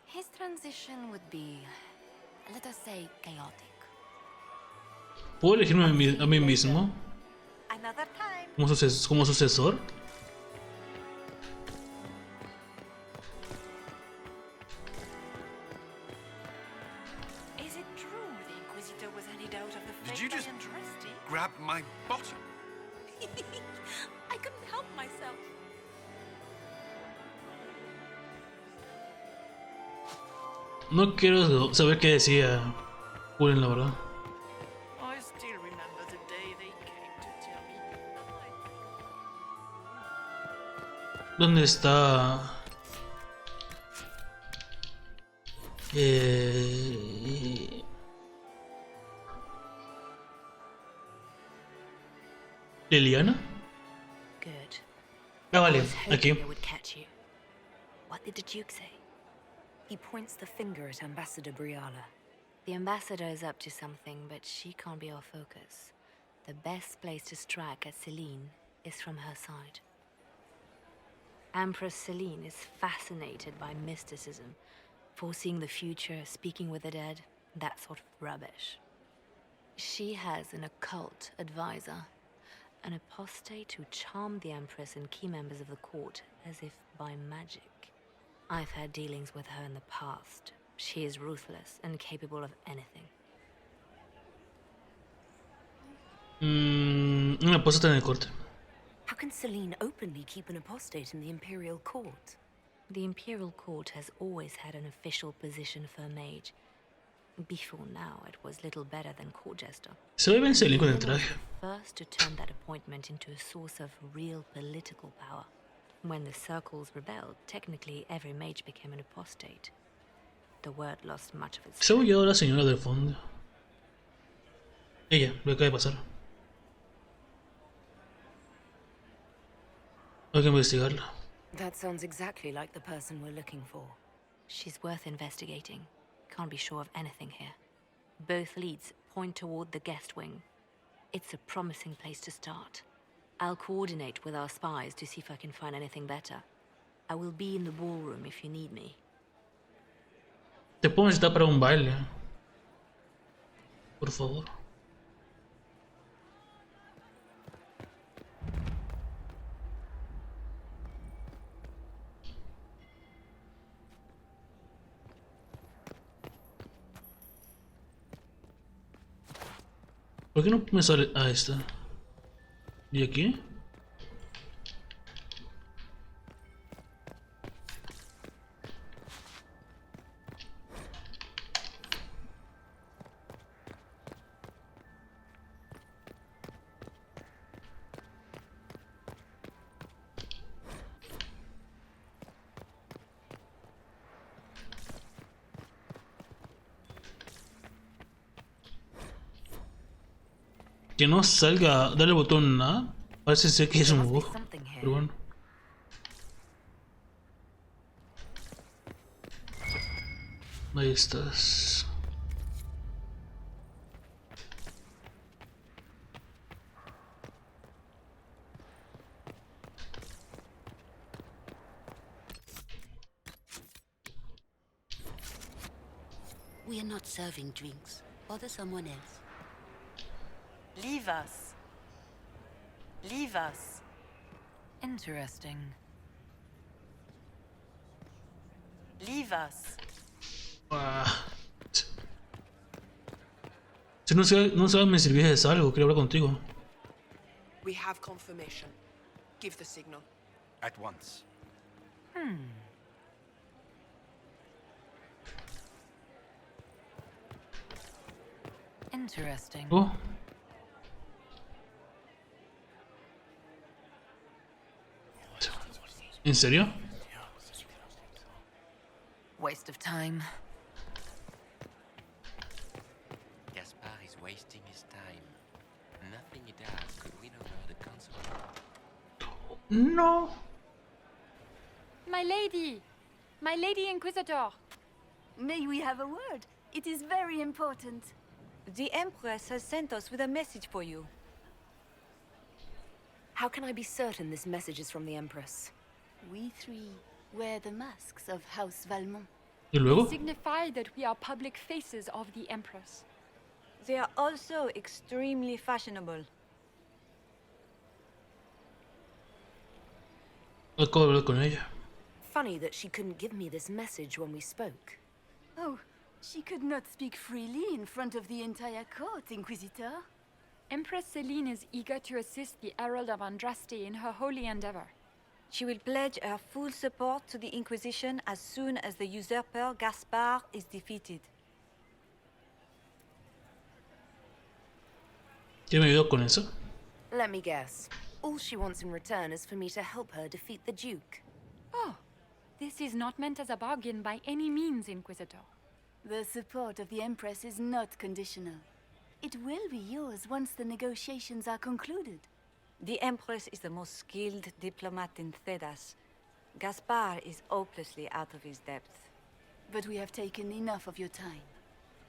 His transition would be, let us say, chaotic. ¿Puedo elegirme a mí mismo Another time. como sucesor? Is it true the Inquisitor was any doubt of the Did fate you I just entrusted? grab my bottom? I couldn't help myself. No quiero saber qué decía Cullen, la verdad. I still remember the day they came to tell me. ¿Dónde está? ¿Liliana? Good. Ah, vale, I was hoping aquí. it would catch you. What did the Duke say? He points the finger at Ambassador Briala. The ambassador is up to something, but she can't be our focus. The best place to strike at Celine is from her side. Empress Celine is fascinated by mysticism, foreseeing the future, speaking with the dead, that sort of rubbish. She has an occult advisor, an apostate who charmed the Empress and key members of the court as if by magic. I've had dealings with her in the past. She is ruthless and capable of anything. Una poseta en el corte. How can Celine openly keep an apostate in the Imperial Court? The Imperial Court has always had an official position for a mage. Before now, it was little better than court jester. Se ve bien Celine con el traje. First to turn that appointment into a source of real political power. When the circles rebelled, technically every mage became an apostate. The word lost much of its Se huyó la señora del fondo. Ella, lo que acaba de pasar. Hay que investigarla. That sounds exactly like the person we're looking for. She's worth investigating. Can't be sure of anything here. Both leads point toward the guest wing. It's a promising place to start. I'll coordinate with our spies to see if I can find anything better. I will be in the ballroom if you need me. Te puedo necesitar para un baile. Por favor. ¿Por qué no me sale? Ah, está. ¿Y aquí? Que no salga, darle el botón A. Parece ser que es un bug. Pero bueno. Ahí estás. We are not serving drinks. Bother someone else. Leave us. Leave us. Interesting. Leave us. Si no sabes me sirviese de algo, quería hablar contigo. We have confirmation. Give the signal. At once. Interesting. Oh. ¿En serio? Waste of time. Gaspar is wasting his time. Nothing he does could win over the council. No. My lady! My lady Inquisitor! May we have a word? It is very important. The Empress has sent us with a message for you. How can I be certain this message is from the Empress? We three wear the masks of House Valmont. ¿Y luego? They signify that we are public faces of the Empress. They are also extremely fashionable. Acabo de hablar con ella. Funny that she couldn't give me this message when we spoke. Oh, she could not speak freely in front of the entire court, Inquisitor. Empress Celine is eager to assist the Herald of Andraste in her holy endeavor. She will pledge her full support to the Inquisition as soon as the usurper Gaspar is defeated. ¿Qué me ayudó con eso? Let me guess. All she wants in return is for me to help her defeat the Duke. Oh, this is not meant as a bargain by any means, Inquisitor. The support of the Empress is not conditional. It will be yours once the negotiations are concluded. The Empress is the most skilled diplomat in Thedas. Gaspar is hopelessly out of his depth. But we have taken enough of your time.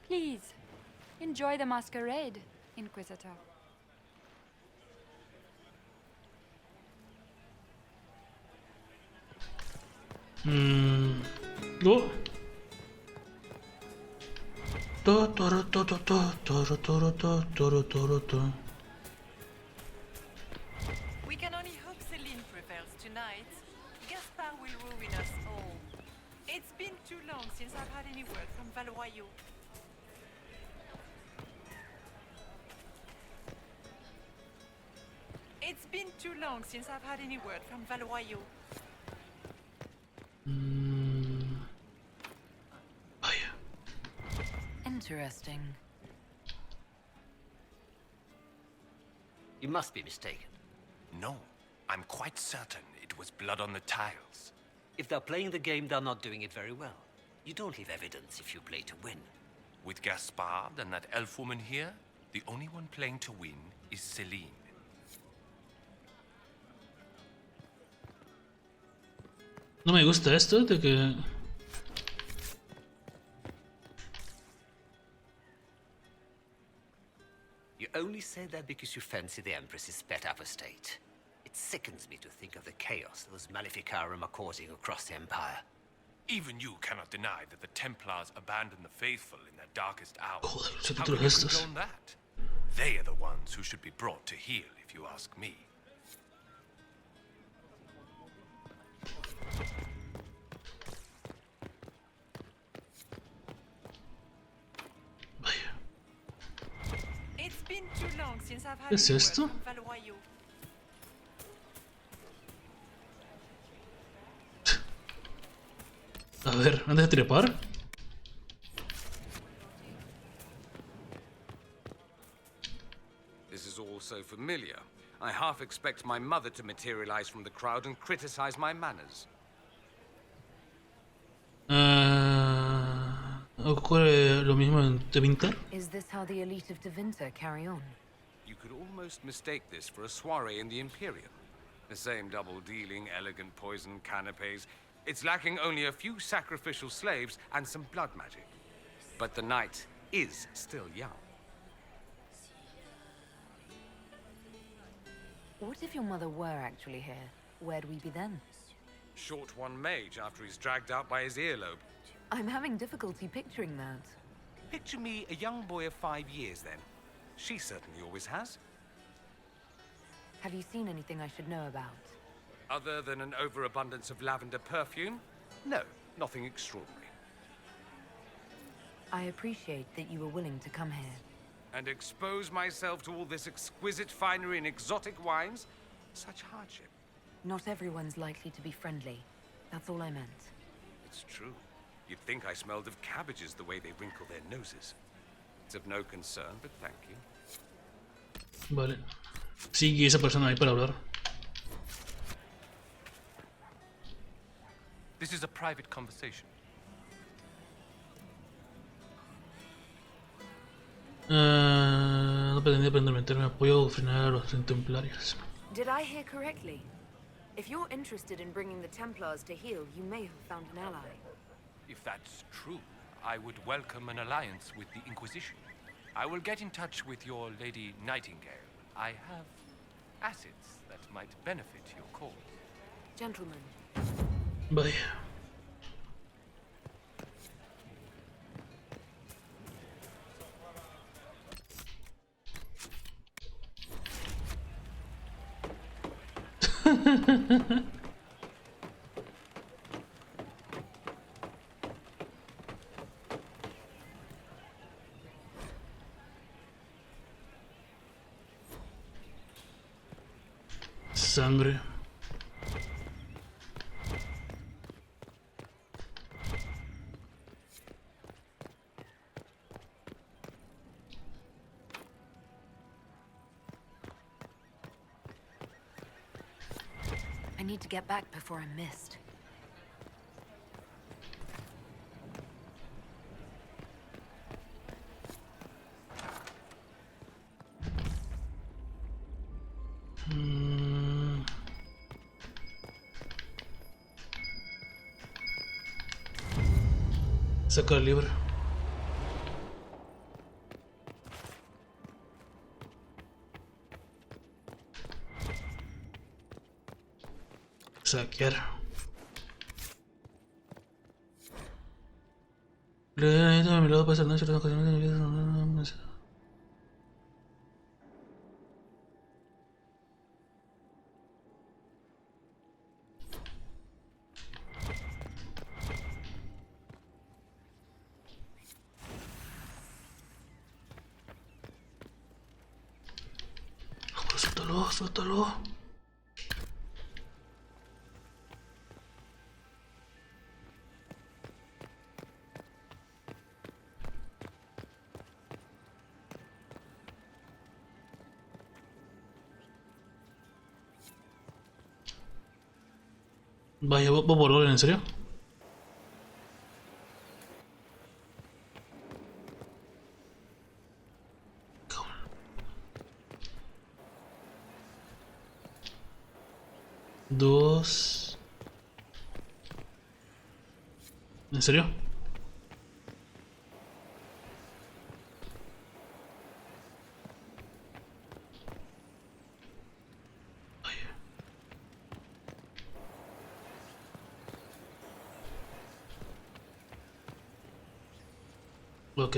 Please, enjoy the masquerade, Inquisitor. Oh. We can only hope Celine prevails tonight. Gaspar will ruin us all. It's been too long since I've had any word from Valois. It's been too long since I've had any word from Valois. Interesting. You must be mistaken. No, I'm quite certain it was blood on the tiles. If they're playing the game, they're not doing it very well. You don't leave evidence if you play to win. With Gaspard and that elf woman here, the only one playing to win is Celine. No me gusta esto de que... You only say that because you fancy the Empress's pet upper state. It sickens me to think of the chaos those Maleficarum are causing across the Empire. Even you cannot deny that the Templars abandoned the faithful in their darkest hour. Joder, How can you condone that? They are the ones who should be brought to heel, if you ask me. It's been too long since I've had ¿Qué es any word esto? from Valois. ver, antes de trepar. This is all so familiar. I half expect my mother to materialize from the crowd and criticize my manners. ¿Ocurre lo mismo en Tevinter? Is this how the elite of Tevinter carry on? You could almost mistake this for a soiree in the Imperium. The same double-dealing, elegant poison canapes. It's lacking only a few sacrificial slaves and some blood magic. But the night is still young. What if your mother were actually here? Where'd we be then? Short one mage after he's dragged out by his earlobe. I'm having difficulty picturing that. Picture me a young boy of 5 years then. She certainly always has. Have you seen anything I should know about? Other than an overabundance of lavender perfume? No, nothing extraordinary. I appreciate that you were willing to come here. And expose myself to all this exquisite finery and exotic wines? Such hardship. Not everyone's likely to be friendly. That's all I meant. It's true. You'd think I smelled of cabbages the way they wrinkle their noses. It's of no concern, but thank you. Vale. Sigue esa persona ahí para hablar. This is a private conversation. No pretendía meterme apoyo o frenar a los templarios. Did I hear correctly? If you're interested in bringing the Templars to heel, you may have found an ally. If that's true, I would welcome an alliance with the Inquisition. I will get in touch with your Lady Nightingale. I have assets that might benefit your cause. Gentlemen. Vaya. Sangre. I need to get back before I'm missed. Saca el libro. Saquear. Le he a mi lado para hacer ciertas ocasiones de mi vida. Suéltalo, suéltalo. Vaya, ¿vos por orden, en serio? Dos. ¿En serio? Ok.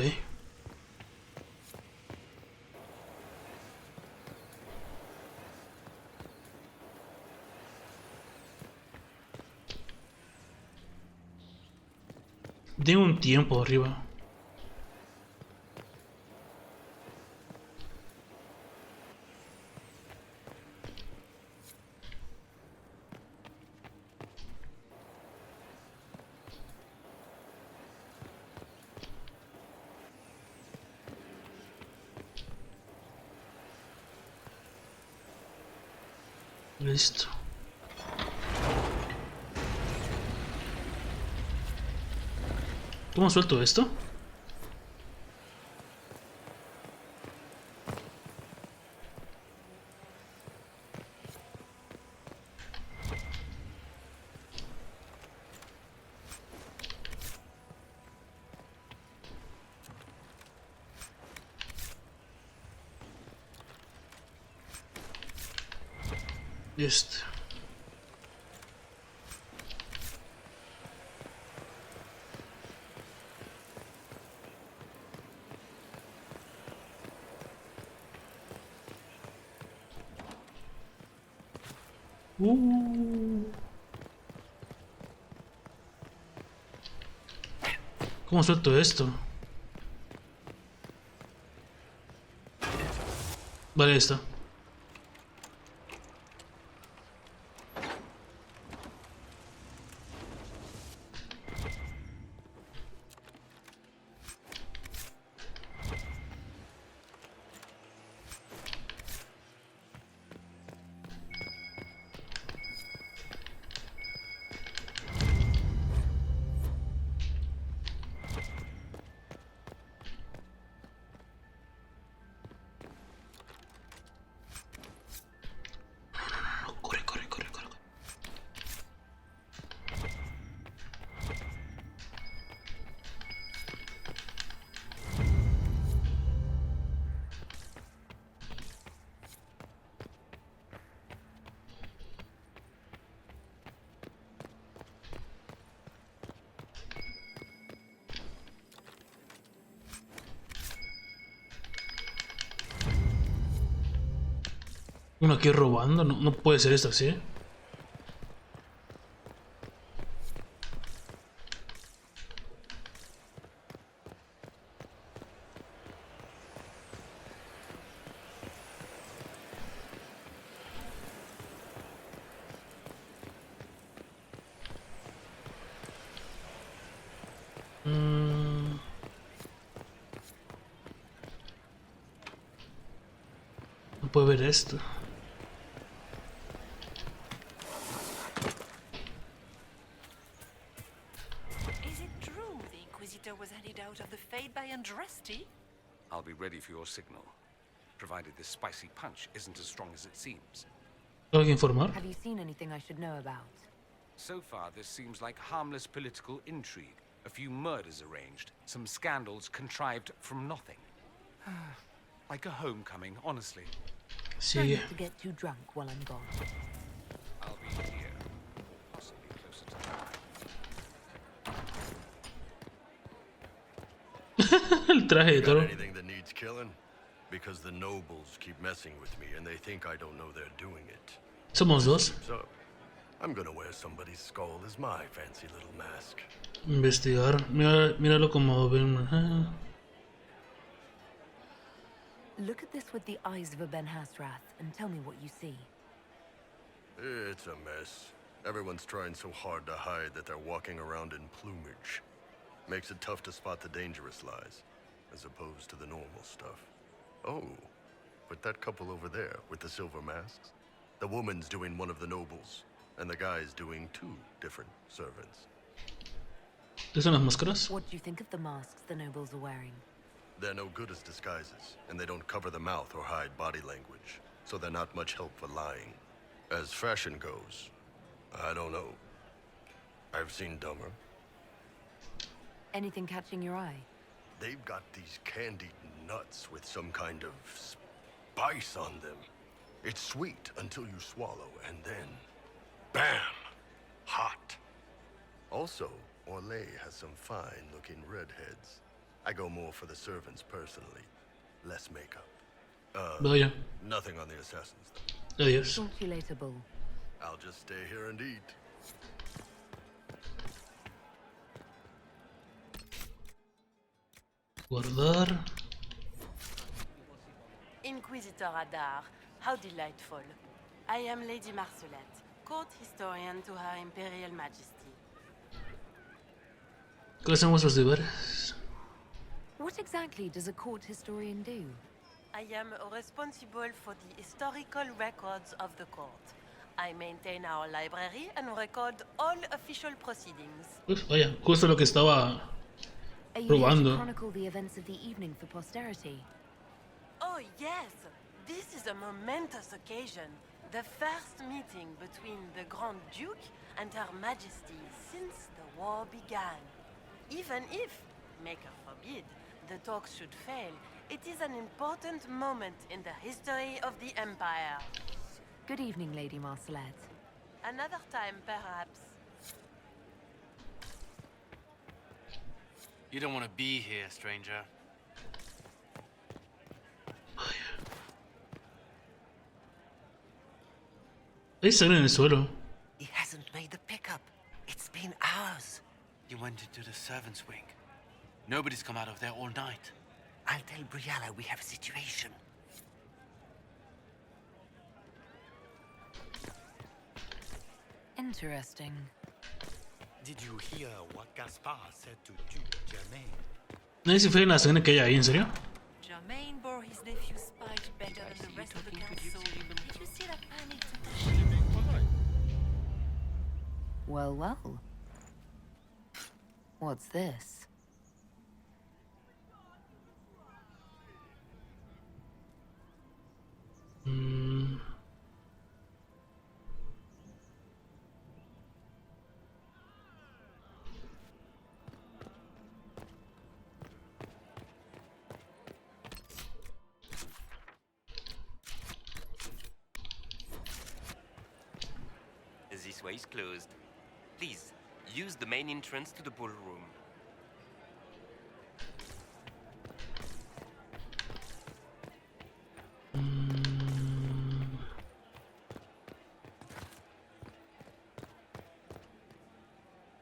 Tengo un tiempo arriba. Listo. ¿Cómo suelto esto? Este. ¿Cómo suelto esto? Vale, está. Uno aquí robando, no, no puede ser esto así. No puedo ver esto. Is it true the Inquisitor was handed out of the Fade by Andraste? I'll be ready for your signal, provided this spicy punch isn't as strong as it seems. ¿Tengo que informar? Have you seen anything I should know about? So far, this seems like harmless political intrigue. A few murders arranged, some scandals contrived from nothing. Like a homecoming, honestly. Try not to get too drunk while I'm gone. I'll be here, possibly closer to El traje de Got toro. anything that needs killing? Because the nobles keep messing with me and they think I don't know they're doing it. Somos dos. So, I'm gonna wear somebody's skull as my fancy little mask. Investigar. Míralo como ven. Look at this with the eyes of a Ben Hasrath and tell me what you see. It's a mess. Everyone's trying so hard to hide that they're walking around in plumage. Makes it tough to spot the dangerous lies, as opposed to the normal stuff. Oh, but that couple over there with the silver masks? The woman's doing one of the nobles, and the guy's doing two different servants. ¿Qué son las máscaras? What do you think of the masks the nobles are wearing? They're no good as disguises, and they don't cover the mouth or hide body language, so they're not much help for lying. As fashion goes, I don't know. I've seen dumber. Anything catching your eye? They've got these candied nuts with some kind of spice on them. It's sweet until you swallow, and then, bam! Hot. Also, Orlais has some fine-looking redheads. I go more for the servants personally. Less makeup. Vaya. Nothing on the assassins, though. Adiós. Talk to you later, Bull. I'll just stay here and eat. Guardar. Inquisitor Adar, how delightful. I am Lady Marcelette, court historian to Her Imperial Majesty. ¿Qué hacemos los deberes? What exactly does a court historian do? I am responsible for the historical records of the court. I maintain our library and record all official proceedings. Uf, vaya, justo lo que estaba Are you here to probando. chronicle the events of the evening for posterity? Oh, yes. This is a momentous occasion. The first meeting between the Grand Duke and Her Majesty since the war began. Even if, Maker forbid, the talks should fail, it is an important moment in the history of the Empire. Good evening, Lady Marcelette. Another time, perhaps. You don't want to be here, stranger. Hay sangre en el suelo. He hasn't made the pickup. It's been hours. You went into the servants' wing. Nobody's come out of there all night. I'll tell Briala we have a situation. Interesting. Did you hear what Gaspar said to Duke Germain? No sé si fue la sangre que hay ahí, ¿en serio? Germain bore his nephew's spite better than the rest of the council. Did you see that panic? Well, well. What's this? This way is closed. Please, use the main entrance to the ballroom.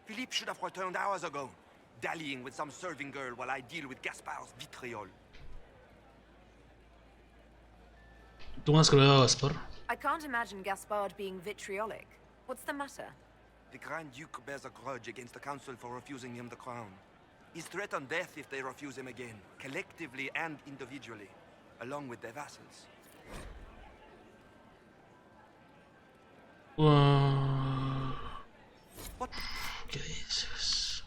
Philippe should have returned hours ago, dallying with some serving girl while I deal with Gaspar's vitriol. ¿Tú más que a Gaspar? I can't imagine Gaspard being vitriolic. What's the matter? The Grand Duke bears a grudge against the Council for refusing him the crown. He's threatened death if they refuse him again, collectively and individually, along with their vassals. What? ¿Qué dices?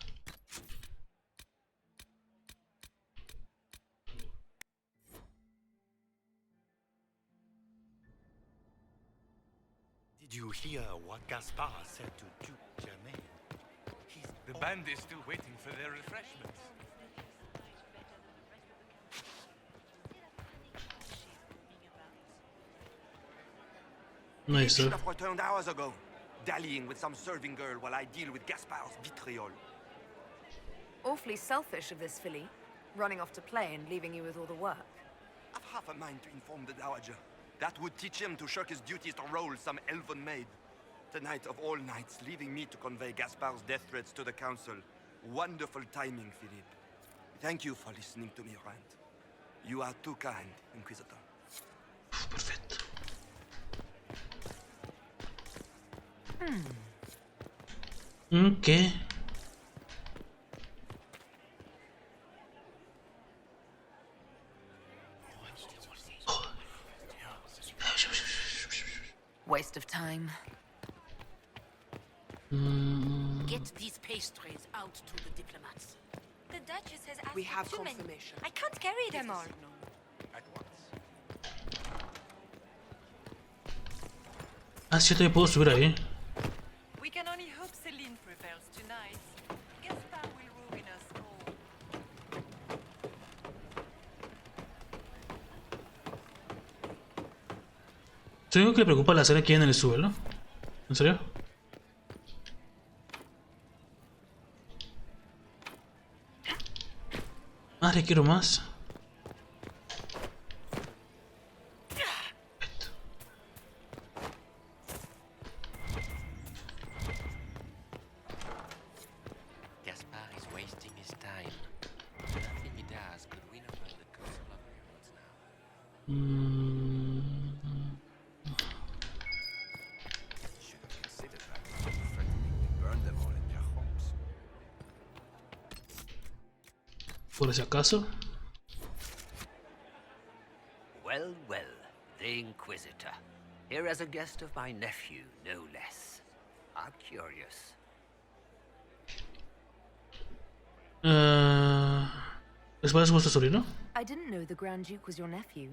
Did you hear what Gaspar said to Duke Germain? The band is still waiting for their refreshments. Nice, Should have returned hours ago, dallying with some serving girl while I deal with Gaspar's vitriol. Awfully selfish of this filly, running off to play and leaving you with all the work. I've half a mind to inform the Dowager. That would teach him to shirk his duties to roll some elven maid. Tonight of all nights, leaving me to convey Gaspar's death threats to the Council. Wonderful timing, Philippe. Thank you for listening to me rant. You are too kind, Inquisitor. Perfecto. ¿Qué? Waste of time. Get these pastries out to the diplomats. The Duchess has asked We have for too many. confirmation. I can't carry them all. At once. Ah, sí, yo también puedo subir ahí. We can only hope Celine prevails tonight. Gaspar will ruin us all. Tengo que le preocupa la sangre aquí en el suelo. ¿En serio? Madre, quiero más. Gaspar is wasting his time. Nothing he does could win over the Council of Lords now. Should have considered that before threatening to burn them all in their homes. Por si acaso. Well, well, the Inquisitor. Here as a guest of my nephew, no less. I'm curious. ¿Es vuestro sobrino? I didn't know the Grand Duke was your nephew.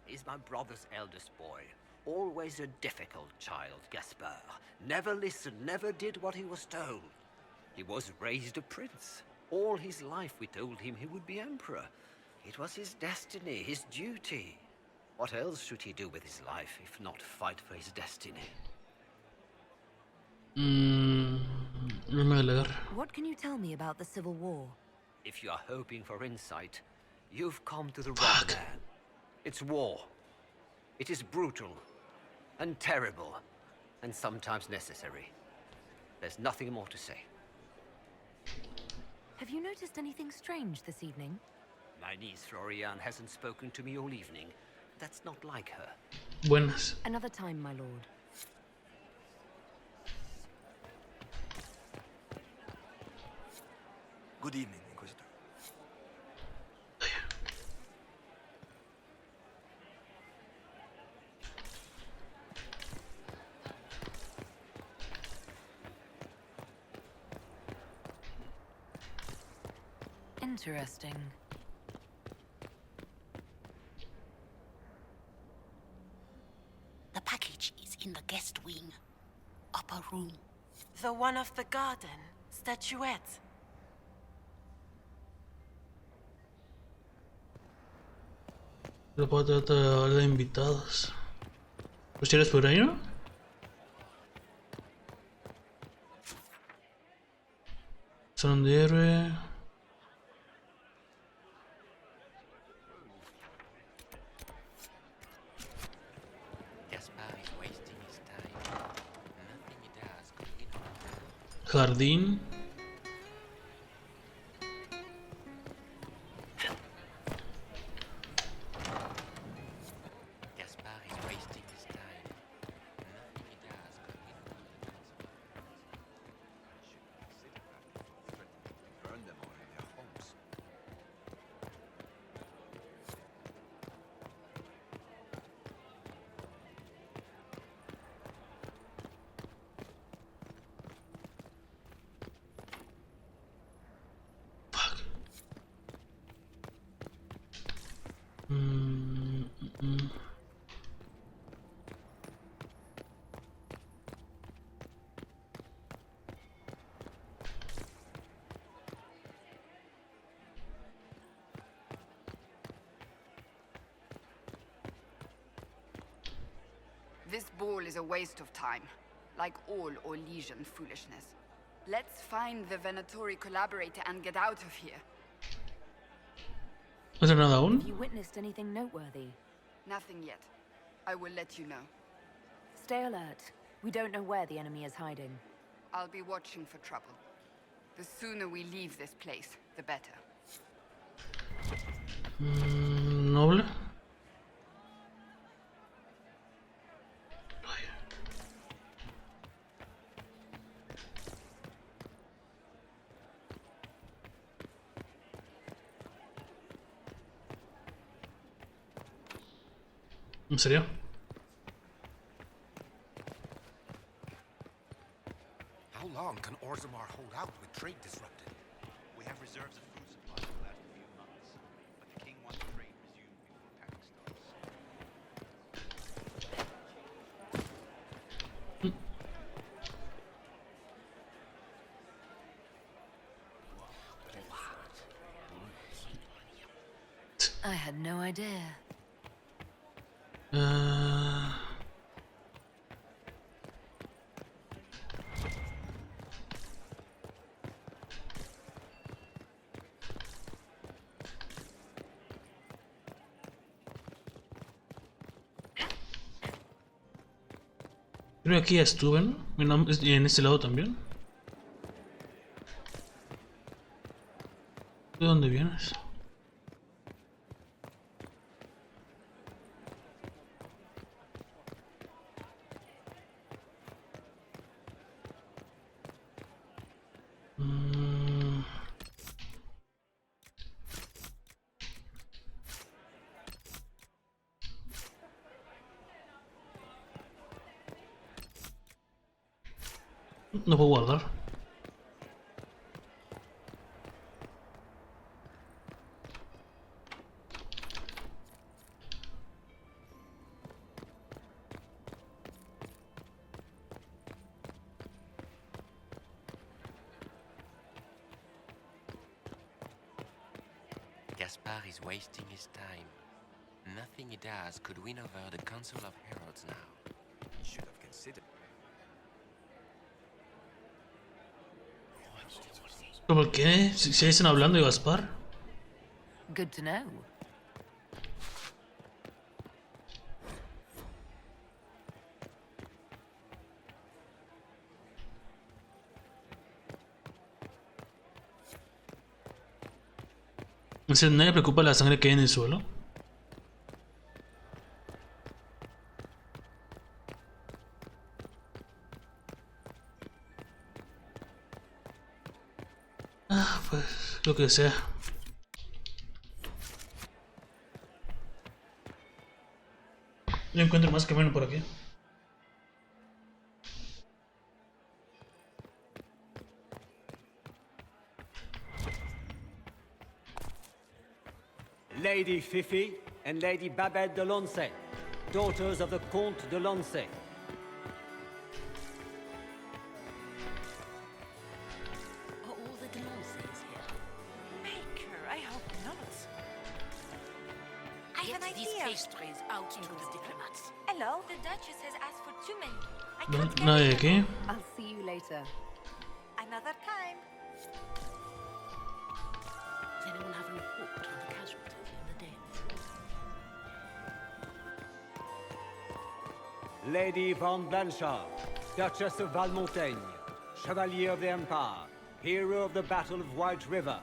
He's my brother's eldest boy. Always a difficult child, Gaspard. Never listened, never did what he was told. He was raised a prince. All his life we told him he would be emperor. It was his destiny, his duty. What else should he do with his life if not fight for his destiny? What can you tell me about the Civil War? If you are hoping for insight, you've come to the wrong man. It's war. It is brutal, and terrible, and sometimes necessary. There's nothing more to say. Have you noticed anything strange this evening? My niece Florian hasn't spoken to me all evening. That's not like her. Buenas. Another time, my lord. Good evening, Inquisitor. Interesting. The package is in the guest wing. Upper room. The one of the garden. Statuette. La patata de invitados. ¿Los quieres por ahí, no? Son de héroe. Gaspard is wasting his time. Nothing he does could win over. Jardín. Gaspard is wasting his time. Nothing he does could win over. Burn them all in their homes. This ball is a waste of time, like all Orlesian foolishness. Let's find the Venatori collaborator and get out of here. ¿No hace nada aún? Have you witnessed anything noteworthy? Nothing yet. I will let you know. Stay alert. We don't know where the enemy is hiding. I'll be watching for trouble. The sooner we leave this place, the better. Noble. ¿En serio? How long can Orzammar hold out with trade disrupted? We have reserves of food supplies to last a few months, but the king wants trade resumed before panic starts. I had no idea. Creo que aquí ya estuve, ¿no? Y en este lado también. ¿De dónde vienes? No puedo guardar. Gaspar is wasting his time. Nothing he does could win over the Council of Heralds now. He should have considered. ¿Por qué? Si están hablando de Gaspar. Good to know. ¿En serio nadie le preocupa la sangre que hay en el suelo? Ah, pues lo que sea. No encuentro más camino por aquí. Lady Fifi and Lady Babette de Lancey, daughters of the Comte de Lancey. Are all the Delanceys here? Maker, I hope not. I have an Get these idea. pastries out to the diplomats. Hello? The Duchess has asked for too many. I can't Nadie carry aquí. I'll see you later. another time. Does anyone have a report on the casualties in the Dales? Lady Van Blanchard, Duchess of Valmontaigne, Chevalier of the Empire, hero of the Battle of White River,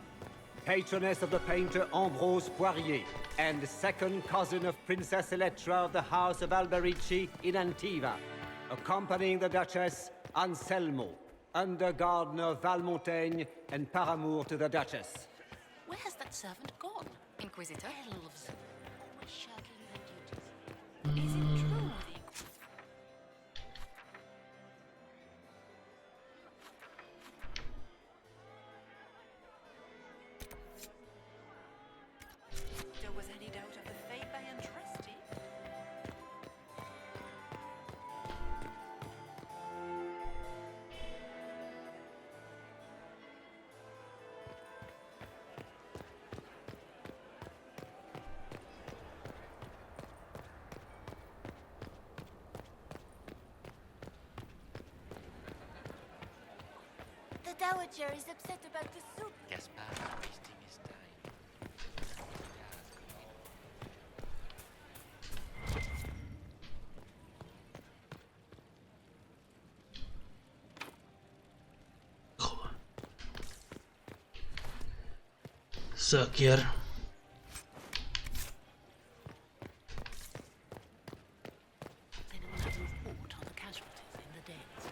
patroness of the painter Ambrose Poirier, and second cousin of Princess Electra of the House of Alberici in Antiva, accompanying the Duchess, Anselmo, under gardener Valmontaigne and paramour to the Duchess. Where has that servant gone? Inquisitor? Elves, always shirking their duties. Is it true the There was any doubt of the fate by Andraste? The Dowager is upset about the soup. Gaspar is wasting his time. Saquear. Does anyone have a report on the casualties in the Dales?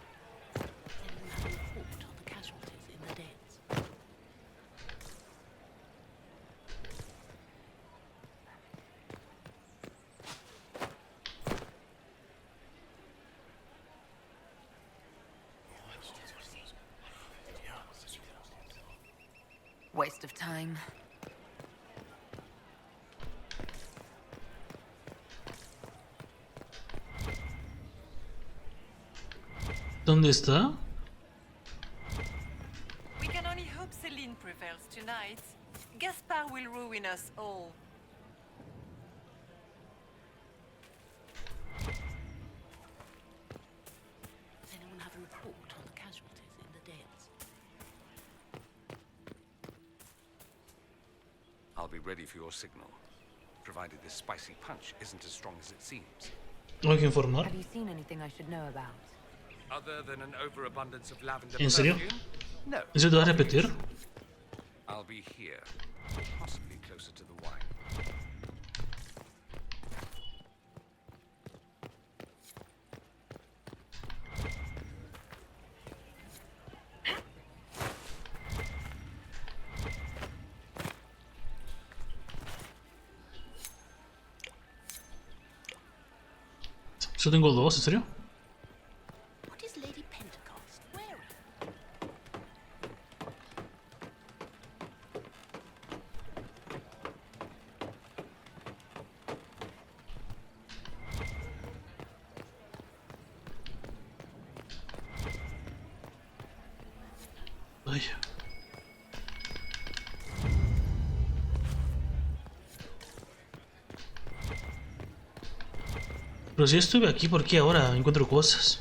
Does anyone have a report on the casualties in the Dales? Waste of time. ¿Dónde está? We can only hope Celine prevails tonight. Gaspar will ruin us all. Does anyone have a report on the casualties in the Dales? I'll be ready for your signal, provided this spicy punch isn't as strong as it seems. Hay que informar. Have you seen anything I should know about? Other than an overabundance of lavender ¿En serio? perfume? No. ¿En serio te vas a repetir? I'll be here, possibly closer to the wine. Yo tengo dos, ¿en serio? What is Lady Pentecost wearing? Ay. Pero si estuve aquí, ¿por qué ahora encuentro cosas?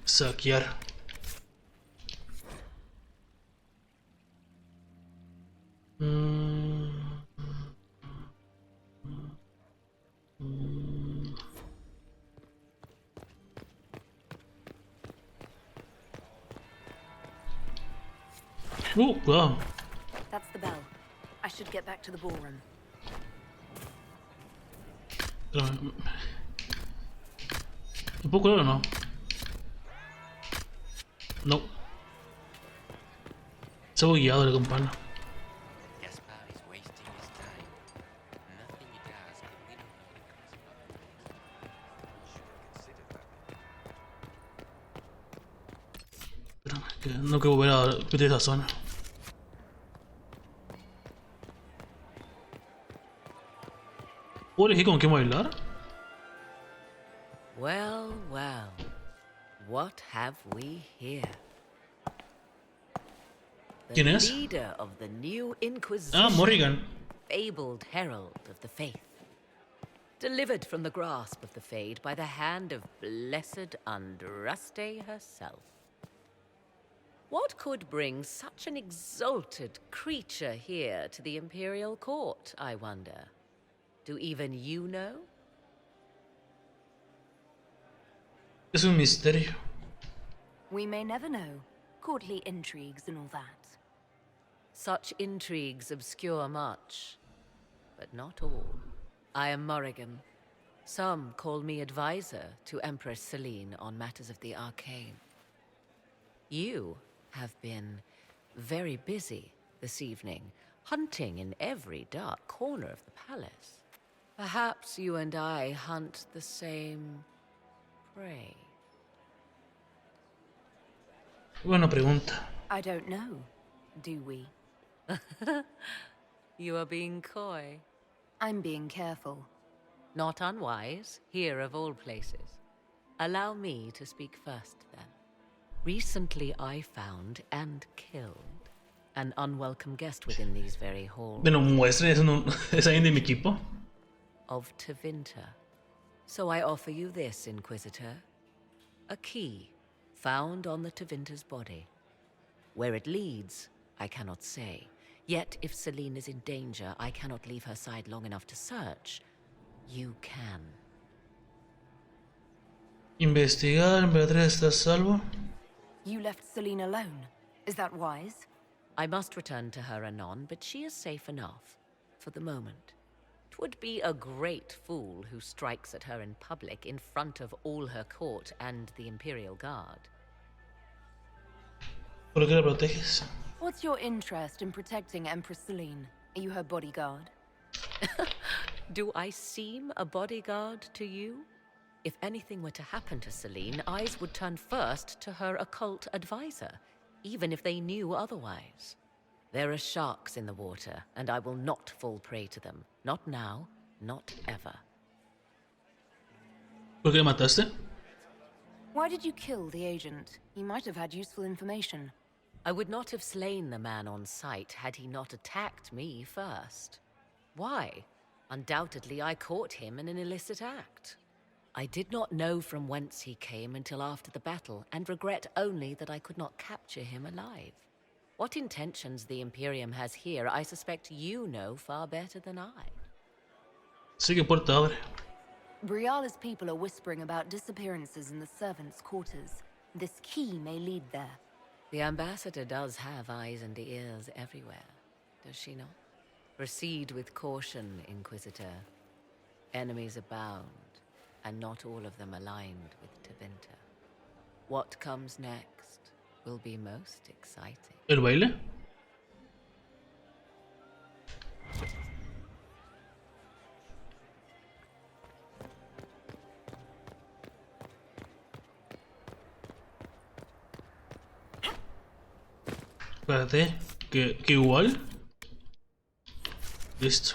Saquear. Wow. That's the bell. I should get back to the ballroom. ¿Un poco o no? No. Se ha bugueado la campana. Gaspar is wasting his time. Nothing he does could win over the Espérame, que no quiero volver a repetir esa zona. ¿Puedo elegir con qué bailar? Well, well. What have we here? The ¿Quién es? leader of the new Inquisition. Ah, Morrigan. Fabled herald of the faith. Delivered from the grasp of the Fade by the hand of blessed Andraste herself. What could bring such an exalted creature here to the Imperial Court, I wonder? Do even you know? Es un misterio. We may never know. Courtly intrigues and all that. Such intrigues obscure much, but not all. I am Morrigan. Some call me advisor to Empress Celine on matters of the arcane. You have been very busy this evening, hunting in every dark corner of the palace. Perhaps you and I hunt the same prey. Buena pregunta. I don't know. Do we? You are being coy. I'm being careful. Not unwise, here of all places. Allow me to speak first, then. Recently I found and killed an unwelcome guest within these very halls. Bueno, muestren, ¿es alguien de mi equipo? Of Tevinter. So I offer you this, Inquisitor. A key found on the Tevinter's body. Where it leads, I cannot say. Yet, if Celine is in danger, I cannot leave her side long enough to search. You can. Investigar, Beatriz está a salvo. You left Celine alone. Is that wise? I must return to her anon, but she is safe enough. For the moment. 'Twould be a great fool who strikes at her in public in front of all her court and the Imperial Guard. ¿Por qué la proteges? What's your interest in protecting Empress Celine? Are you her bodyguard? Do I seem a bodyguard to you? If anything were to happen to Celine, eyes would turn first to her occult advisor, even if they knew otherwise. There are sharks in the water, and I will not fall prey to them. Not now, not ever. ¿Por qué la mataste? Why did you kill the agent? He might have had useful information. I would not have slain the man on sight had he not attacked me first. Why? Undoubtedly, I caught him in an illicit act. I did not know from whence he came until after the battle, and regret only that I could not capture him alive. What intentions the Imperium has here, I suspect you know far better than I. Sí, que puerta abre. Briala's people are whispering about disappearances in the servants' quarters. This key may lead there. The ambassador does have eyes and ears everywhere, does she not? Proceed with caution, Inquisitor. Enemies abound, and not all of them aligned with Tevinter. What comes next will be most exciting. ¿El baile? Espérate, que igual. Listo.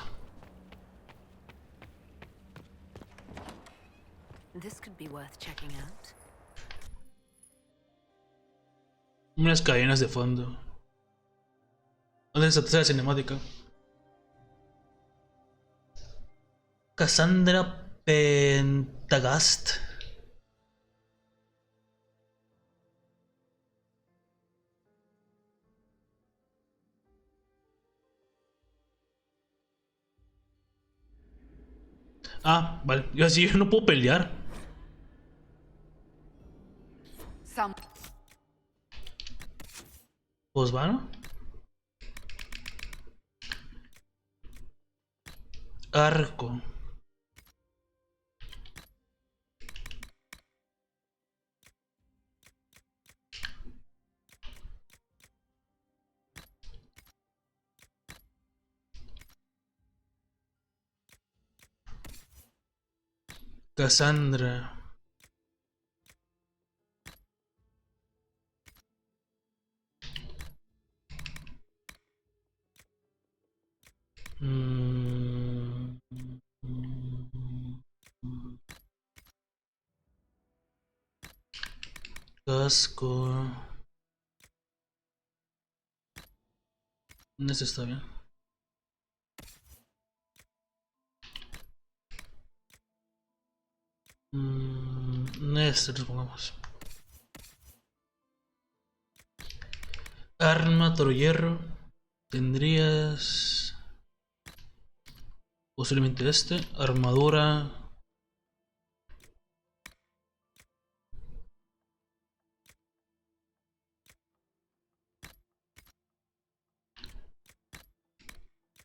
This could be worth checking out. Unas cadenas de fondo. ¿Dónde está la cinemática? Cassandra Pentagast. Ah, vale. Yo así no puedo pelear. Pues bueno. Arco. Cassandra. Casco. Ese está bien. Este pongamos. Arma, toro hierro. Tendrías posiblemente este. Armadura.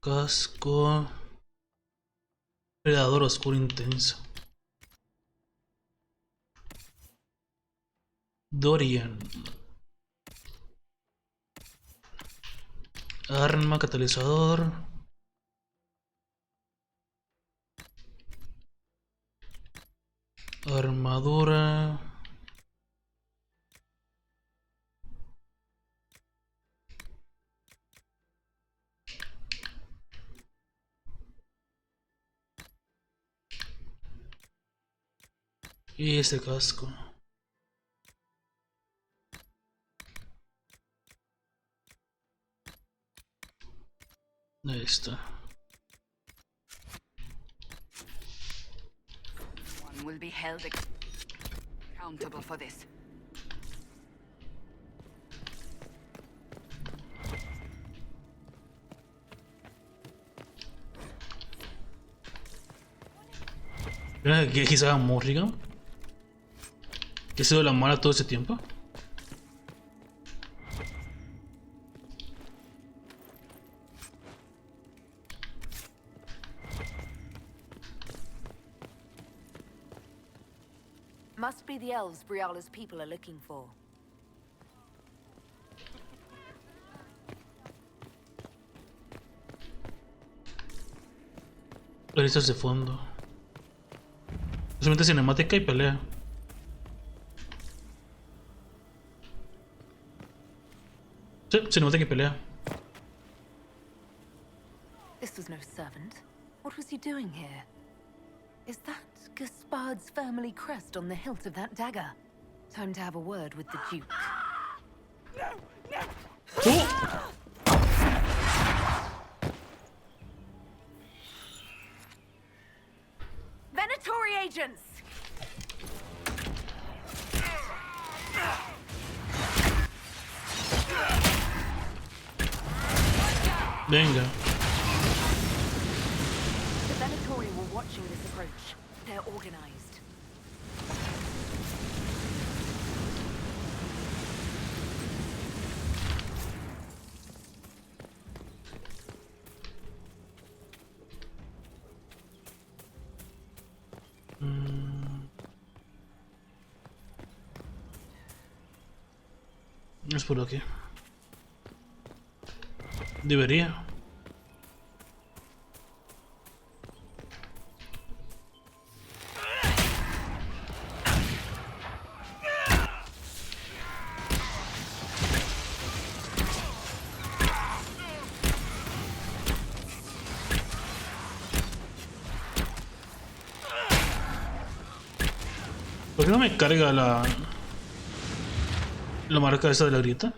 Casco. Predador oscuro intenso. Dorian. Arma, catalizador. Armadura. Y este casco. Ahí está. One will be held accountable for this. Mira que quizá Morrigan. Que ha sido la mala todo ese tiempo. Must be the elves Briala's people are looking for. Listas de fondo. Solamente cinemática y pelea. Sí, cinemática y pelea. This was no servant. What was he doing here? Is that Gaspard's family crest on the hilt of that dagger? Time to have a word with the Duke. Venatori agents! Venga. The Venatori were watching this approach. They're organized. Es por aquí. Debería. ¿Por qué no me carga la marca esa de la grieta?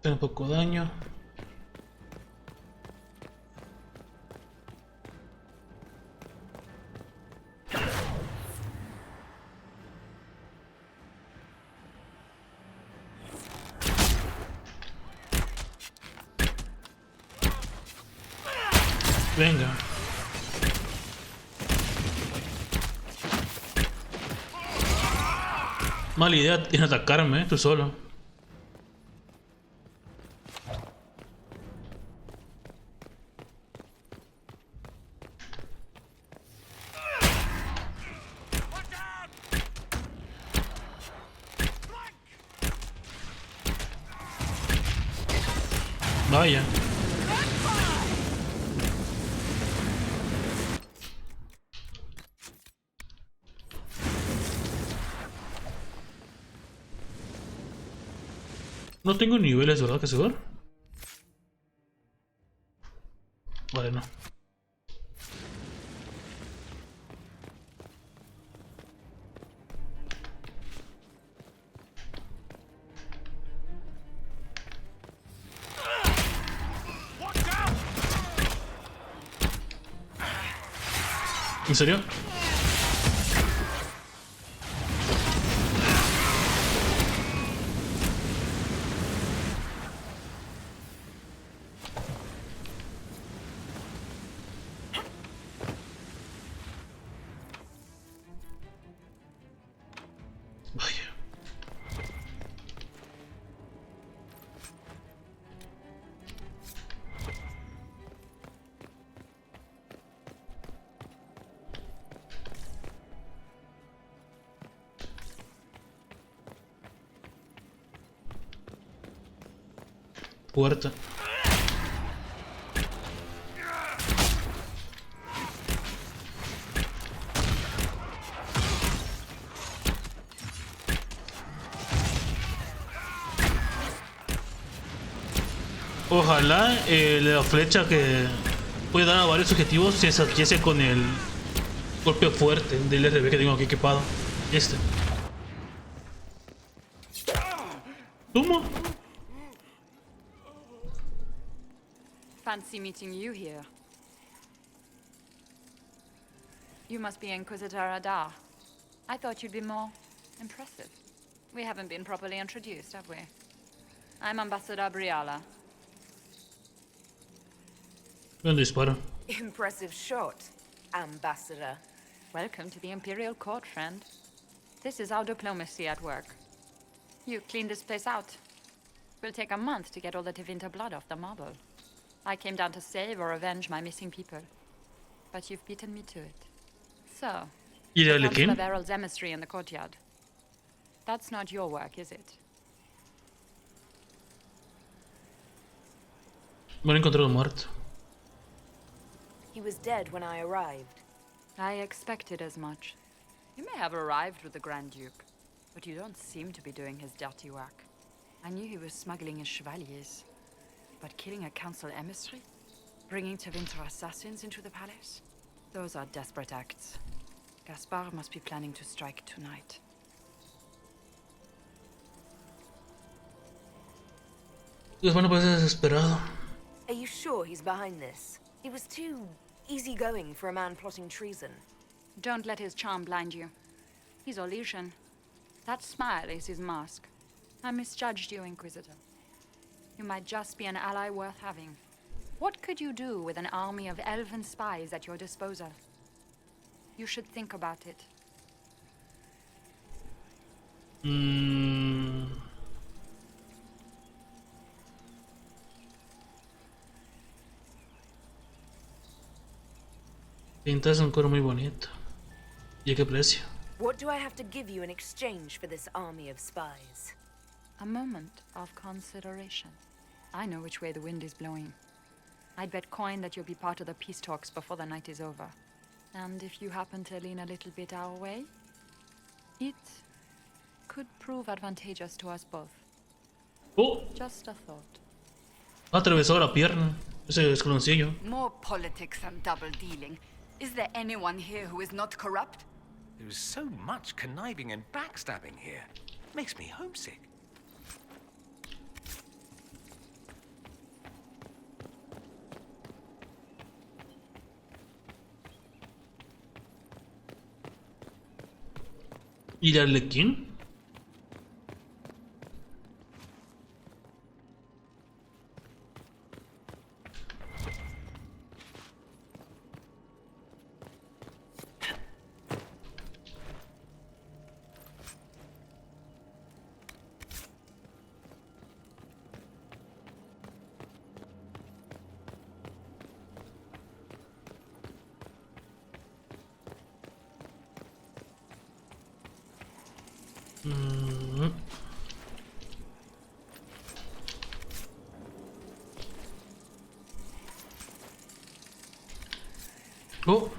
Tiene poco daño. Venga. Mala idea es atacarme, tú solo. Vaya. No tengo niveles, ¿verdad? ¿Que seguro? Vale, no. ¿En serio? Puerta. Ojalá la flecha que puede dar a varios objetivos se saciese con el golpe fuerte del RB que tengo aquí equipado. Este. ¿Cómo? Fancy meeting you here. You must be Inquisitor Adar. I thought you'd be more impressive. We haven't been properly introduced, have we? I'm Ambassador Briala. ¿Dónde disparo? Impressive shot, Ambassador. Welcome to the Imperial Court, friend. This is our diplomacy at work. You cleaned this place out. Will take a month to get all the Tevinter blood off the marble. I came down to save or avenge my missing people. But you've beaten me to it. So, ¿Y the de Council quién? of Errol's emissary in the courtyard. That's not your work, is it? Me lo he encontrado muerto. He was dead when I arrived. I expected as much. You may have arrived with the Grand Duke, but you don't seem to be doing his dirty work. I knew he was smuggling his chevaliers. But killing a council emissary? Bringing Tevinter assassins into the palace? Those are desperate acts. Gaspar must be planning to strike tonight. Gaspar no parece desesperado. Are you sure he's behind this? He was too easygoing for a man plotting treason. Don't let his charm blind you. He's Orlesian. That smile is his mask. I misjudged you, Inquisitor. You might just be an ally worth having. What could you do with an army of elven spies at your disposal? You should think about it. Pintas un cuero muy bonito. ¿Y a qué precio? What do I have to give you in exchange for this army of spies? A moment of consideration. I know which way the wind is blowing. I'd bet coin that you'll be part of the peace talks before the night is over. And if you happen to lean a little bit our way, it could prove advantageous to us both. Oh, Just a thought. atravesó la pierna. Ese escaloncillo. More politics and double dealing. Is there anyone here who is not corrupt? There is so much conniving and backstabbing here. Makes me homesick. ¿Y el Arlequín? Oh.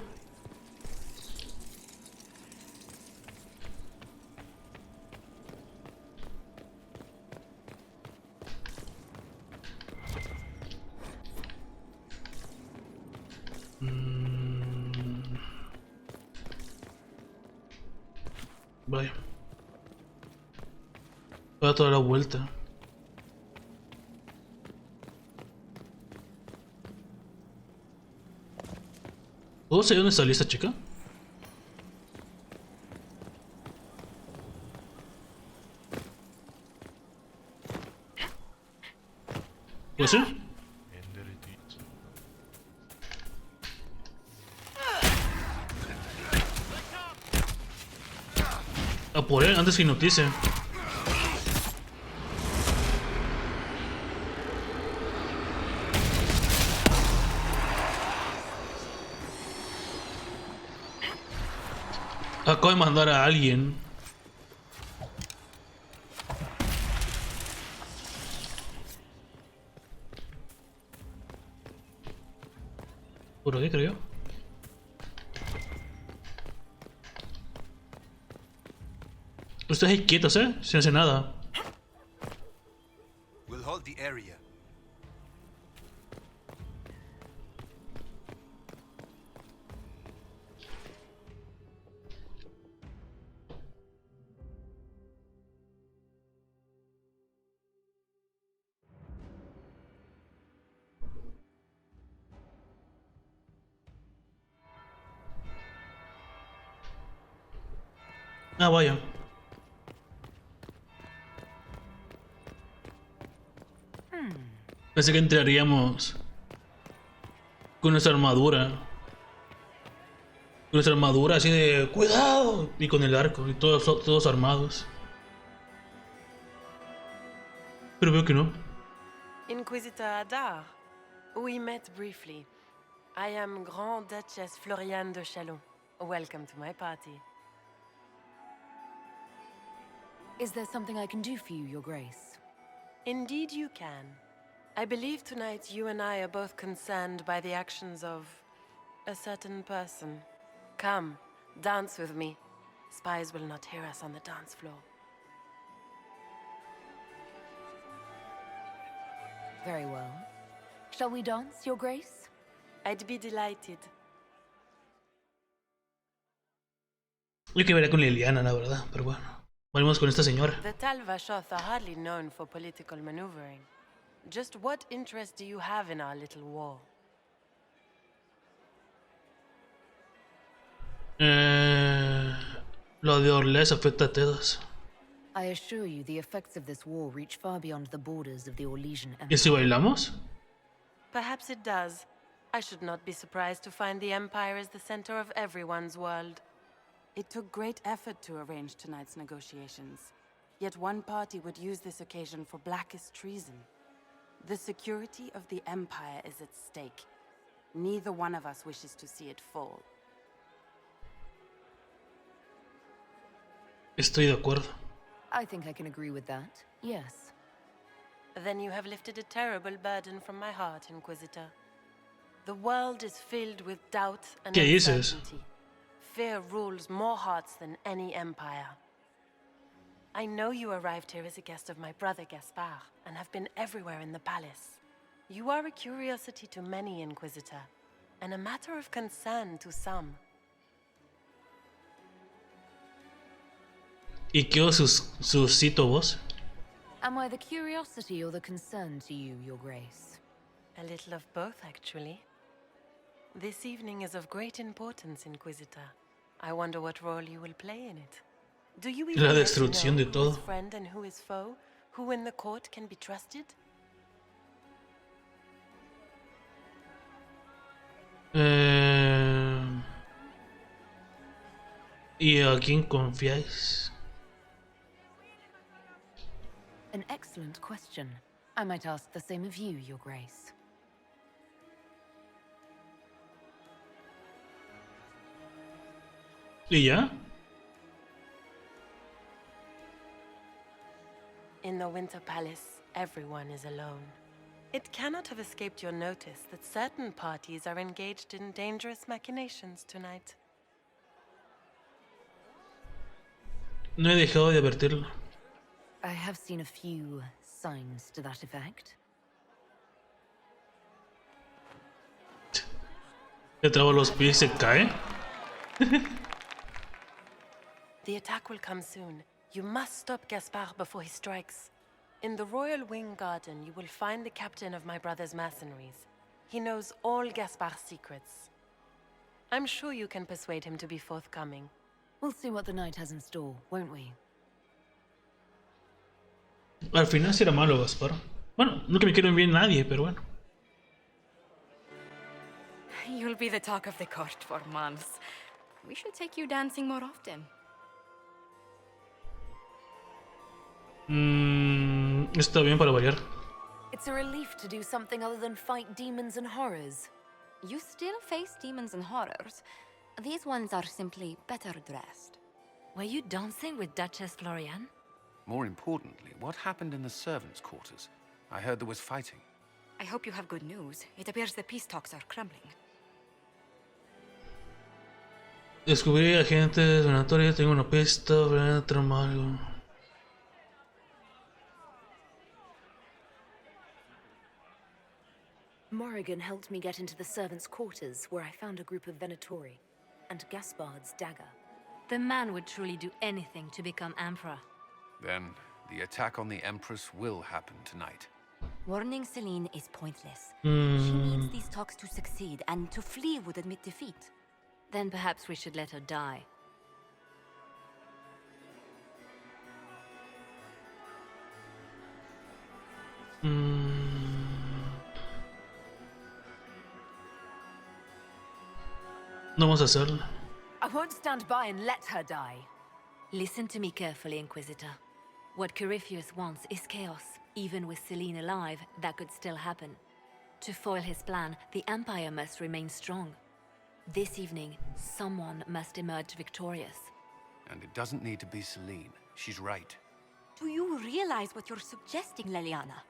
Vaya. Voy a toda la vuelta. ¿Puedo saber dónde salió esta chica? ¿Puede ser? A por él antes que notice. Acabo de mandar a alguien. Por aquí creo. Ustedes ahí quietos, sin hacer nada. We'll hold the area. Ah, vaya. Pensé que entraríamos con nuestra armadura. Con nuestra armadura así de ¡cuidado! Y con el arco y todos armados. Pero veo que no. Inquisitor Adar, we met briefly. I am Grand Duchess Floriane de Chalon. Welcome to my party. Is there something I can do for you, Your Grace? Indeed you can. I believe tonight you and I are both concerned by the actions of a certain person. Come, dance with me. Spies will not hear us on the dance floor. Very well. Shall we dance, Your Grace? I'd be delighted. Yo que veré con Liliana, la verdad, pero bueno. Vamos con esta señora. The Talvashoth are hardly known for political maneuvering. Just what interest do you have in our little war? Lo de Orles afecta a todos. I assure you, the effects of this war reach far beyond the borders of the Orlesian Empire. ¿Y si bailamos? Perhaps it does. I should not be surprised to find the Empire is the center of everyone's world. It took great effort to arrange tonight's negotiations. Yet one party would use this occasion for blackest treason. The security of the Empire is at stake. Neither one of us wishes to see it fall. Estoy de acuerdo. I think I can agree with that, yes. Then you have lifted a terrible burden from my heart, Inquisitor. The world is filled with doubt and ¿Qué dices? uncertainty. Fear rules more hearts than any empire. I know you arrived here as a guest of my brother Gaspard, and have been everywhere in the palace. You are a curiosity to many, Inquisitor, and a matter of concern to some. ¿Y qué os suscito vos? Am I the curiosity or the concern to you, Your Grace? A little of both, actually. This evening is of great importance, Inquisitor. I wonder what role you will play in it. Do you even La know destrucción de who todo. is friend and who is foe? Who in the court can be trusted? ¿Y a quién confiáis? An excellent question. I might ask the same of you, Your Grace. ¿Y ya? In the Winter Palace, everyone is alone. It cannot have escaped your notice that certain parties are engaged in dangerous machinations tonight. No he dejado de advertirlo. I have seen a few signs to that effect. Le trabo los pies y se cae. The attack will come soon. You must stop Gaspard before he strikes. In the Royal Wing Garden, you will find the captain of my brother's mercenaries. He knows all Gaspard's secrets. I'm sure you can persuade him to be forthcoming. We'll see what the night has in store, won't we? Al final sí era malo, Gaspar. Bueno, no que me quiera bien nadie, pero bueno. You'll be the talk of the court for months. We should take you dancing more often. Está bien para variar. It's a relief to do something other than fight demons and horrors. You still face demons and horrors. These ones are simply better dressed. Were you dancing with Duchess Florian? More importantly, what happened in the servants' quarters? I heard there was fighting. I hope you have good news. It appears the peace talks are crumbling. Descubrí agentes donatorios, tengo una pista, trama algo. Morrigan helped me get into the servants' quarters, where I found a group of Venatori, and Gaspard's dagger. The man would truly do anything to become Emperor. Then, the attack on the Empress will happen tonight. Warning Celine is pointless. She needs These talks to succeed, and to flee would admit defeat. Then perhaps we should let her die. No vamos a hacerlo. I won't stand by and let her die. Listen to me carefully, Inquisitor. What Corypheus wants is chaos. Even with Celine alive, that could still happen. To foil his plan, the Empire must remain strong. This evening, someone must emerge victorious. And it doesn't need to be Celine. She's right. Do you realize what you're suggesting, Leliana?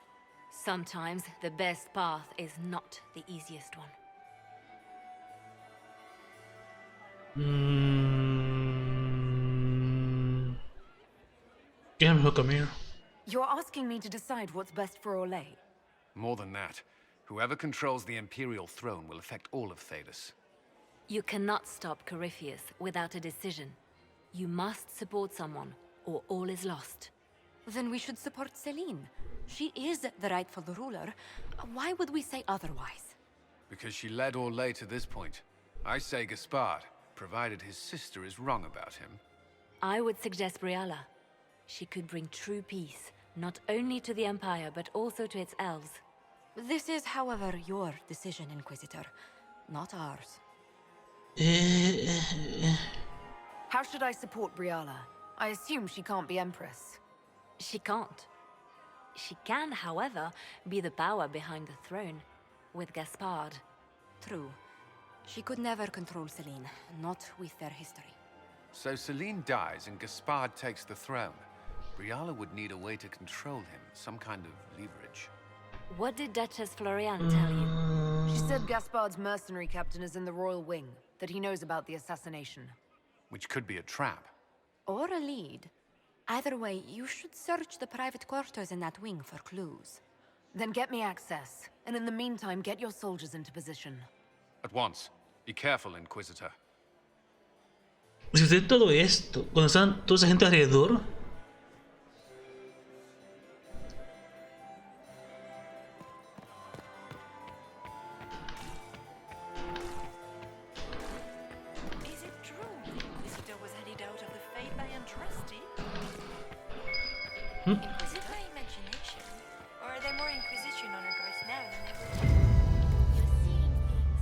Sometimes the best path is not the easiest one. ¿Qué es el mejor camino? You're asking me to decide what's best for Orlais. More than that, whoever controls the Imperial throne will affect all of Thedas. You cannot stop Corypheus without a decision. You must support someone, or all is lost. Then we should support Celine. She is the rightful ruler. Why would we say otherwise? Because she led Orlais to this point. I say Gaspard, provided his sister is wrong about him. I would suggest Briala. She could bring true peace, not only to the Empire, but also to its elves. This is, however, your decision, Inquisitor, not ours. How should I support Briala? I assume she can't be Empress. She can't. She can, however, be the power behind the throne, with Gaspard. True. She could never control Celine, not with their history. So Celine dies and Gaspard takes the throne. Briala would need a way to control him, some kind of leverage. What did Duchess Florian tell you? She said Gaspard's mercenary captain is in the royal wing, that he knows about the assassination. Which could be a trap. Or a lead. Either way, you should search the private quarters in that wing for clues. Then get me access, and in the meantime, get your soldiers into position. At once. Be careful, Inquisitor. Si usted todo esto, cuando están toda esa gente alrededor. Is it true the Inquisitor was headed out of the faith by Andraste? Is it my imagination? Or are there more Inquisition honor guards now than there were? You're seeing things.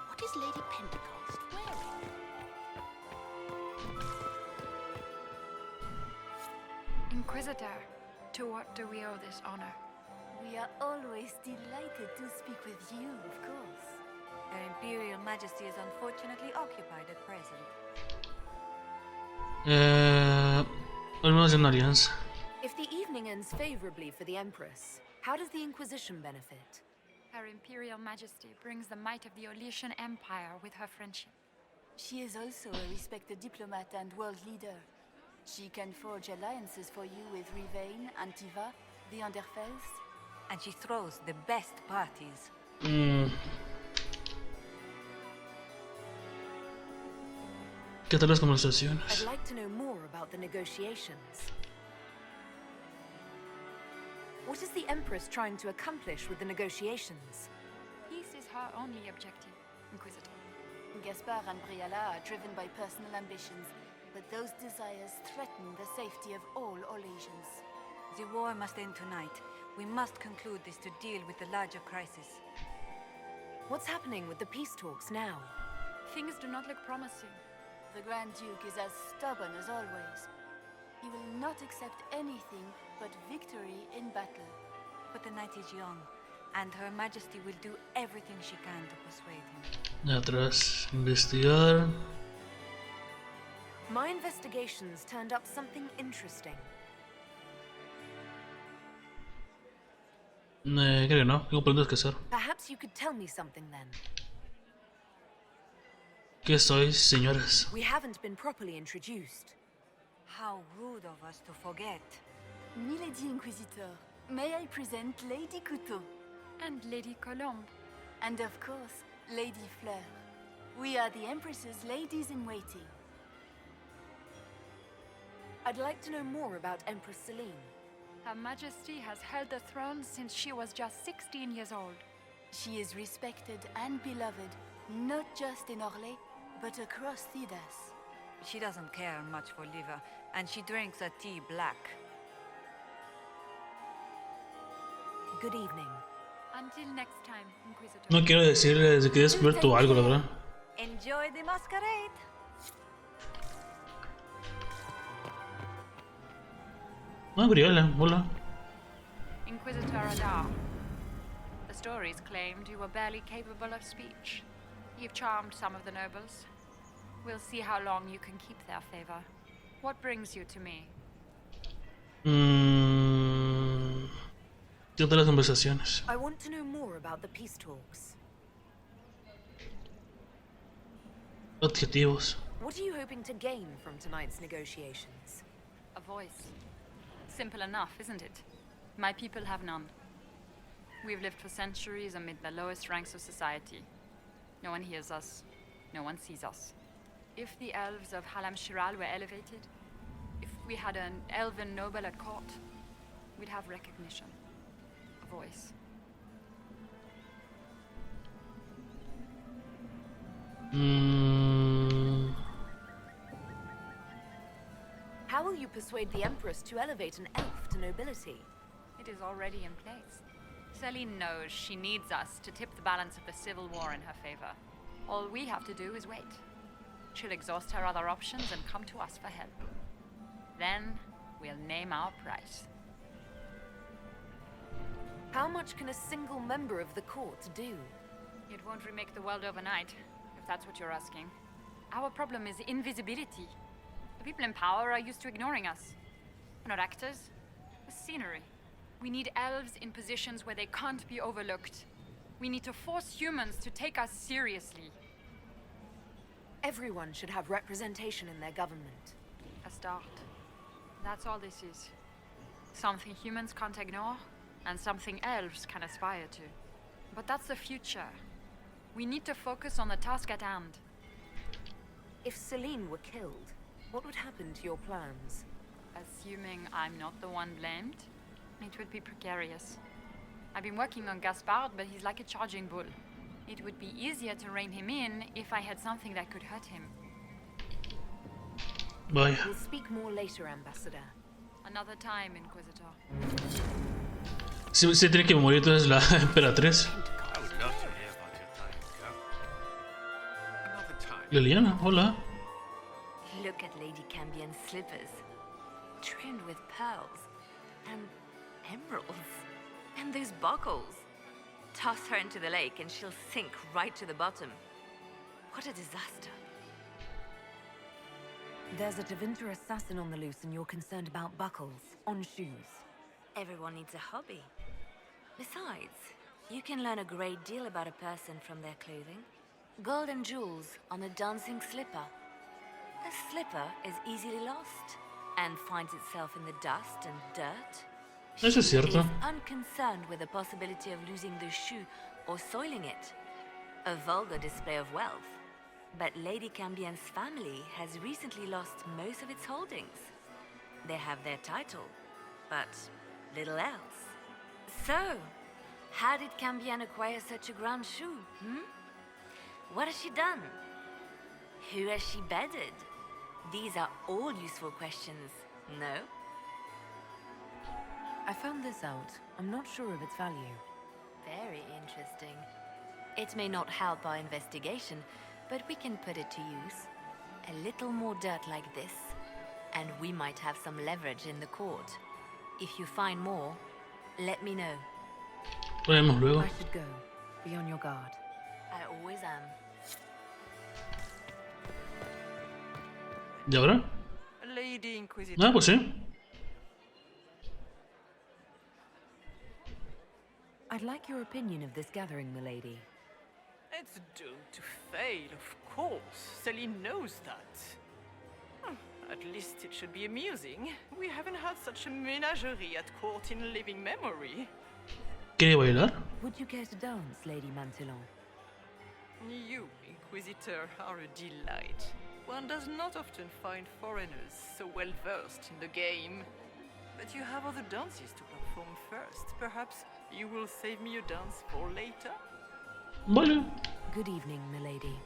What is Lady Pentecost wearing? Inquisitor, to what do we owe this honor? We are always delighted to speak with you, of course. Her Imperial Majesty is unfortunately occupied at present. Volvemos a una alianza. If the evening ends favorably for the Empress, how does the Inquisition benefit? Her Imperial Majesty brings the might of the Olesian Empire with her friendship. She is also a respected diplomat and world leader. She can forge alliances for you with Rivain, Antiva, the Underfells. And she throws the best parties. ¿Qué tal las conversaciones? I'd like to know more about the negotiations. What is the Empress trying to accomplish with the negotiations? Peace is her only objective, Inquisitor. Gaspard and Briala are driven by personal ambitions, but those desires threaten the safety of all Olesians. The war must end tonight. We must conclude this to deal with the larger crisis. What's happening with the peace talks now? Things do not look promising. The Grand Duke is as stubborn as always. He will not accept anything but victory in battle. But the night is young, and Her Majesty will do everything she can to persuade him. Atrás, investigar. My investigations turned up something interesting. Creo que no, tengo preguntas que hacer. Perhaps you could tell me something then. ¿Qué sois, señoras? We haven't been properly introduced. How rude of us to forget. Milady Inquisitor, may I present Lady Couteau? And Lady Colombe. And of course, Lady Fleur. We are the Empress's ladies-in-waiting. I'd like to know more about Empress Celine. Her Majesty has held the throne since she was just 16 years old. She is respected and beloved, not just in Orlais, but across Thedas. She doesn't care much for liver, and she drinks her tea black. Good evening. Until next time, Inquisitor. No quiero decirles de que he descubierto algo, la verdad. Enjoy the masquerade. Ah, Briala, hola. Inquisitor Adar. The stories claimed you were barely capable of speech. You've charmed some of the nobles. We'll see how long you can keep their favor. What brings you to me? ¿Qué tal las conversaciones? I want to know more about the peace talks. Objetivos. What are you hoping to gain from tonight's negotiations? A voice. Simple enough, isn't it? My people have none. We've lived for centuries amid the lowest ranks of society. No one hears us. No one sees us. If the elves of Halam Shiral were elevated, if we had an elven noble at court, we'd have recognition. A voice. How will you persuade the Empress to elevate an elf to nobility? It is already in place. Celine knows she needs us to tip the balance of the civil war in her favor. All we have to do is wait. She'll exhaust her other options and come to us for help. Then we'll name our price. How much can a single member of the court do? It won't remake the world overnight, if that's what you're asking. Our problem is invisibility. The people in power are used to ignoring us. We're not actors. We're scenery. We need elves in positions where they can't be overlooked. We need to force humans to take us seriously. Everyone should have representation in their government. A start. That's all this is. Something humans can't ignore, and something elves can aspire to. But that's the future. We need to focus on the task at hand. If Celine were killed, what would happen to your plans? Assuming I'm not the one blamed, it would be precarious. I've been working on Gaspard, but he's like a charging bull. It would be easier to rein him in if I had something that could hurt him. Bye. We'll speak more later, Ambassador. Another time, Inquisitor. Se tiene que morir entonces la emperatriz. I would love to hear about your time, girl. Another time. Liliana, hola. Look at Lady Cambion's slippers, trimmed with pearls and emeralds, and those buckles. Toss her into the lake and she'll sink right to the bottom. What a disaster. There's a Tevinter assassin on the loose and you're concerned about buckles on shoes. Everyone needs a hobby. Besides, you can learn a great deal about a person from their clothing. Gold and jewels on a dancing slipper. A slipper is easily lost and finds itself in the dust and dirt. Eso es cierto. She is unconcerned with the possibility of losing the shoe or soiling it. A vulgar display of wealth. But Lady Cambion's family has recently lost most of its holdings. They have their title, but little else. So, how did Cambion acquire such a grand shoe, What has she done? Who has she bedded? These are all useful questions, no? I found this out. I'm not sure of its value. Very interesting. It may not help our investigation, but we can put it to use. A little more dirt like this, and we might have some leverage in the court. If you find more, let me know. Vemos luego. I should go. Be on your guard. I always am. ¿Y ahora? Lady Inquisitor. Ah, pues sí. I'd like your opinion of this gathering, milady. It's doomed to fail, of course. Celine knows that. At least it should be amusing. We haven't had such a menagerie at court in living memory. ¿Quiere bailar? Would you care to dance, Lady Mantillon? You, Inquisitor, are a delight. One does not often find foreigners so well versed in the game. But you have other dances to perform first. Perhaps you will save me a dance for later? Vale. Good evening, milady.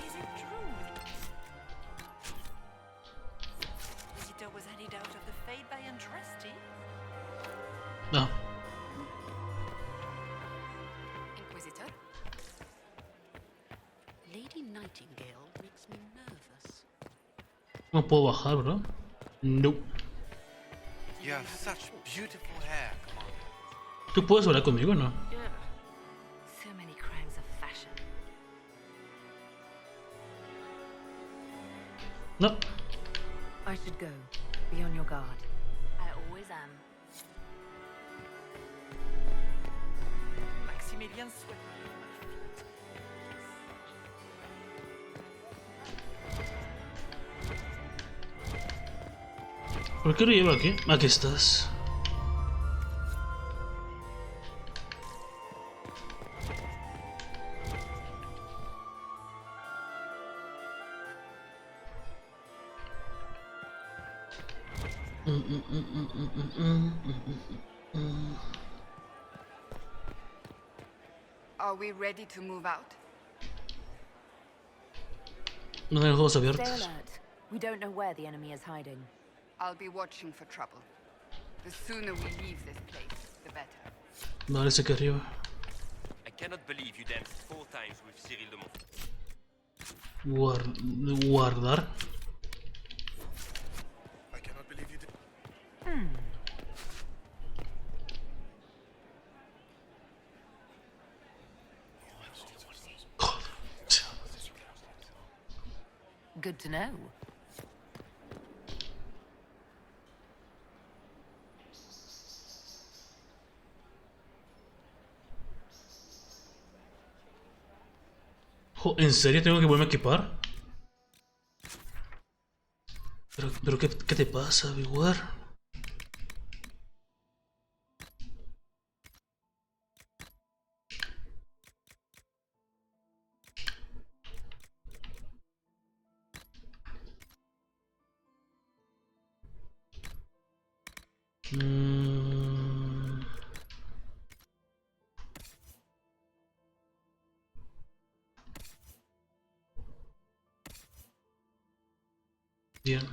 Is it true? Visitor was handed out of the fate by Andraste? No. Inquisitor? Lady Nightingale makes me nervous. No puedo bajar, ¿verdad? No. You have such beautiful hair, Commander. ¿Tú puedes hablar conmigo o no? Ugh. So many crimes of fashion. No. I should go. Be on your guard. I always am. Maximilian swept me off my feet. ¿Por qué lo llevo aquí? Aquí estás. Are we ready to move out? No hay ojos Stay abiertos. alert. We don't know where the enemy is hiding. I'll be watching for trouble. The sooner we leave this place, the better. Vale, ese aquí arriba. I can cannot believe you danced 4 times with Cyril de Mont. Guardar. I cannot believe you did. Good to know. ¿En serio tengo que volverme a equipar? Pero ¿qué te pasa, Biguar? Bien.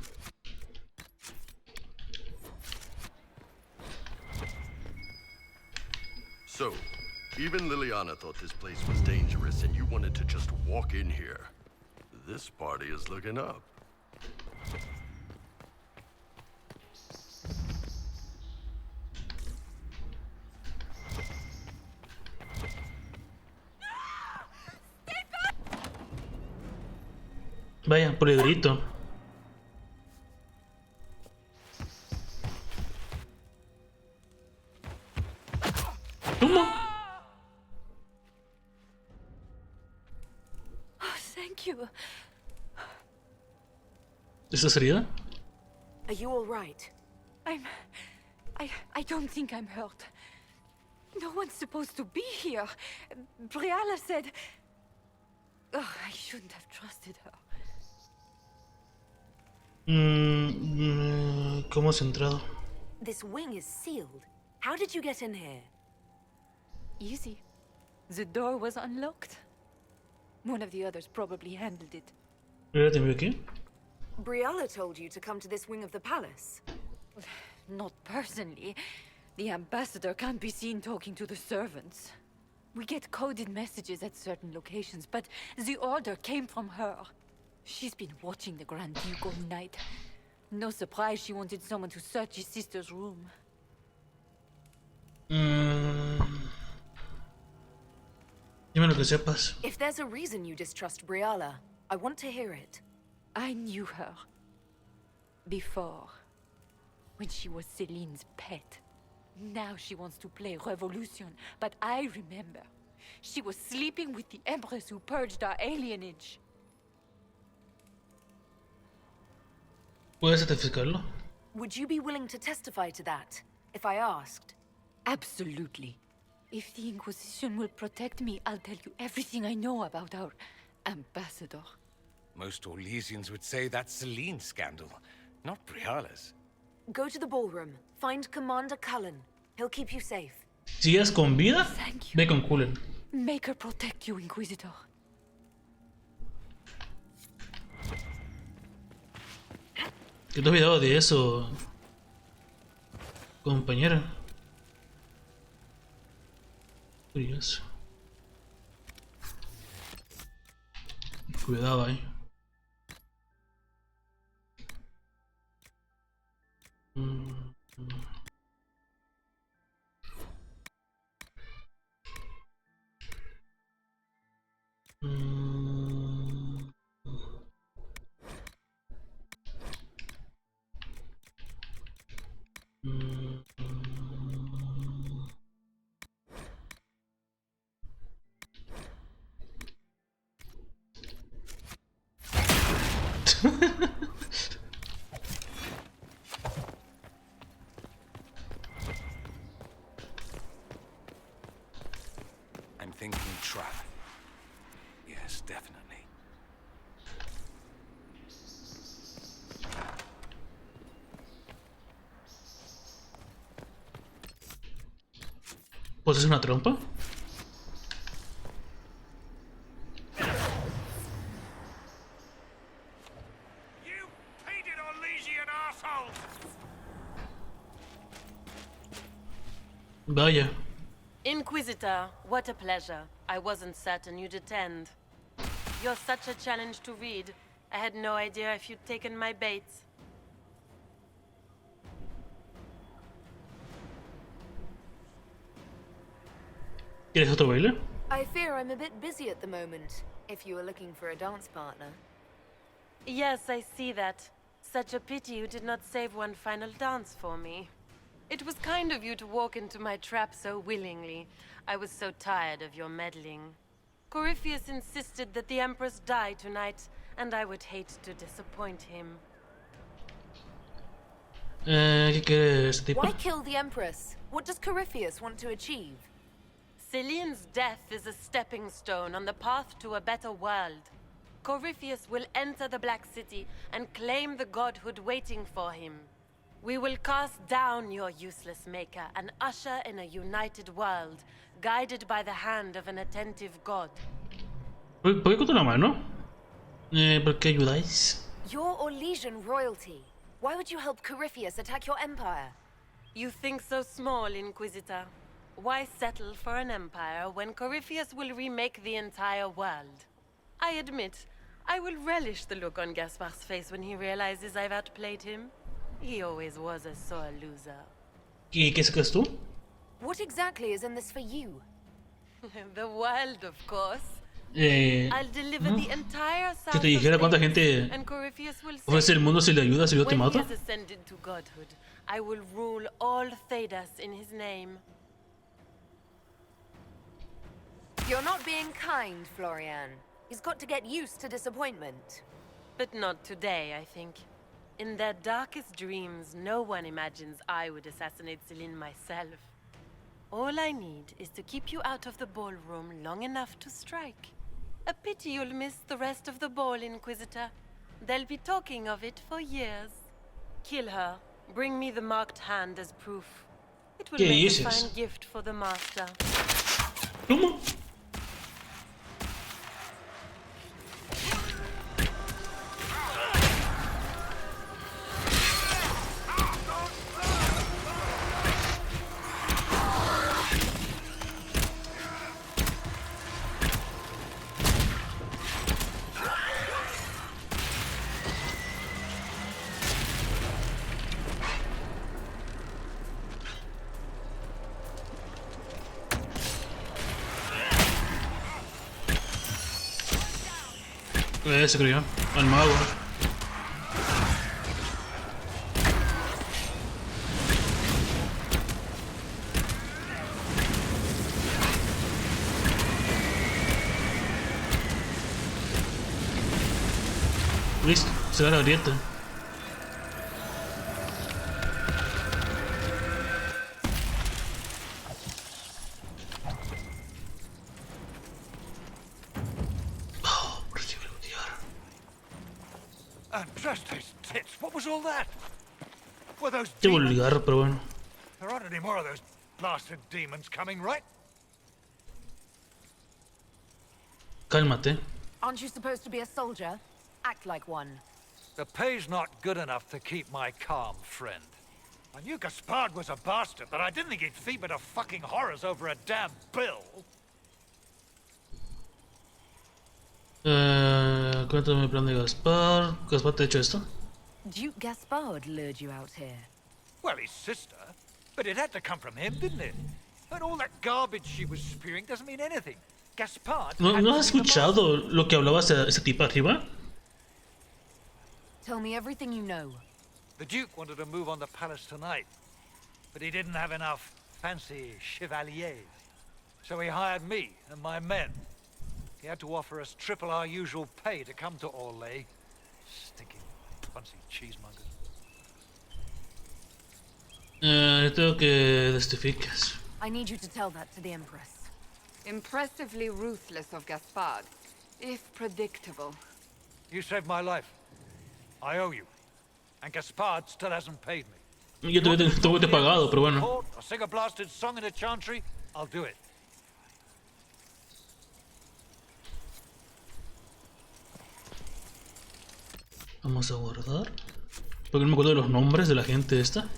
So, even Liliana thought this place was dangerous and you wanted to just walk in here. This party is looking up. Vaya, por el grito. ¿Cómo? Oh, thank you. ¿Estás herida? Are you all right? I don't think I'm hurt. No one's supposed to be here. Briala said... Oh, I shouldn't have trusted her. ¿Cómo has entrado? This wing is sealed. How did you get in here? Easy. The door was unlocked. One of the others probably handled it. ¿Te veo aquí? Briala told you to come to this wing of the palace. Not personally. The ambassador can't be seen talking to the servants. We get coded messages at certain locations, but the order came from her. She's been watching the Grand Duke all night. No surprise she wanted someone to search his sister's room. Dime lo que sepas. If there's a reason you distrust Briala, I want to hear it. I knew her. Before. When she was Celine's pet. Now she wants to play revolution, but I remember. She was sleeping with the Empress who purged our alienage. ¿Puedes certificarlo? Would you be willing to testify to that, if I asked? Absolutely. If the Inquisition will protect me, I'll tell you everything I know about our ambassador. Most Orlesians would say that's Celine's scandal, not Briala's. Go to the ballroom. Find Commander Cullen. He'll keep you safe. ¿Sigues con vida? Ve con Cullen. Make her protect you, Inquisitor. ¿Qué te has olvidado de eso, compañera? Curioso. Cuidado ahí. I'm thinking trap. Yes, definitely. ¿Pues es una trompa? Vaya. Inquisitor, what a pleasure. I wasn't certain you'd attend. You're such a challenge to read. I had no idea if you'd taken my bait. ¿Quieres otro baile? I fear I'm a bit busy at the moment, if you were looking for a dance partner. Yes, I see that. Such a pity you did not save one final dance for me. It was kind of you to walk into my trap so willingly. I was so tired of your meddling. Corypheus insisted that the Empress die tonight, and I would hate to disappoint him. ¿Qué quiere este tipo? Why kill the Empress? What does Corypheus want to achieve? Celine's death is a stepping stone on the path to a better world. Corypheus will enter the Black City and claim the godhood waiting for him. We will cast down your useless maker and usher in a united world, guided by the hand of an attentive god. ¿Por qué con la mano? ¿Por qué ayudáis? You're Orlesian royalty. Why would you help Corypheus attack your empire? You think so small, Inquisitor. Why settle for an empire when Corypheus will remake the entire world? I admit, I will relish the look on Gaspar's face when he realizes I've outplayed him. He always was a sore loser. ¿Qué sacas tú? What exactly is in this for you? The world, of course. I'll deliver ¿no? the entire Si south te dijera cuánta gente and Corypheus will ofrece el mundo si le ayudas y yo te when mato. he has ascended to godhood, I will rule all Thedas in his name. You're not being kind, Florian. He's got to get used to disappointment. But not today, I think. In their darkest dreams, no one imagines I would assassinate Celine myself. All I need is to keep you out of the ballroom long enough to strike. A pity you'll miss the rest of the ball, Inquisitor. They'll be talking of it for years. Kill her. Bring me the marked hand as proof. It will make a fine gift for the Master. ¿Cómo? Ese creo yo, al mago. Listo, se da la grieta. Andraste's tits, what was all that? Were those Qué vulgar, pero bueno. There aren't any more of those blasted demons coming, right? Cálmate. Aren't you supposed to be a soldier? Act like one. The pay's not good enough to keep my calm, friend. I knew Gaspard was a bastard, but I didn't think he'd feed to fucking horrors over a damn bill. Cuéntame el plan de Gaspar. ¿Gaspar te ha hecho esto? Duke Gaspard lured you out here. Well, his sister. But it had to come from him, didn't it? And all that garbage she was spewing doesn't mean anything. Gaspard... ¿No has escuchado lo que hablaba ese tipo arriba? Tell me everything you know. The Duke wanted to move on the palace tonight, but he didn't have enough fancy chevaliers. So he hired me and my men. He had to offer us triple our usual pay to come to Orlais. Stinking fancy cheesemongers. Tengo que testificas. I need you to tell that to the Empress. Impressively ruthless of Gaspard, if predictable. You saved my life. I owe you. And Gaspard still hasn't paid me. Yo te he pagado, pero bueno. Or sing a blasted song in a chantry, I'll do it. Vamos a guardar. Porque no me acuerdo de los nombres de la gente esta.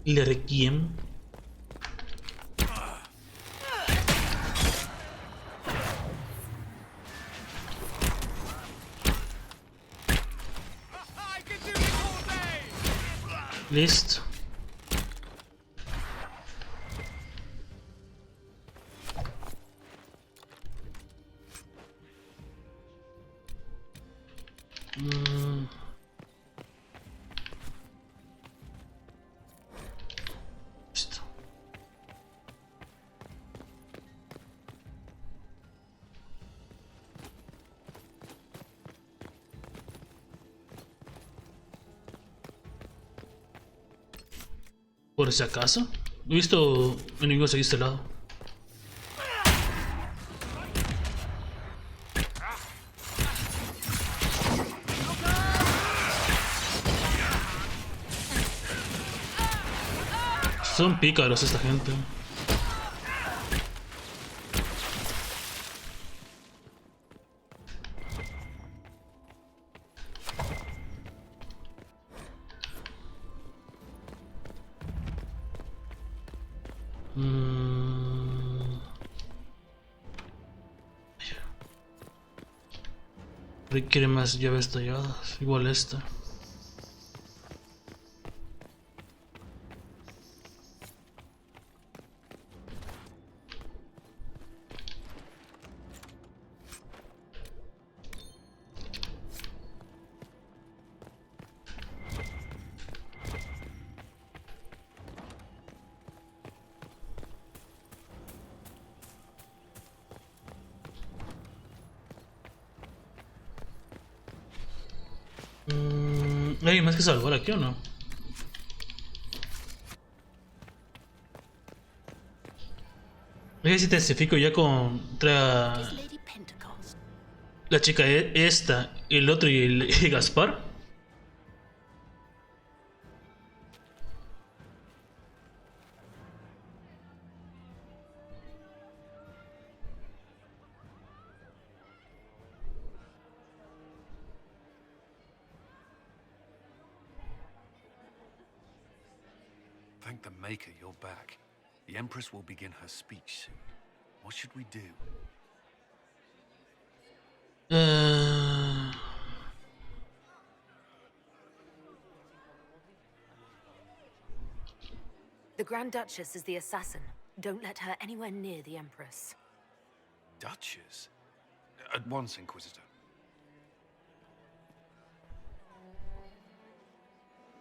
Le Requiem. Listo. Listo. Por si acaso. He visto enemigos ahí de este lado. Son pícaros esta gente. Requiere más llaves talladas, igual esta. ¿Hay más que salvar aquí o no? Si te testifico ya contra la chica esta, el otro y Gaspar. Thank the Maker you're back. The Empress will begin her speech soon. What should we do? The Grand Duchess is the assassin. Don't let her anywhere near the Empress. Duchess? At once, Inquisitor.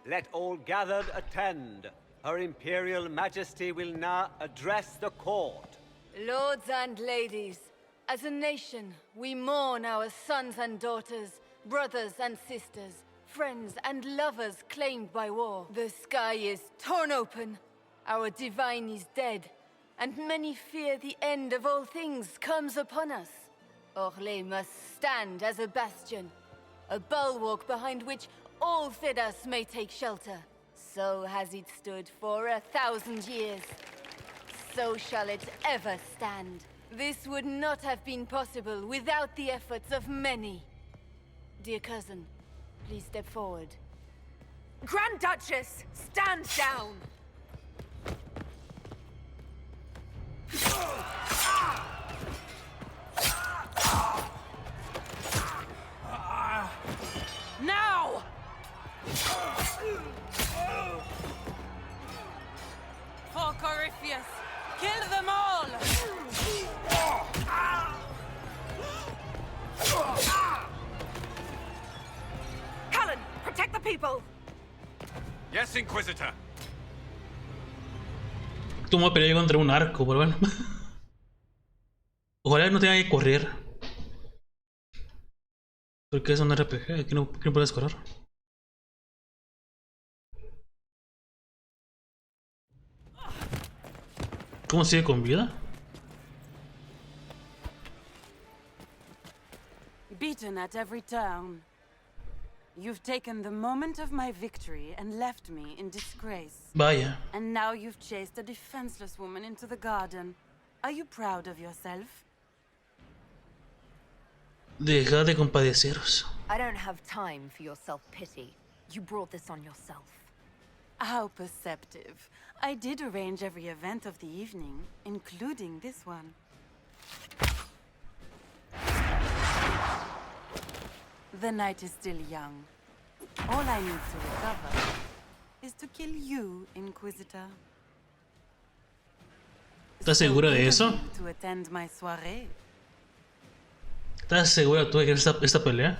Let all gathered attend. Her Imperial Majesty will now address the court. Lords and ladies, as a nation, we mourn our sons and daughters, brothers and sisters, friends and lovers claimed by war. The sky is torn open, our divine is dead, and many fear the end of all things comes upon us. Orlais must stand as a bastion, a bulwark behind which all Thedas may take shelter. So has it stood for 1,000 years. So shall it ever stand. This would not have been possible without the efforts of many. Dear cousin, please step forward. Grand Duchess, stand down! Now! For Corypheus, kill them all! Cullen, protect the people! Yes, Inquisitor. Tuvo pelea contra un arco, pero bueno. Ojalá no tenga que correr. Porque es un RPG, aquí no puedes correr. ¿Cómo sigue con vida? Beaten at every turn. You've taken the moment of my victory and left me in disgrace. Vaya. And now you've chased a defenseless woman into the garden. Are you proud of yourself? Deja de compadeceros. I don't have time for your self-pity. You brought this on yourself. How perceptive. I did arrange every event of the evening, including this one. The night is still young. All I need to recover is to kill you, Inquisitor. ¿Estás segura de eso? To attend my soirée. ¿Estás segura tú de que esta pelea?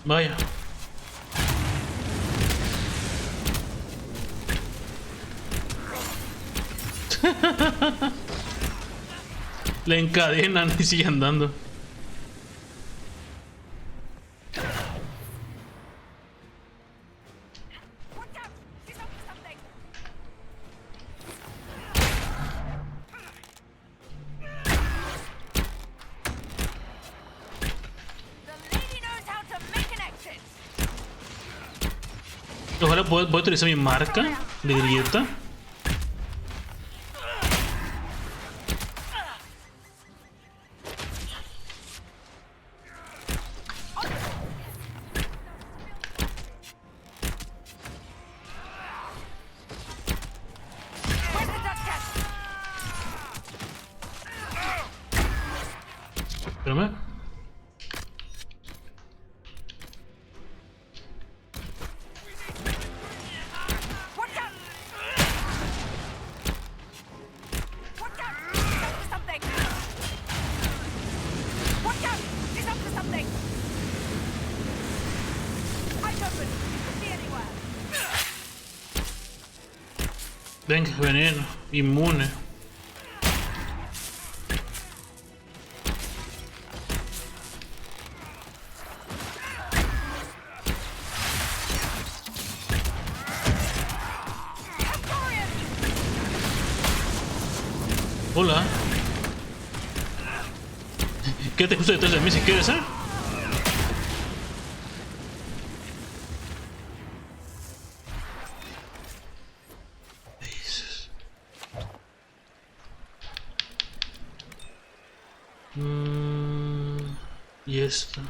Vaya. Le encadenan y sigue andando. Ojalá pueda utilizar mi marca de grieta. Espérame. Venga, veneno, inmune. Hola. Quédate justo detrás de mí si quieres, ¿eh? Y esto.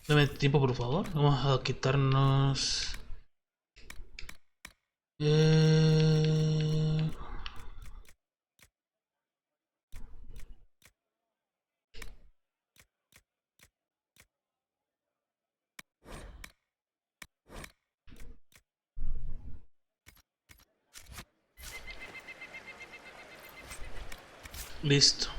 Dame tiempo, por favor. Vamos a quitarnos... Listo.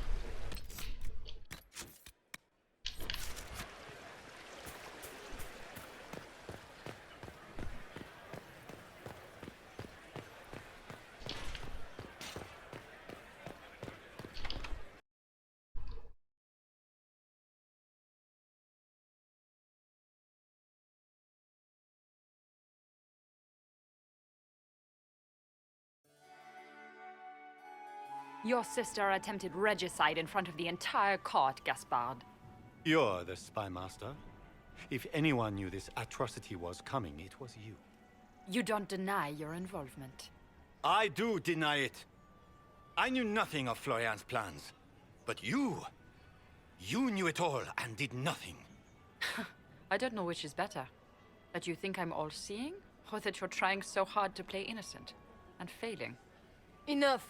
Your sister attempted regicide in front of the entire court, Gaspard. You're the spy master. If anyone knew this atrocity was coming, it was you. You don't deny your involvement. I do deny it. I knew nothing of Florian's plans. But you knew it all and did nothing. I don't know which is better. That you think I'm all-seeing, or that you're trying so hard to play innocent and failing. Enough.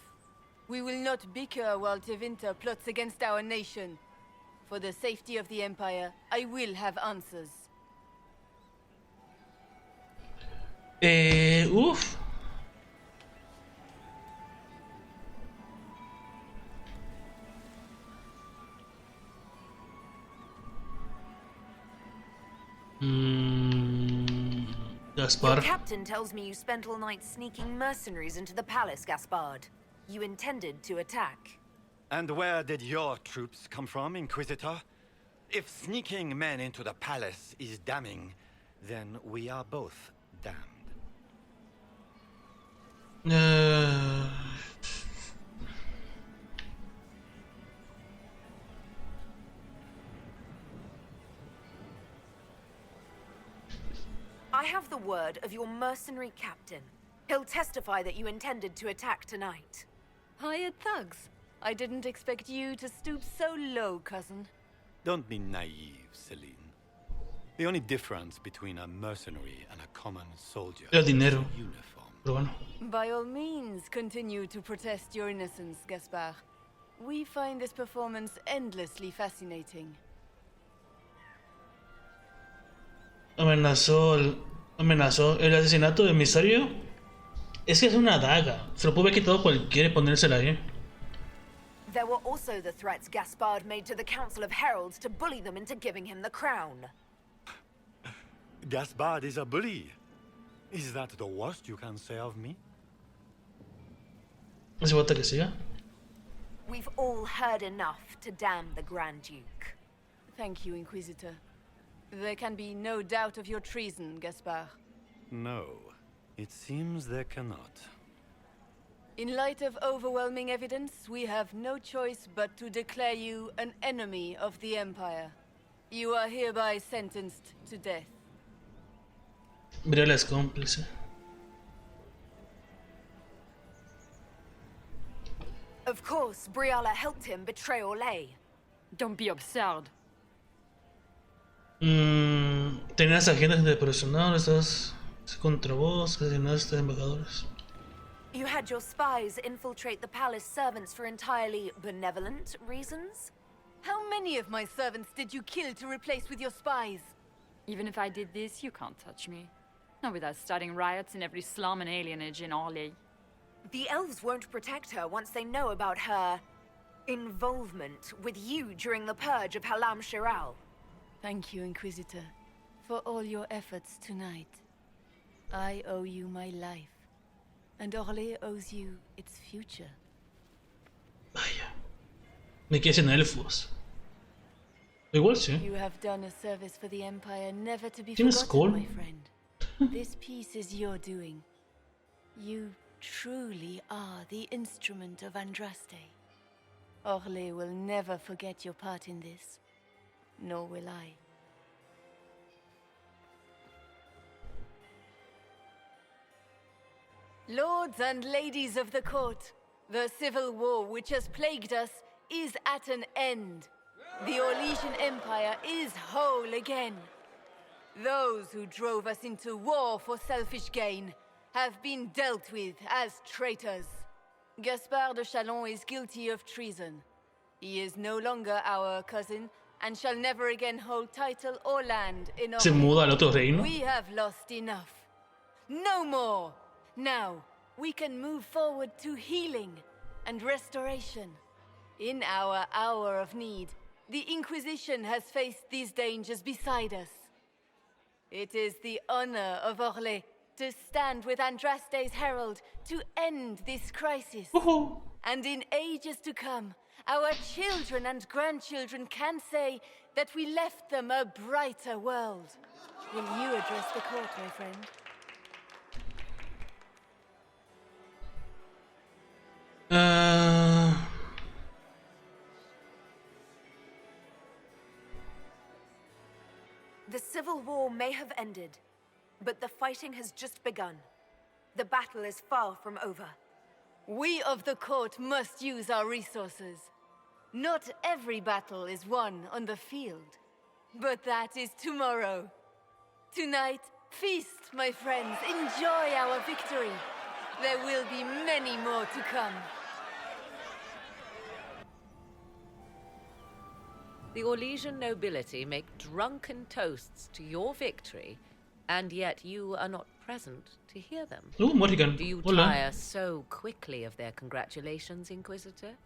We will not bicker while Tevinter plots against our nation. For the safety of the Empire, I will have answers. Uf. Gaspard. Your captain tells me you spent all night sneaking mercenaries into the palace, Gaspard. You intended to attack. And where did your troops come from, Inquisitor? If sneaking men into the palace is damning, then we are both damned. Eh, I have the word of your mercenary captain. He'll testify that you intended to attack tonight. Hired thugs. I didn't expect you to stoop so low, cousin. Don't be naive, Celine. The only difference between a mercenary and a common soldier el is dinero. the uniform. Pero bueno. By all means, continue to protest your innocence, Gaspard. We find this performance endlessly fascinating. Amenazó el asesinato de emisario. Es que es una daga. Se lo puede haber quitado cualquiera y ponérsela ahí. There were also the threats Gaspard made to the Council of Heralds to bully them into giving him the crown. Gaspard is a bully. Is that the worst you can say of me? ¿Hace falta que siga? We've all heard enough to damn the Grand Duke. Thank you, Inquisitor. There can be no doubt of your treason, Gaspard. No, it seems there cannot. In light of overwhelming evidence, we have no choice but to declare you an enemy of the Empire. You are hereby sentenced to death. Briella es cómplice. Of course, Briala helped him betray Orlais. Don't be absurd. Tenías agendas de personal, estás contra vos, asesinaste a embajadores. You had your spies infiltrate the palace servants for entirely benevolent reasons? How many of my servants did you kill to replace with your spies? Even if I did this, you can't touch me. Not without starting riots in every slum and alienage in Orlais. The elves won't protect her once they know about her involvement with you during the purge of Halam Shiral. Thank you, Inquisitor, for all your efforts tonight. I owe you my life, and Orlais owes you its future. Vaya. Me quedé sin elfos. Igual sí. You have done a service for the Empire never to be ¿Tienes forgotten, call? my friend. This piece is your doing. You truly are the instrument of Andraste. Orlais will never forget your part in this. Nor will I. Lords and ladies of the court, the civil war which has plagued us is at an end. The Orlesian Empire is whole again. Those who drove us into war for selfish gain have been dealt with as traitors. Gaspard de Chalon is guilty of treason. He is no longer our cousin and shall never again hold title or land in Se muda al otro reino. We have lost enough. No more! Now, we can move forward to healing and restoration. In our hour of need, the Inquisition has faced these dangers beside us. It is the honor of Orlais to stand with Andraste's herald to end this crisis. And in ages to come, our children and grandchildren can say that we left them a brighter world. Will you address the court, my friend? The civil war may have ended, but the fighting has just begun. The battle is far from over. We of the court must use our resources. Not every battle is won on the field, but that is tomorrow. Tonight, feast, my friends. Enjoy our victory. There will be many more to come. The Orlesian nobility make drunken toasts to your victory, and yet you are not present to hear them. Morrigan. Do you Hola. tire so quickly of their congratulations, Inquisitor?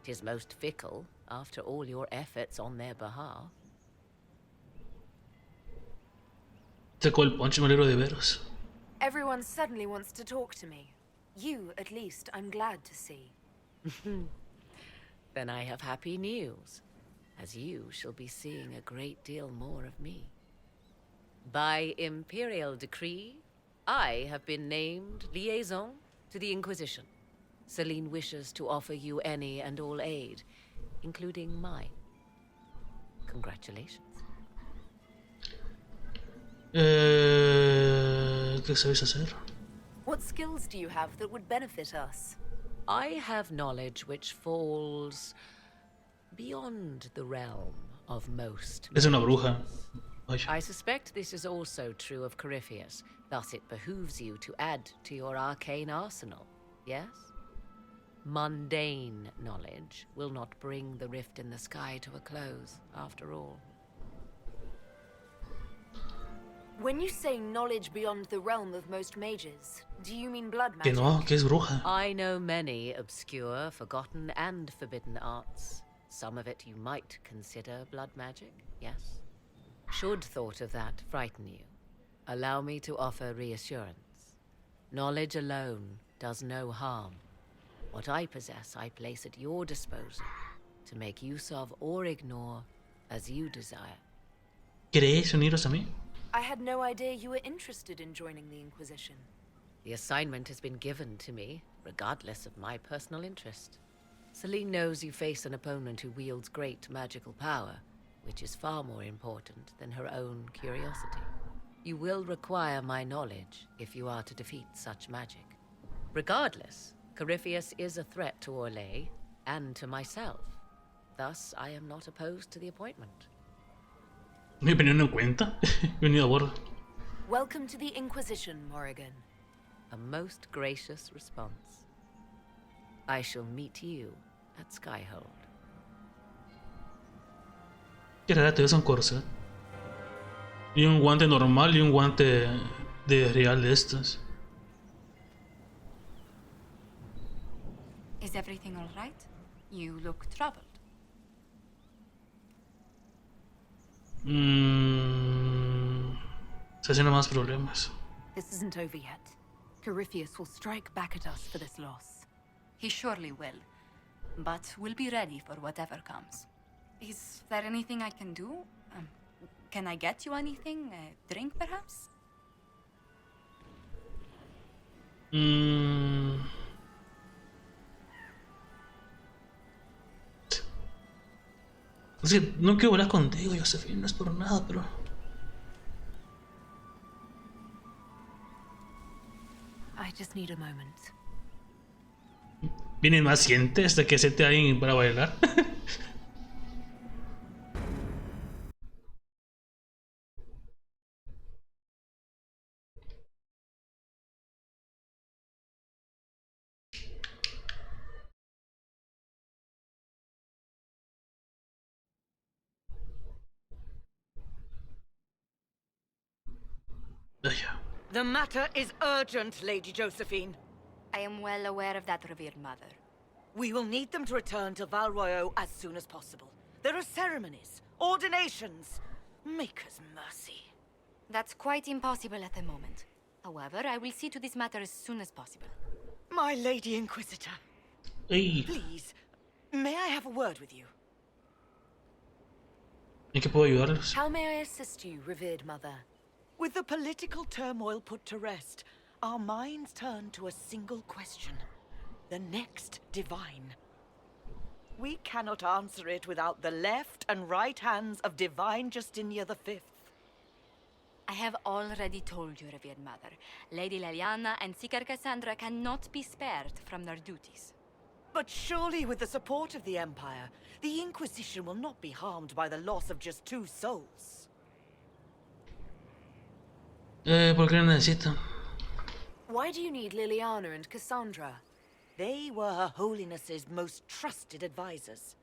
'Tis most fickle, after all your efforts on their behalf. Sacó el poncho, me alegro de veros. Everyone suddenly wants to talk to me. You, at least, I'm glad to see. Then I have happy news, as you shall be seeing a great deal more of me. By imperial decree, I have been named liaison To the Inquisition. Celine wishes to offer you any and all aid, including mine. Congratulations. ¿Qué sabes hacer? What skills do you have that would benefit us? I have knowledge which falls beyond the realm of most. Es una bruja. I suspect this is also true of Corypheus, thus it behooves you to add to your arcane arsenal, yes? Mundane knowledge will not bring the rift in the sky to a close, after all. When you say knowledge beyond the realm of most mages, do you mean blood Que magic? no, que es bruja. I know many obscure, forgotten, and forbidden arts. Some of it you might consider blood magic, yes? Should thought of that frighten you, allow me to offer reassurance. Knowledge alone does no harm. What I possess, I place at your disposal to make use of or ignore as you desire. ¿Queréis uniros a mí? I had no idea you were interested in joining the Inquisition. The assignment has been given to me, regardless of my personal interest. Celine knows you face an opponent who wields great magical power, which is far more important than her own curiosity. You will require my knowledge if you are to defeat such magic. Regardless, Corypheus is a threat to Orlais and to myself. Thus, I am not opposed to the appointment. ¿Me he tenido en cuenta? He venido a bordo. Welcome to the Inquisition, Morrigan. A most gracious response. I shall meet you at Skyhold. Qué rara, te ves un corset. Y un guante normal y un guante de real de estos. Is everything all right? You look troubled. Se hacen más problemas. This isn't over yet. Corypheus will strike back at us for this loss. He surely will. But we'll be ready for whatever comes. Is there anything I can do? Can I get you anything? A drink, perhaps? Es que no quiero hablar contigo, Josephine, no es por nada, pero... I just need a moment. Viene más siente hasta que acepte a alguien para bailar. The matter is urgent, Lady Josephine. I am well aware of that, revered mother. We will need them to return to Val Royeaux as soon as possible. There are ceremonies, ordinations. Maker's mercy. That's quite impossible at the moment. However, I will see to this matter as soon as possible. My Lady Inquisitor. Hey. Please, may I have a word with you? ¿En qué puedo ayudarlos? How may I assist you, revered mother? With the political turmoil put to rest, our minds turn to a single question. The next divine. We cannot answer it without the left and right hands of Divine Justinia V. I have already told you, revered mother. Lady Leliana and Seeker Cassandra cannot be spared from their duties. But surely with the support of the Empire, the Inquisition will not be harmed by the loss of just 2 souls. ¿Por qué lo necesito? Why do you need Liliana and Cassandra? They were Her Holiness's most trusted advisors.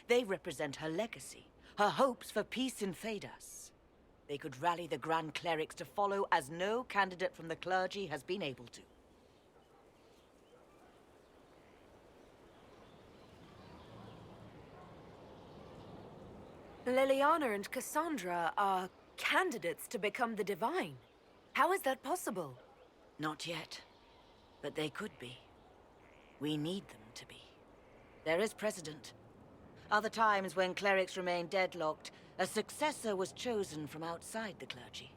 They represent her legacy, her hopes for peace in Phaedas. They could rally the Grand Clerics to follow as no candidate from the clergy has been able to. Liliana and Cassandra are candidates to become the Divine. How is that possible? Not yet. But they could be. We need them to be. There is precedent. Other times when clerics remained deadlocked, a successor was chosen from outside the clergy.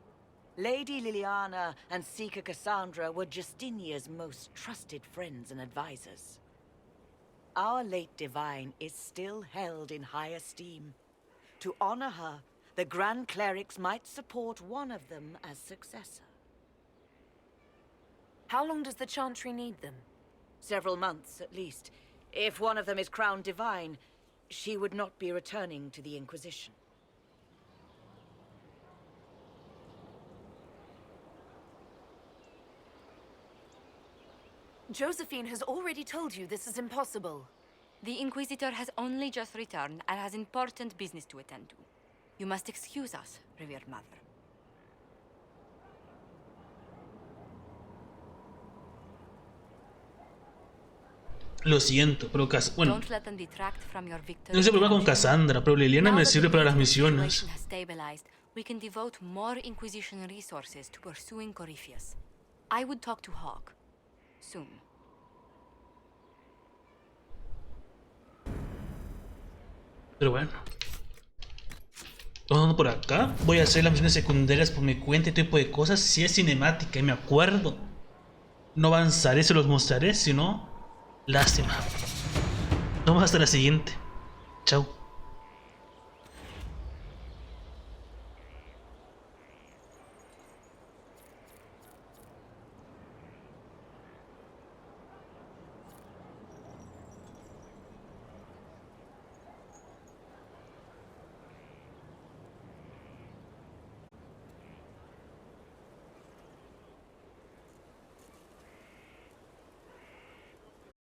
Lady Liliana and Seeker Cassandra were Justinia's most trusted friends and advisors. Our late divine is still held in high esteem. To honor her, the Grand Clerics might support one of them as successor. How long does the Chantry need them? Several months, at least. If one of them is crowned divine, she would not be returning to the Inquisition. Josephine has already told you this is impossible. The Inquisitor has only just returned and has important business to attend to. You must excuse us, revered mother. Lo siento, pero bueno, Don't let them detract from your victory. no sé problema con Cassandra, pero Liliana me sirve para las misiones. Situation has stabilized. We can devote more Inquisition resources to pursuing Corypheus. I would talk to Hawk. Soon. Pero bueno. Vamos por acá. Voy a hacer las misiones secundarias por mi cuenta y tipo de cosas. Si es cinemática y me acuerdo, no avanzaré, se los mostraré. Si no, lástima. Nos vemos hasta la siguiente. Chao.